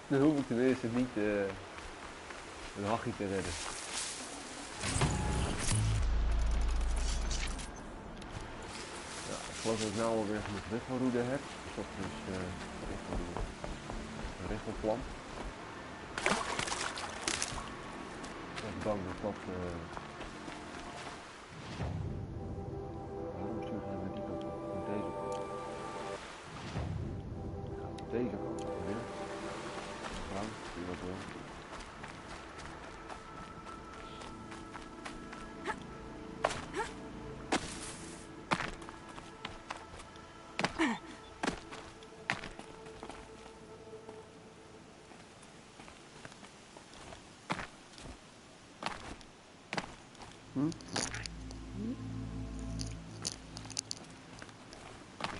Dan hoef ik tenminste niet een hachje te redden. Ja, ik geloof dat ik nou alweer genoeg richtelroede heb. Dus dat is een richtelplan. Ik ben bang dat dat... Deze kant weer. Lang, die wat wel.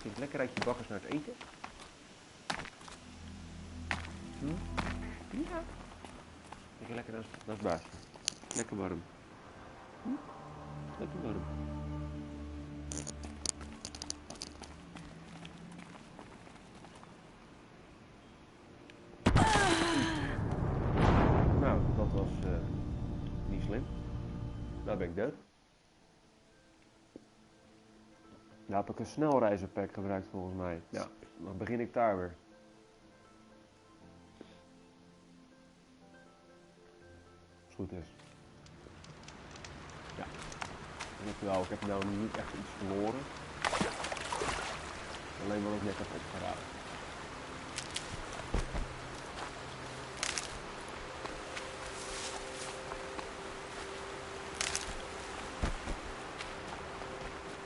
Klinkt lekker uit je bakkers naar het eten. Ja. Lekker naast baas. Lekker warm. Lekker warm. Nou, dat was niet slim. Nou ben ik dood. Nou heb ik een snelreizenpack gebruikt volgens mij. Ja, dan begin ik daar weer. Als het goed is. Ja. Wel, ik heb nou niet echt iets verloren. Alleen wat ik net heb opgeraden.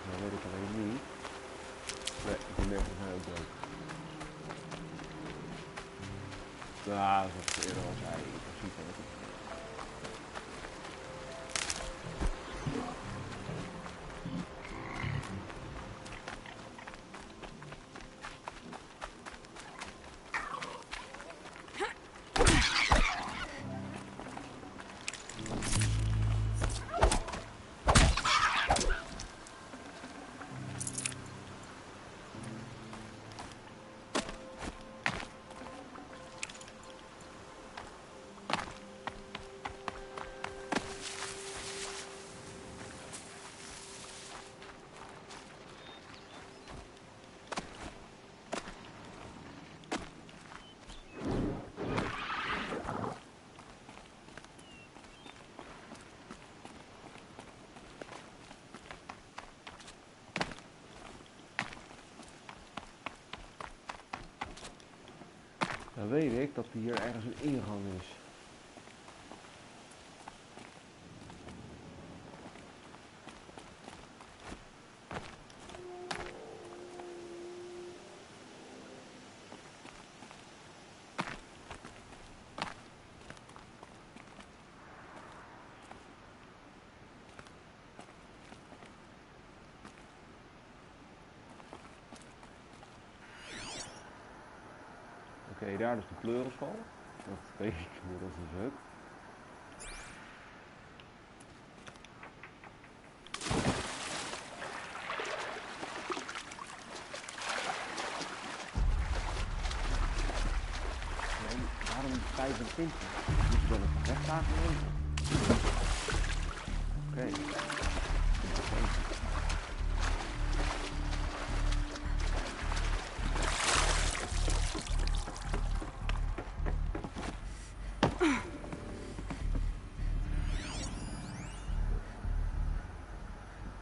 Nou weet ik alleen niet. Nee, ik ben nergens naar ook dood. Ja, zoals ik eerder al zei, in principe heb ik. Dan weet ik dat hier ergens een ingang is. Oké, daar is de pleurisval. Dat weet ik inmiddels dus ook. En waarom 25? Moet je wel een rechtdagen nemen? Oké.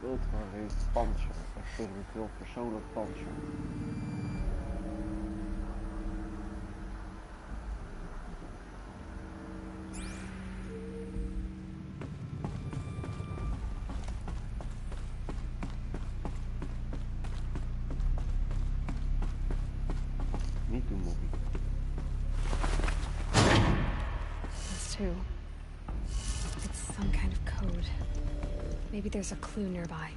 Ultra-race panzer, experimenteel persoonlijk panzer. Niet doen, Moppie. That's two. It's some kind of code. Maybe there's a clue nearby.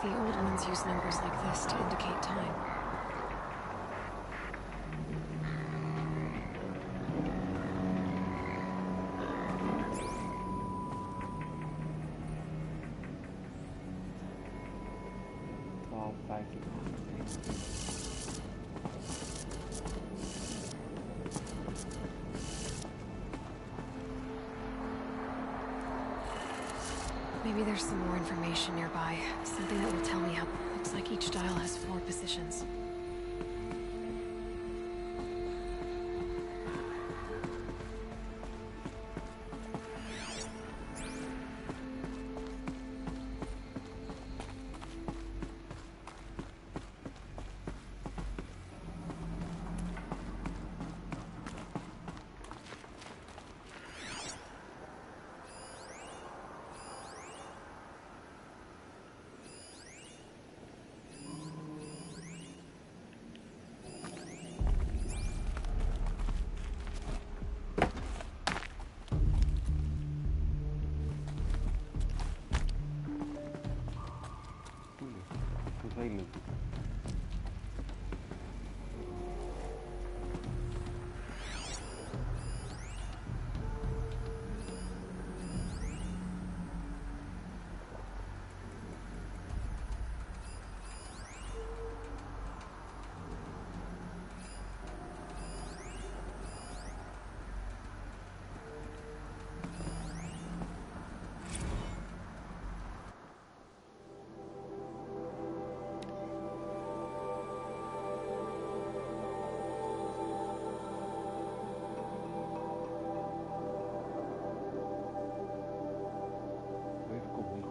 The old ones use numbers like this to indicate time. Maybe there's some more information nearby. Something that will tell me how... Looks like each dial has 4 positions. Vervelend.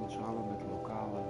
Samen met de lokale.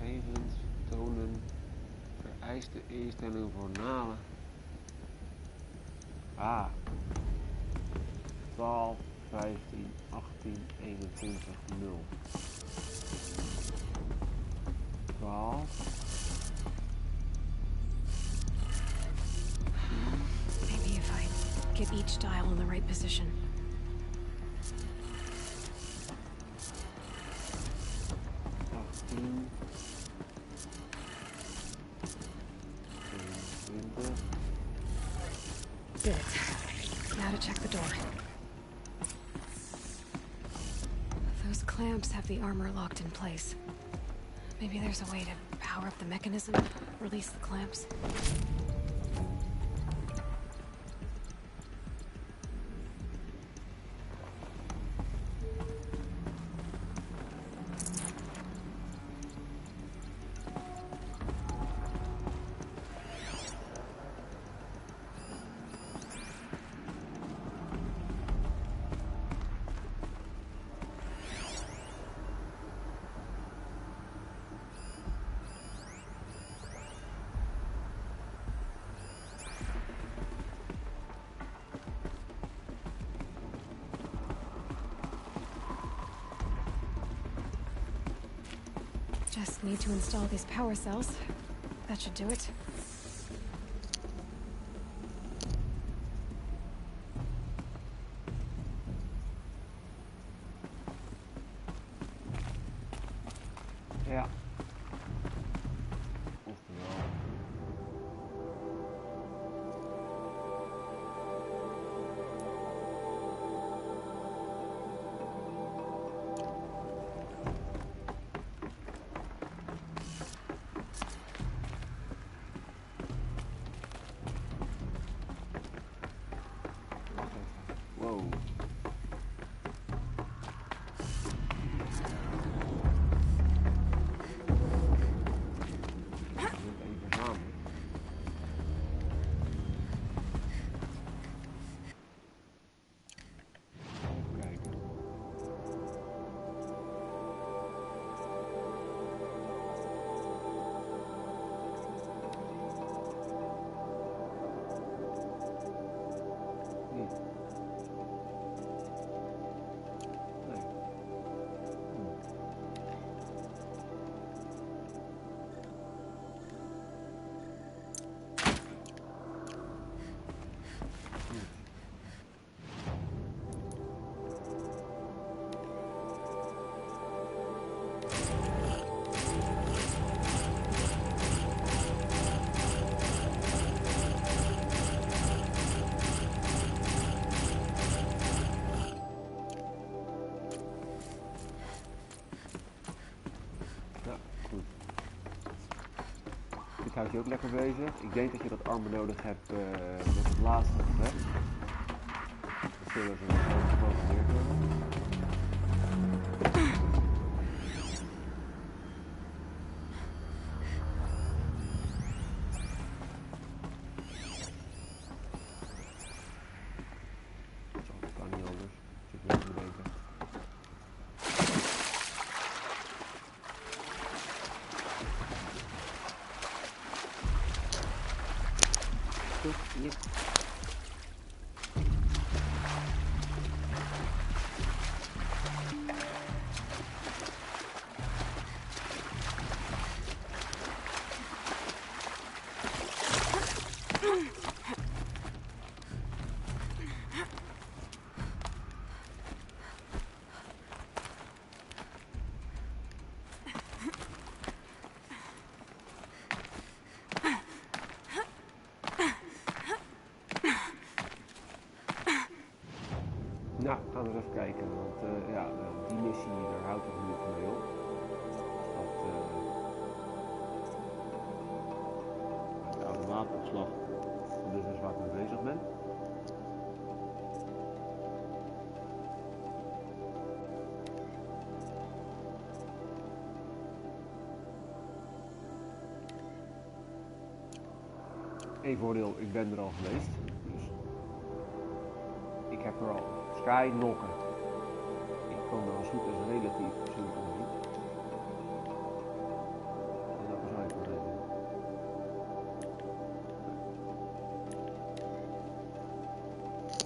Gegevens tonen vereiste instelling voor nalen. 12, 15, 18, 21, 0. 12. Maybe if I get each dial in the right position. 18. 22. Did it. Now to check the door. Those clamps have the armor locked in place. Maybe there's a way to power up the mechanism, release the clamps. Need to install these power cells. That should do it. Ja. Wow. Dit houdt je ook lekker bezig. Ik denk dat je dat armen nodig hebt met het laatste gevecht. Dat zullen ze gewoon neerkomen. Dat kan niet anders. Zit niet te bedenken. Yep. Nou, gaan we eens even kijken, want ja, die missie, daar houdt het nu mee op. Dat de automaatopslag, dat is waar ik mee bezig ben. Eén voordeel, ik ben er al geweest, dus ik heb er al. Sky knokken. Ik kan er als goed is relatief simpel niet. En dat is eigenlijk wel redelijk.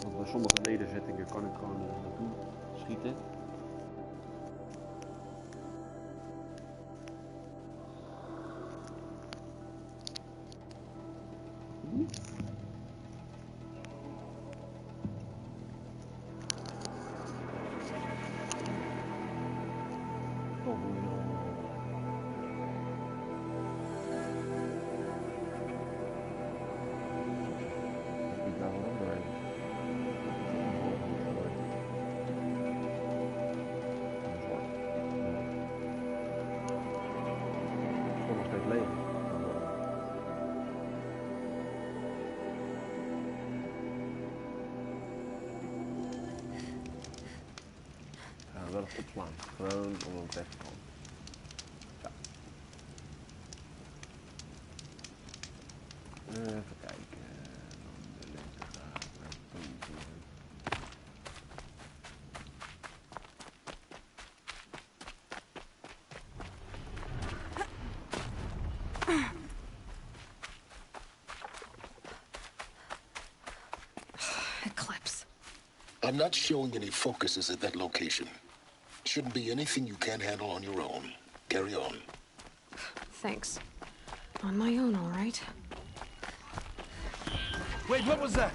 Want bij sommige nederzettingen kan ik gewoon naartoe schieten. Wel eens opslaan, gewoon om hem weg te komen. Ja. Even kijken. De linkergraad naar boven. Eclipse. I'm not showing any focuses at that location. Shouldn't be anything you can't handle on your own. Carry on. Thanks. On my own, all right? Wait, what was that?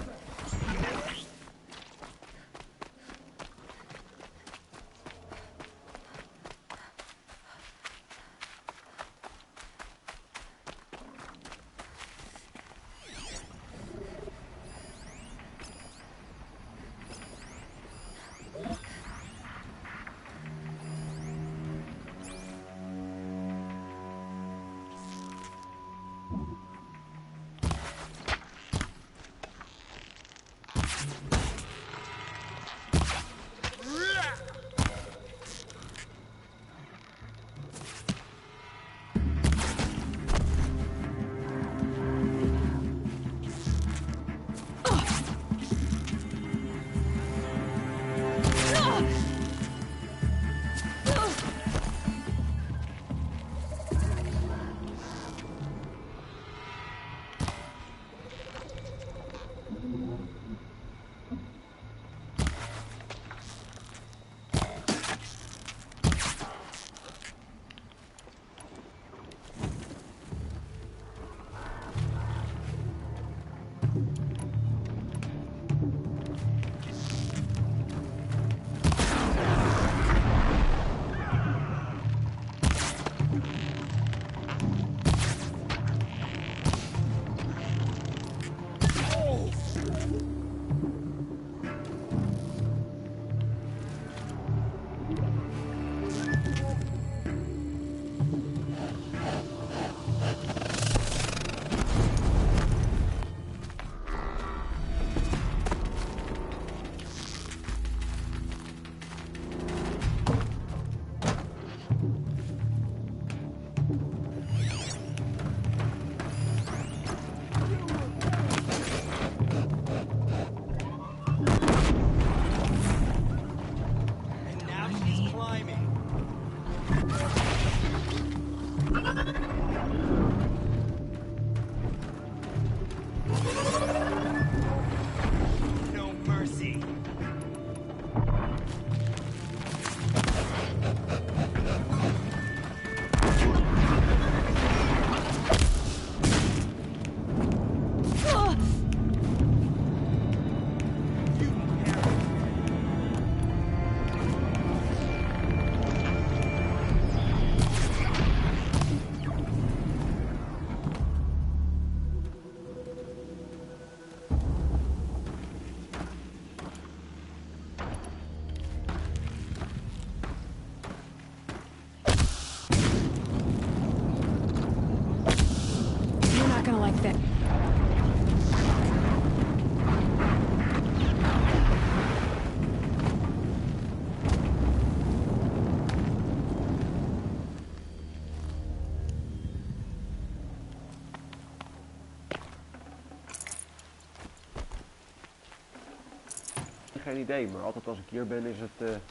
Geen idee, maar altijd als ik hier ben is het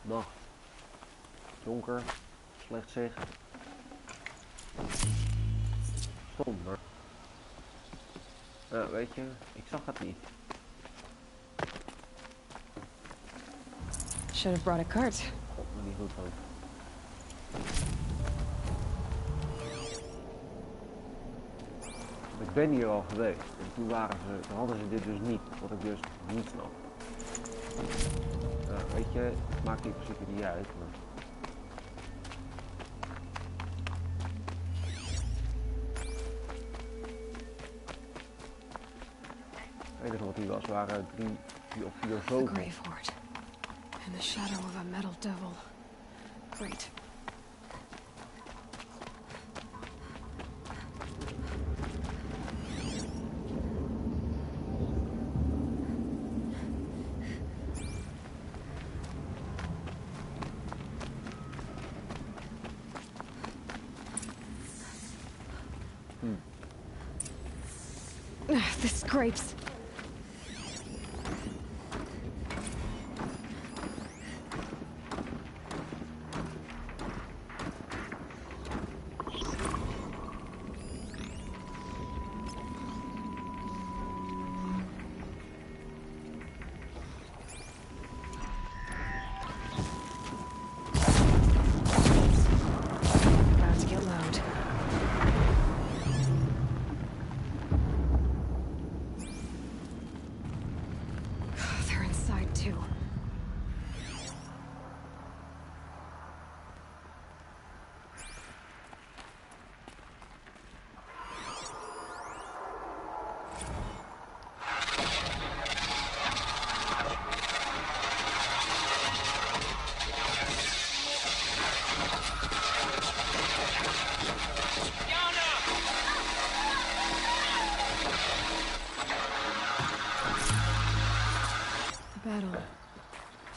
nacht. Donker, slecht zicht. Stom, maar... Nou, weet je, ik zag het niet. Should have brought a cart. God, maar niet goed van. Ik ben hier al geweest en toen hadden ze dit dus niet, wat ik dus niet snap. Nou, weet je, het maakt in principe niet uit, maar... Het enige wat hier was waren 3 of 4 vogels. The grave hoard. In the shadow of a metal devil. Great. The scrapes. About to get loud.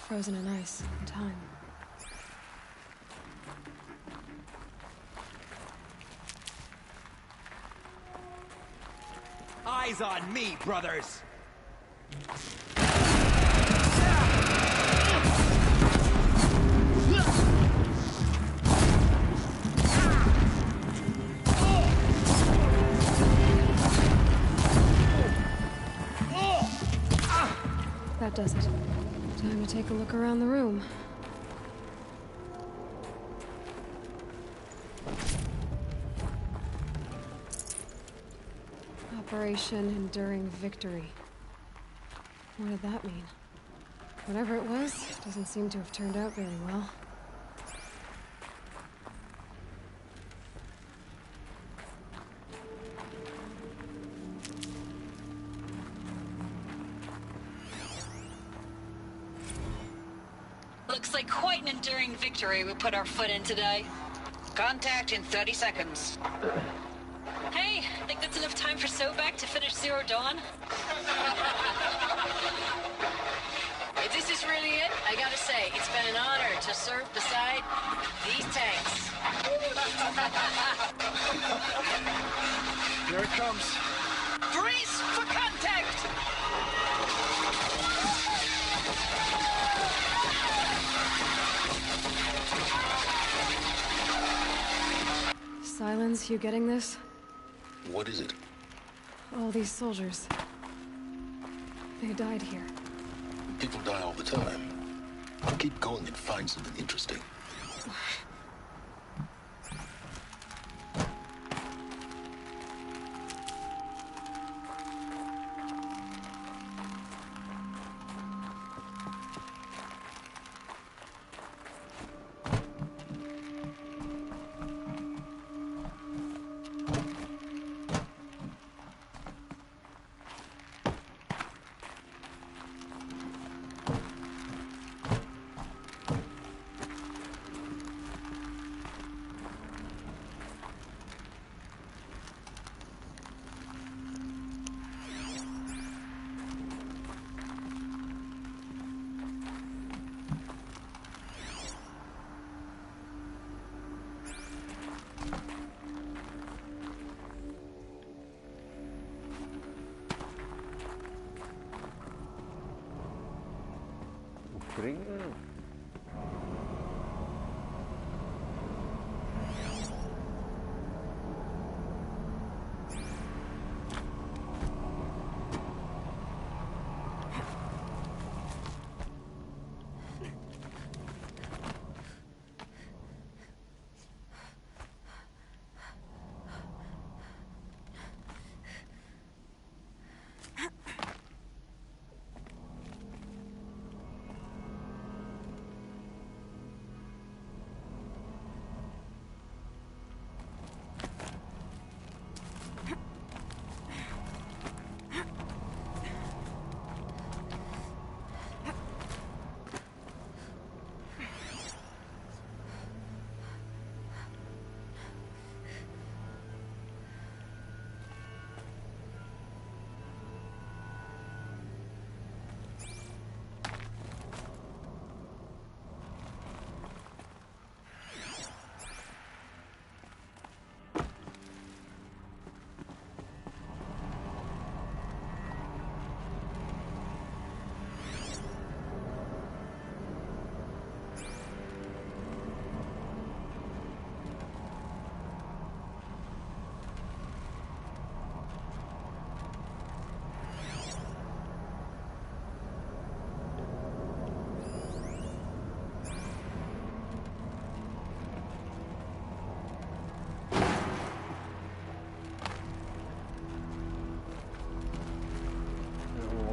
Frozen in ice and time. Eyes on me, brothers! That does it. Time to take a look around the room. Operation Enduring Victory. What did that mean? Whatever it was, doesn't seem to have turned out very well. Looks like quite an enduring victory we put our foot in today. Contact in 30 seconds. Hey, think that's enough time for Sobek to finish Zero Dawn? If this is really it, I gotta say, it's been an honor to serve beside these tanks. Here it comes. Brace for contact! Silence, you getting this? What is it? All these soldiers. They died here. People die all the time. Keep going and find something interesting. Springen.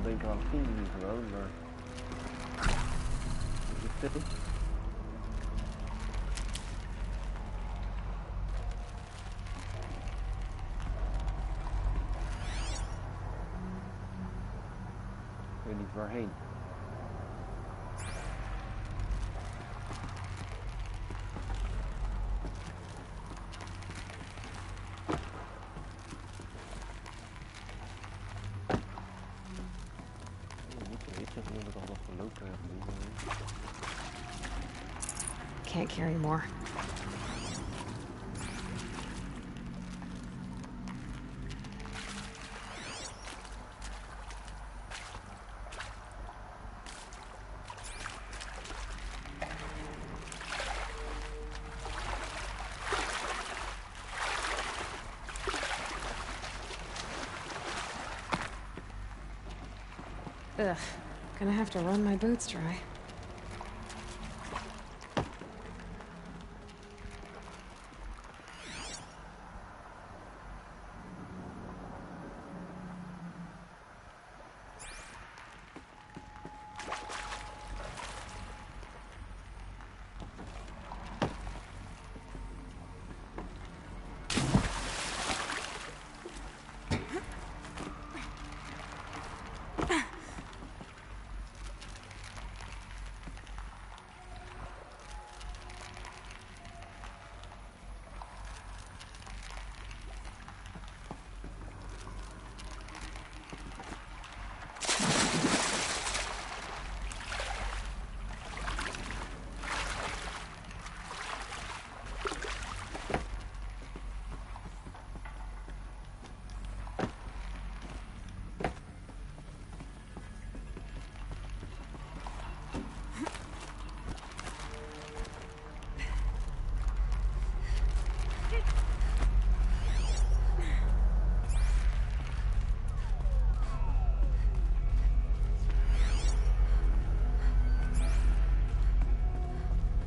Denken aan vrienden gewoon, maar is het zitten? Ik weet niet waarheen. Ik heb het al nog Can't carry more. Ugh, gonna have to run my boots dry.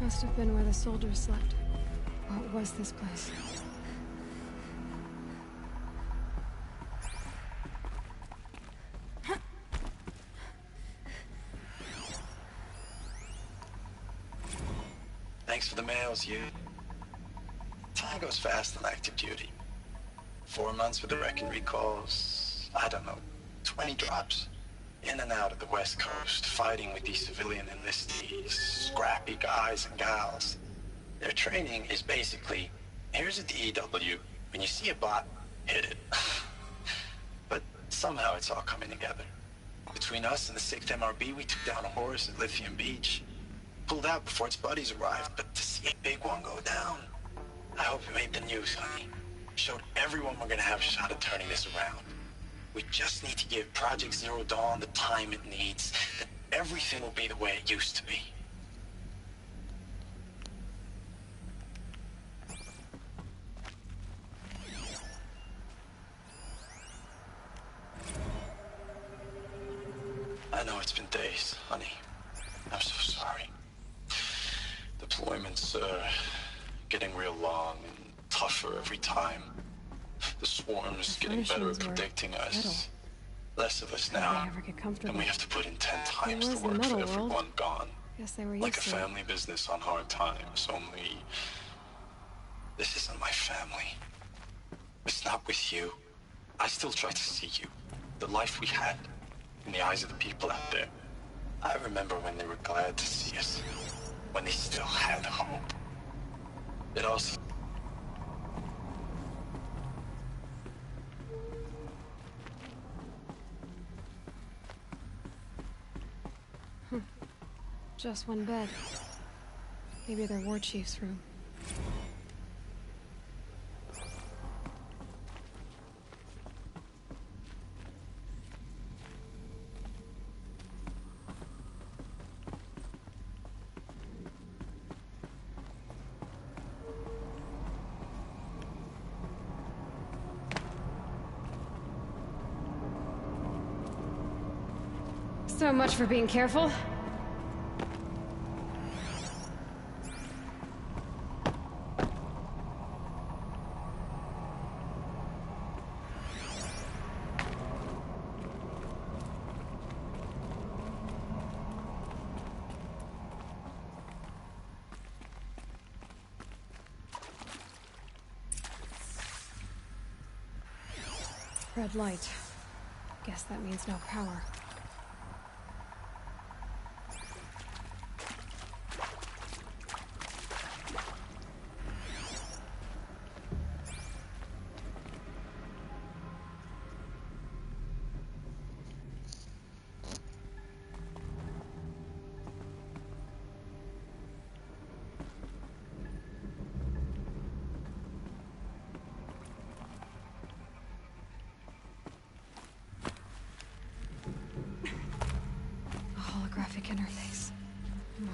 Must have been where the soldiers slept. What was this place? Thanks for the mails, you. Time goes fast on active duty. 4 months with the wrecking recalls, I don't know, 20 drops. In and out of the West Coast, fighting with these civilian enlistees, scrappy guys and gals. Their training is basically, here's a DEW, when you see a bot, hit it. But somehow it's all coming together. Between us and the 6th MRB, we took down a horse at Lithium Beach. Pulled out before its buddies arrived, but to see a big one go down, I hope it made the news, honey. Showed everyone we're gonna have a shot at turning this around. We just need to give Project Zero Dawn the time it needs, then everything will be the way it used to be. I know it's been days, honey. I'm so sorry. Deployments are getting real long and tougher every time. The swarm's getting better at predicting us. Less of us now, and we have to put in 10 times the work for everyone gone. Guess they were Like used a to it. family business on hard times, only this isn't my family. It's not with you. I still try to see you. The life we had in the eyes of the people out there. I remember when they were glad to see us. When they still had hope. It also... Just one bed. Maybe their war chief's room. So much for being careful. Red light. Guess that means no power.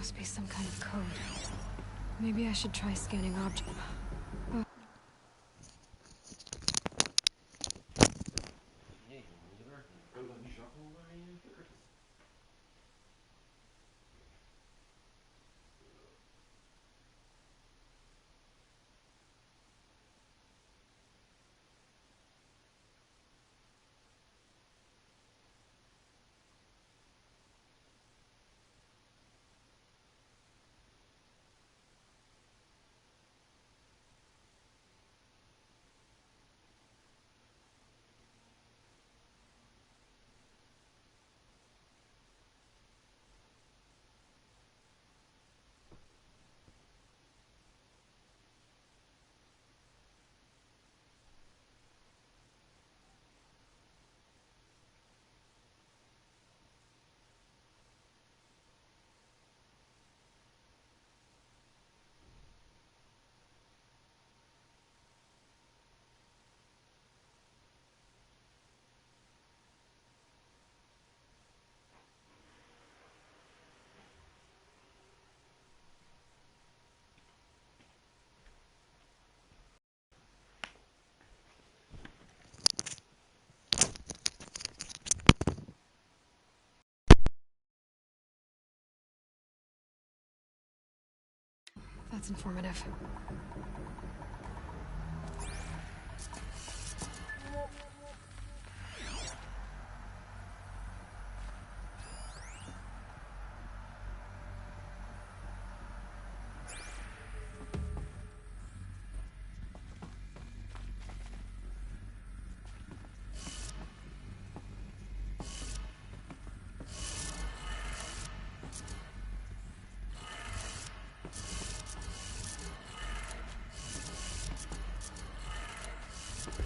Must be some kind of code. Maybe I should try scanning objects. That's informative.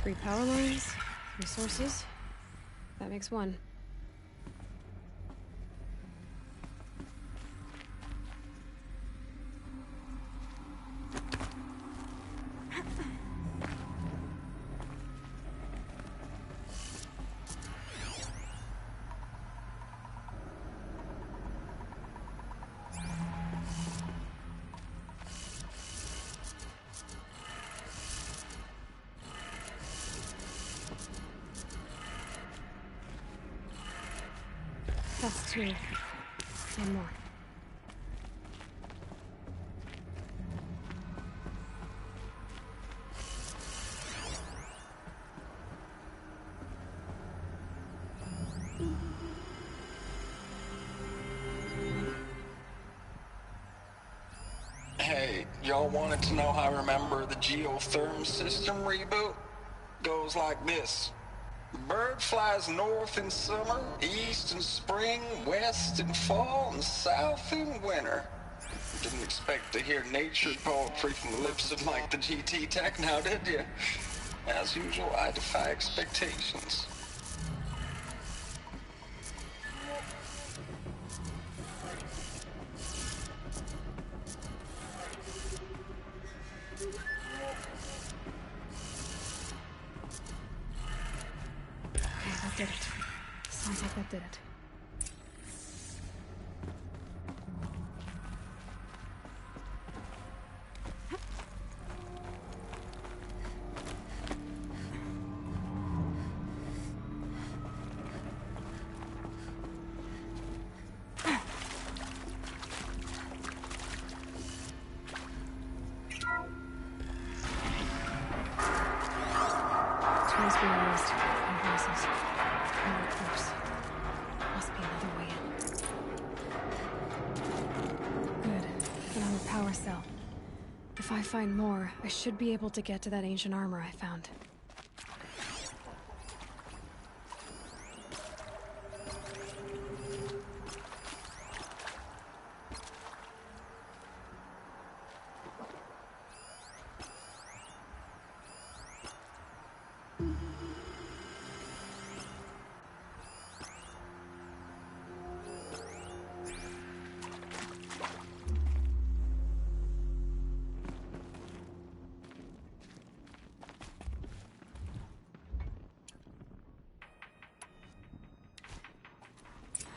Three power lines, resources. That makes one. That's two. One more. Hey, y'all wanted to know how I remember the geotherm system reboot? Goes like this. Bird flies north in summer, east in spring, west in fall, and south in winter. Didn't expect to hear nature poetry from the lips of Mike the GT Tech now, did you? As usual, I defy expectations. Okay, that did it. Sounds like that did it. Tools being used. Devices. Power course. Must be another way in. Good. Another power cell. If I find more, I should be able to get to that ancient armor I found.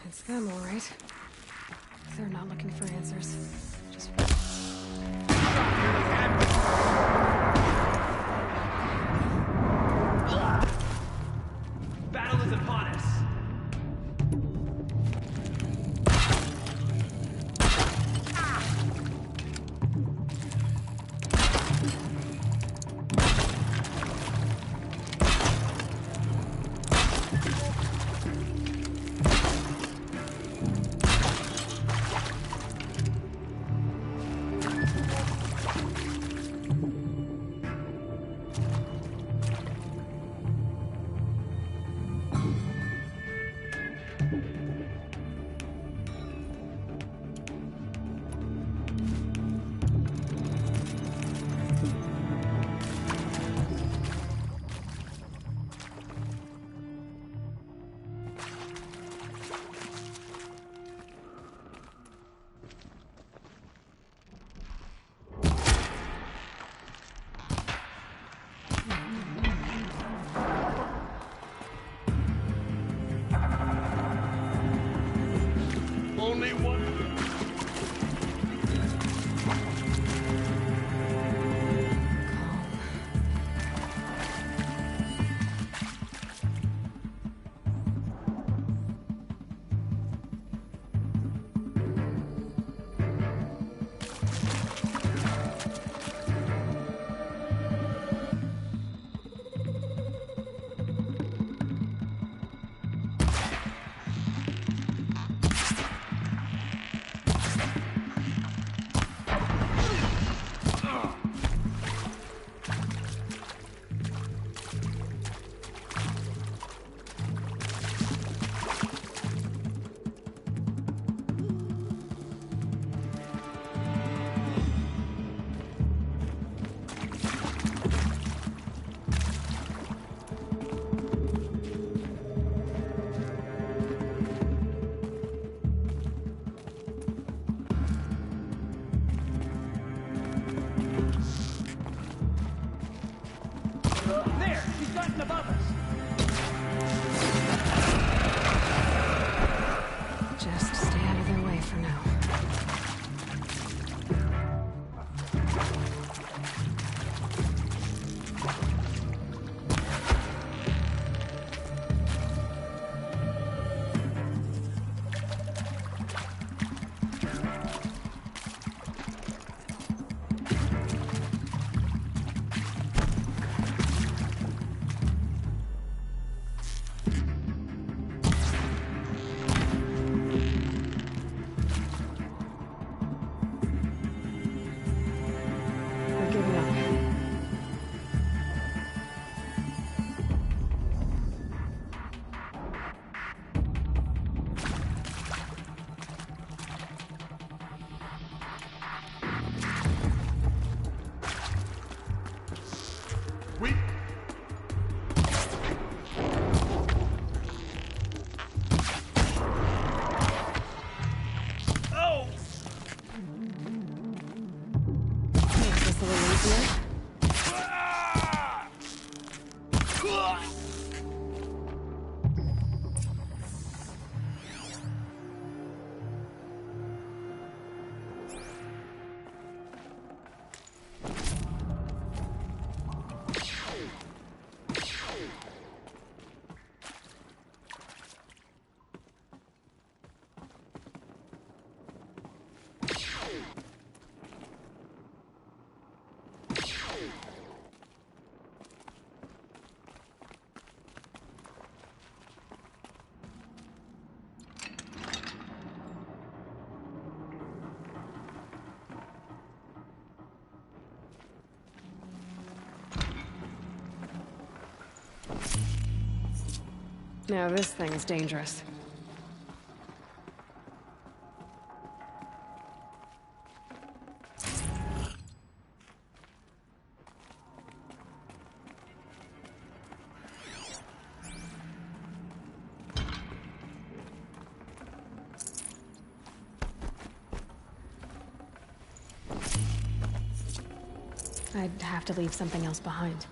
It's them, all right. they're not looking for answers. Just... Battle is upon us. Only one. There! He's gotten above us! Just stay out of their way for now. We're giving up. We... Oh! Makes this a little easier. Now this thing's dangerous. I'd have to leave something else behind.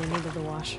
probably needed the wash.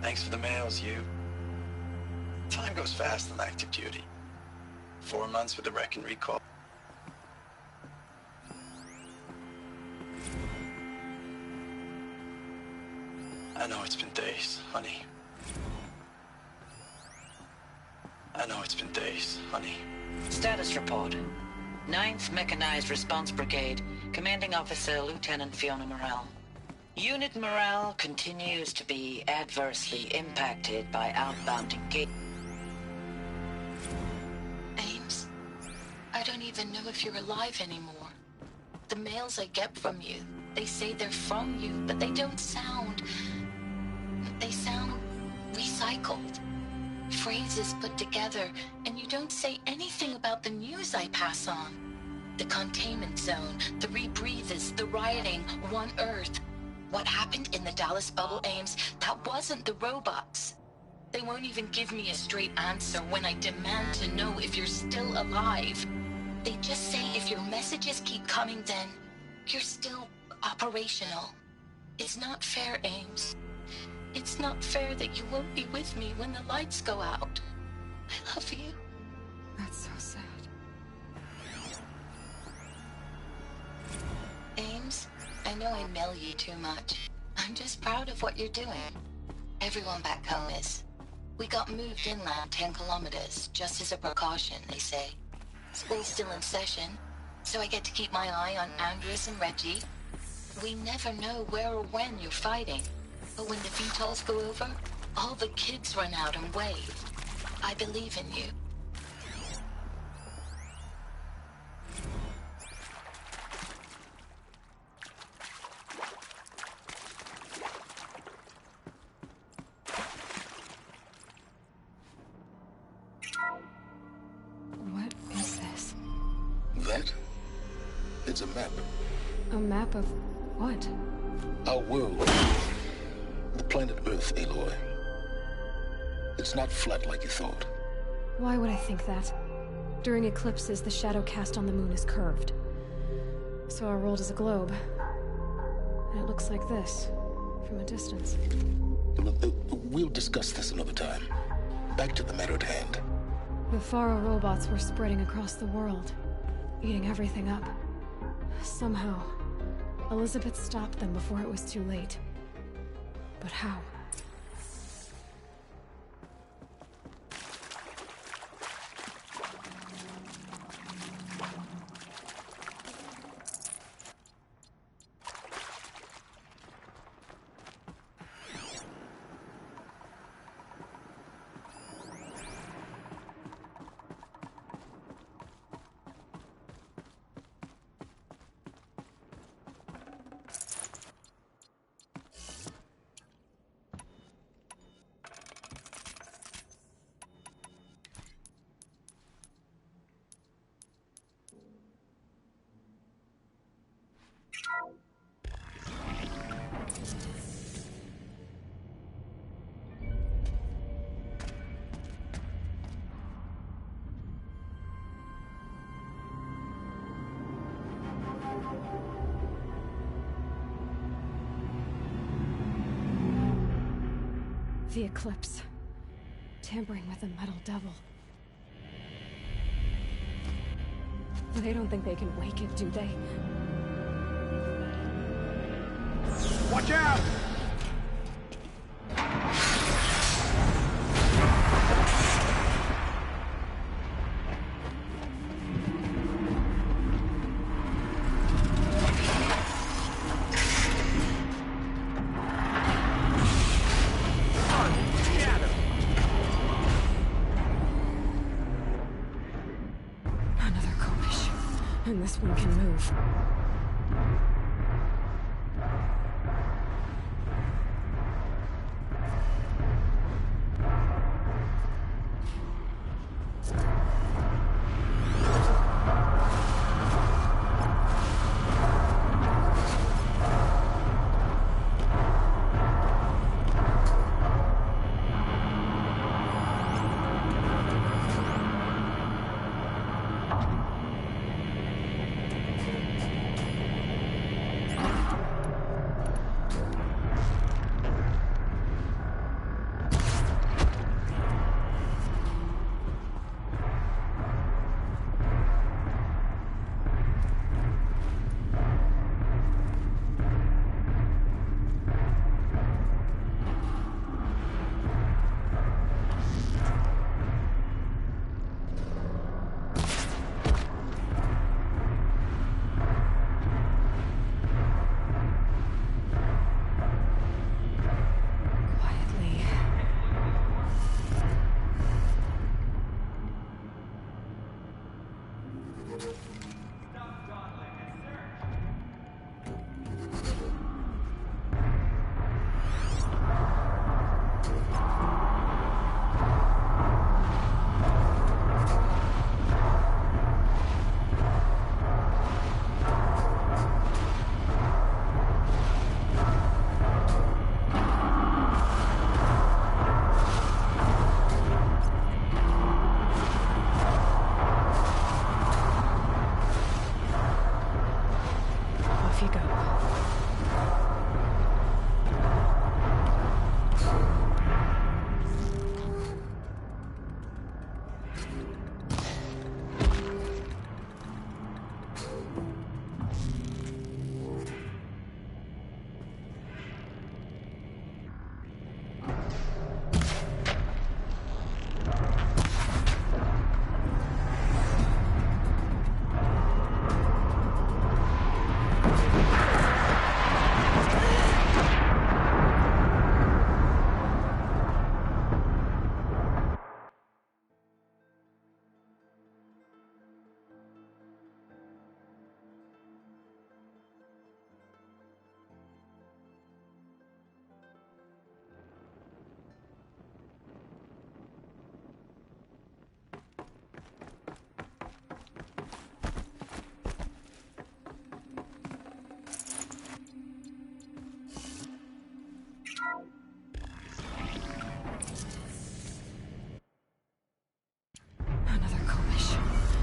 Thanks for the mails, you. Time goes fast on active duty. 4 months with the wreck and recall. I know it's been days, honey. I know it's been days, honey. Status report. 9th Mechanized Response Brigade, Commanding Officer Lieutenant Fiona Morrell. Unit morale continues to be adversely impacted by outbound engagement. Ames, I don't even know if you're alive anymore. The mails I get from you, they say they're from you, but they don't sound... They sound recycled. Phrases put together, and you don't say anything about the news I pass on. The containment zone, the rebreathers, the rioting, One Earth. What happened in the Dallas bubble, Ames, that wasn't the robots. They won't even give me a straight answer when I demand to know if you're still alive. They just say if your messages keep coming, then you're still operational. It's not fair, Ames. It's not fair that you won't be with me when the lights go out. I love you. That's so sad. Ames, I know I mail you too much. I'm just proud of what you're doing. Everyone back home is. We got moved inland 10 kilometers, just as a precaution, they say. School's still in session, so I get to keep my eye on Andres and Reggie. We never know where or when you're fighting, but when the VTOLs go over, all the kids run out and wave. I believe in you. What is this? That? It's a map. A map of what? Our world. The planet Earth, Aloy. It's not flat like you thought. Why would I think that? During eclipses, the shadow cast on the moon is curved. So our world is a globe. And it looks like this, from a distance. We'll discuss this another time. Back to the matter at hand. The Faro robots were spreading across the world, eating everything up. Somehow, Elizabeth stopped them before it was too late. But how? The eclipse. Tampering with the metal devil. They don't think they can wake it, do they? Watch out! and this one can move.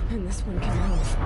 And this one can move.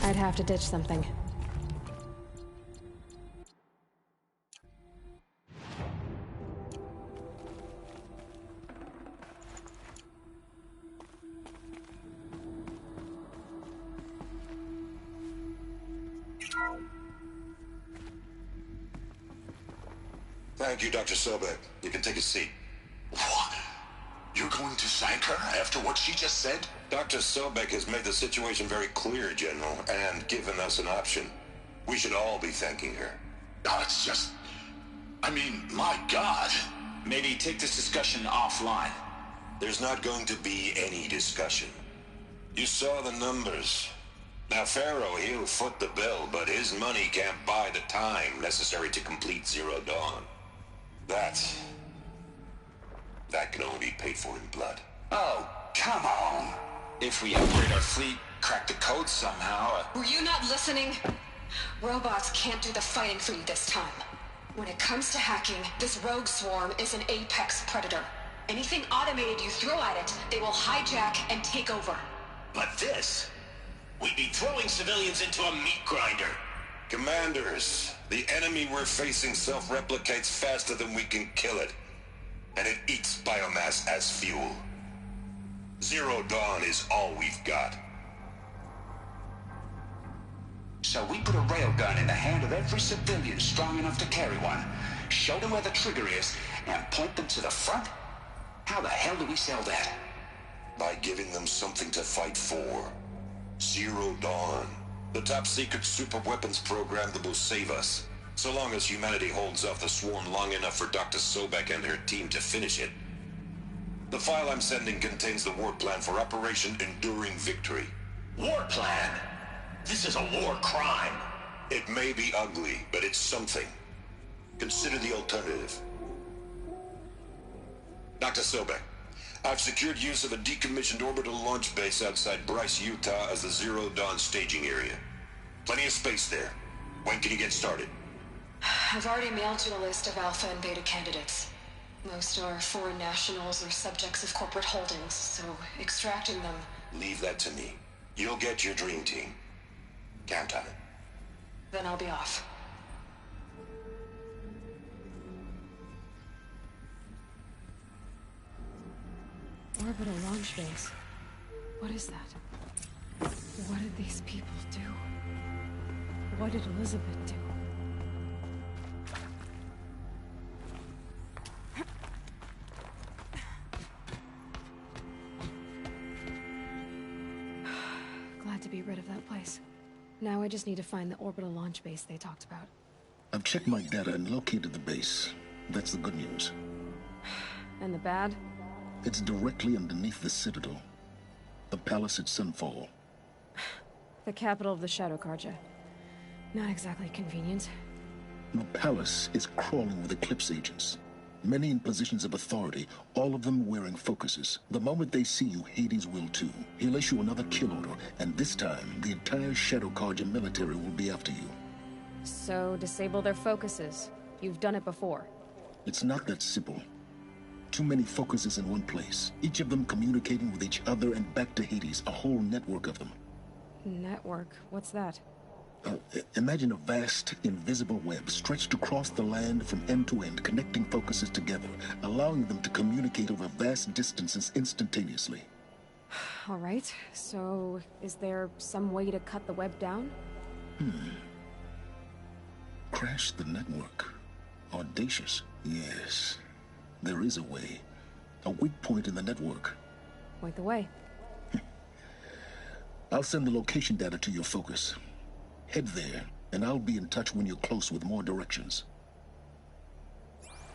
I'd have to ditch something. Thank you, Dr. Sobek. You can take a seat. What? You're going to thank her after what she just said? Dr. Sobek has made the situation very clear, General, and given us an option. We should all be thanking her. No, it's just... I mean, my God. Maybe take this discussion offline. There's not going to be any discussion. You saw the numbers. Now, Pharaoh, he'll foot the bill, but his money can't buy the time necessary to complete Zero Dawn. That can only be paid for in blood. Oh, come on. If we upgrade our fleet, crack the code somehow... Were you not listening? Robots can't do the fighting for you this time. When it comes to hacking, this rogue swarm is an apex predator. Anything automated you throw at it, they will hijack and take over. But this... We'd be throwing civilians into a meat grinder. Commanders, the enemy we're facing self-replicates faster than we can kill it. And it eats biomass as fuel. Zero Dawn is all we've got. So we put a railgun in the hand of every civilian strong enough to carry one, show them where the trigger is, and point them to the front? How the hell do we sell that? By giving them something to fight for. Zero Dawn. The top-secret super-weapons program that will save us. So long as humanity holds off the swarm long enough for Dr. Sobek and her team to finish it. The file I'm sending contains the war plan for Operation Enduring Victory. War plan? This is a war crime. It may be ugly, but it's something. Consider the alternative. Dr. Sobek, I've secured use of a decommissioned orbital launch base outside Bryce, Utah as the Zero Dawn staging area. Plenty of space there. When can you get started? I've already mailed you a list of alpha and beta candidates. Most are foreign nationals or subjects of corporate holdings, so extracting them... Leave that to me. You'll get your dream team. Count on it. Then I'll be off. Orbital launch base. What is that? What did these people do? What did Elizabeth do? Glad to be rid of that place. Now I just need to find the orbital launch base they talked about. I've checked my data and located the base. That's the good news. And the bad? It's directly underneath the Citadel. The palace at Sunfall. The capital of the Shadow Carja. Not exactly convenient. The palace is crawling with Eclipse agents. Many in positions of authority, all of them wearing focuses. The moment they see you, Hades will too. He'll issue another kill order, and this time, the entire Shadow Carja military will be after you. So, disable their focuses. You've done it before. It's not that simple. Too many focuses in one place, each of them communicating with each other and back to Hades, a whole network of them. Network? What's that? Imagine a vast, invisible web stretched across the land from end to end, connecting focuses together, allowing them to communicate over vast distances instantaneously. All right, so is there some way to cut the web down? Crash the network. Audacious. Yes, there is a way. A weak point in the network. Point the way. I'll send the location data to your focus. Head there, and I'll be in touch when you're close with more directions.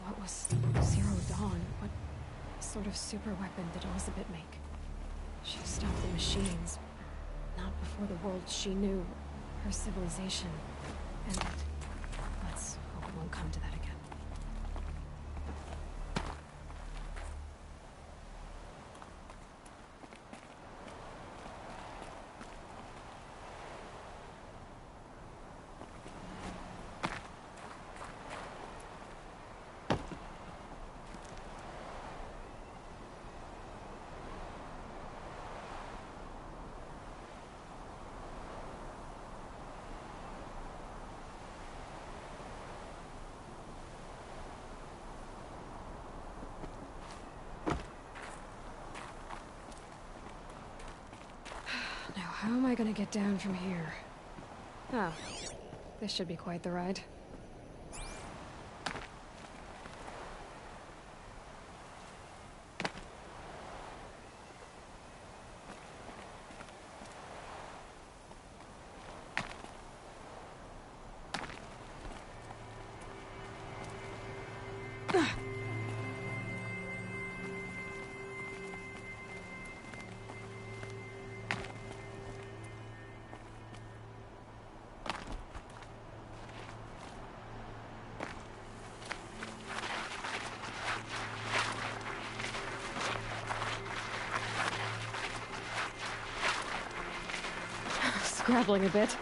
What was Zero Dawn? What sort of super weapon did Elizabeth make? She stopped the machines, but not before the world she knew, her civilization, ended. Let's hope it won't come to that again. I gonna get down from here? Oh, this should be quite the ride. Scrabbling a bit.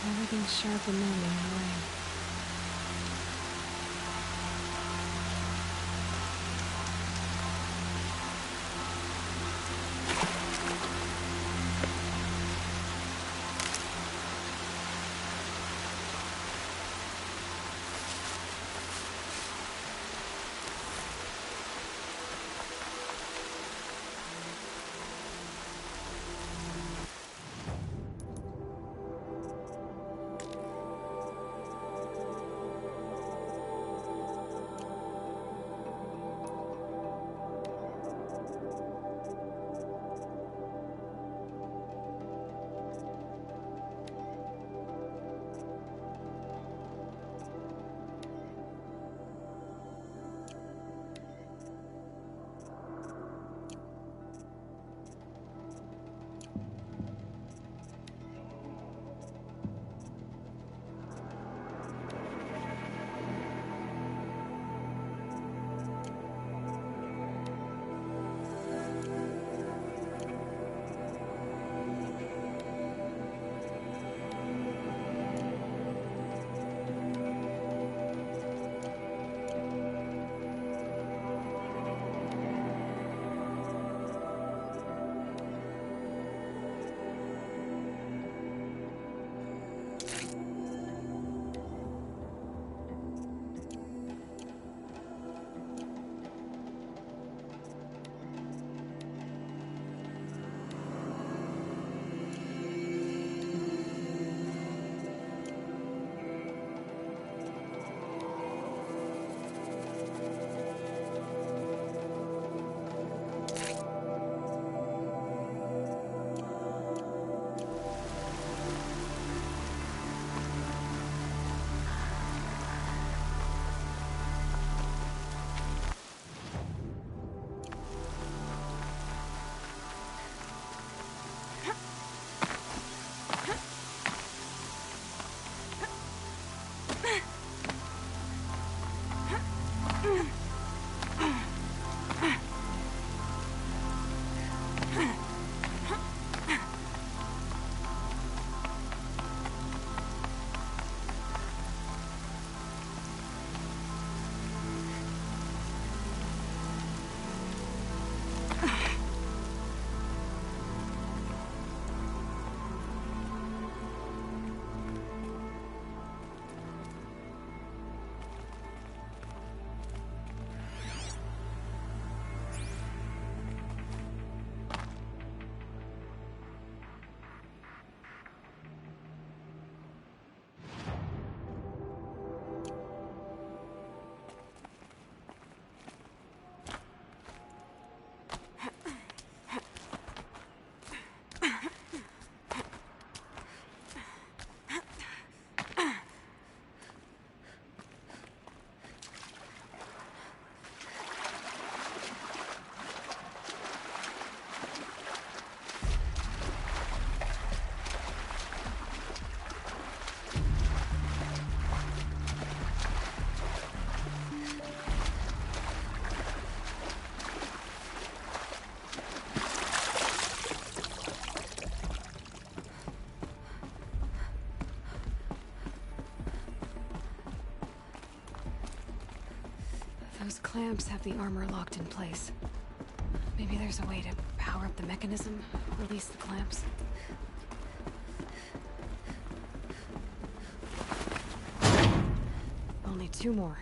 Everything's sharp and moving away. Those clamps have the armor locked in place. Maybe there's a way to power up the mechanism, release the clamps. Only 2 more.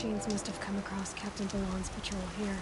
machines must have come across Captain Ballon's patrol here.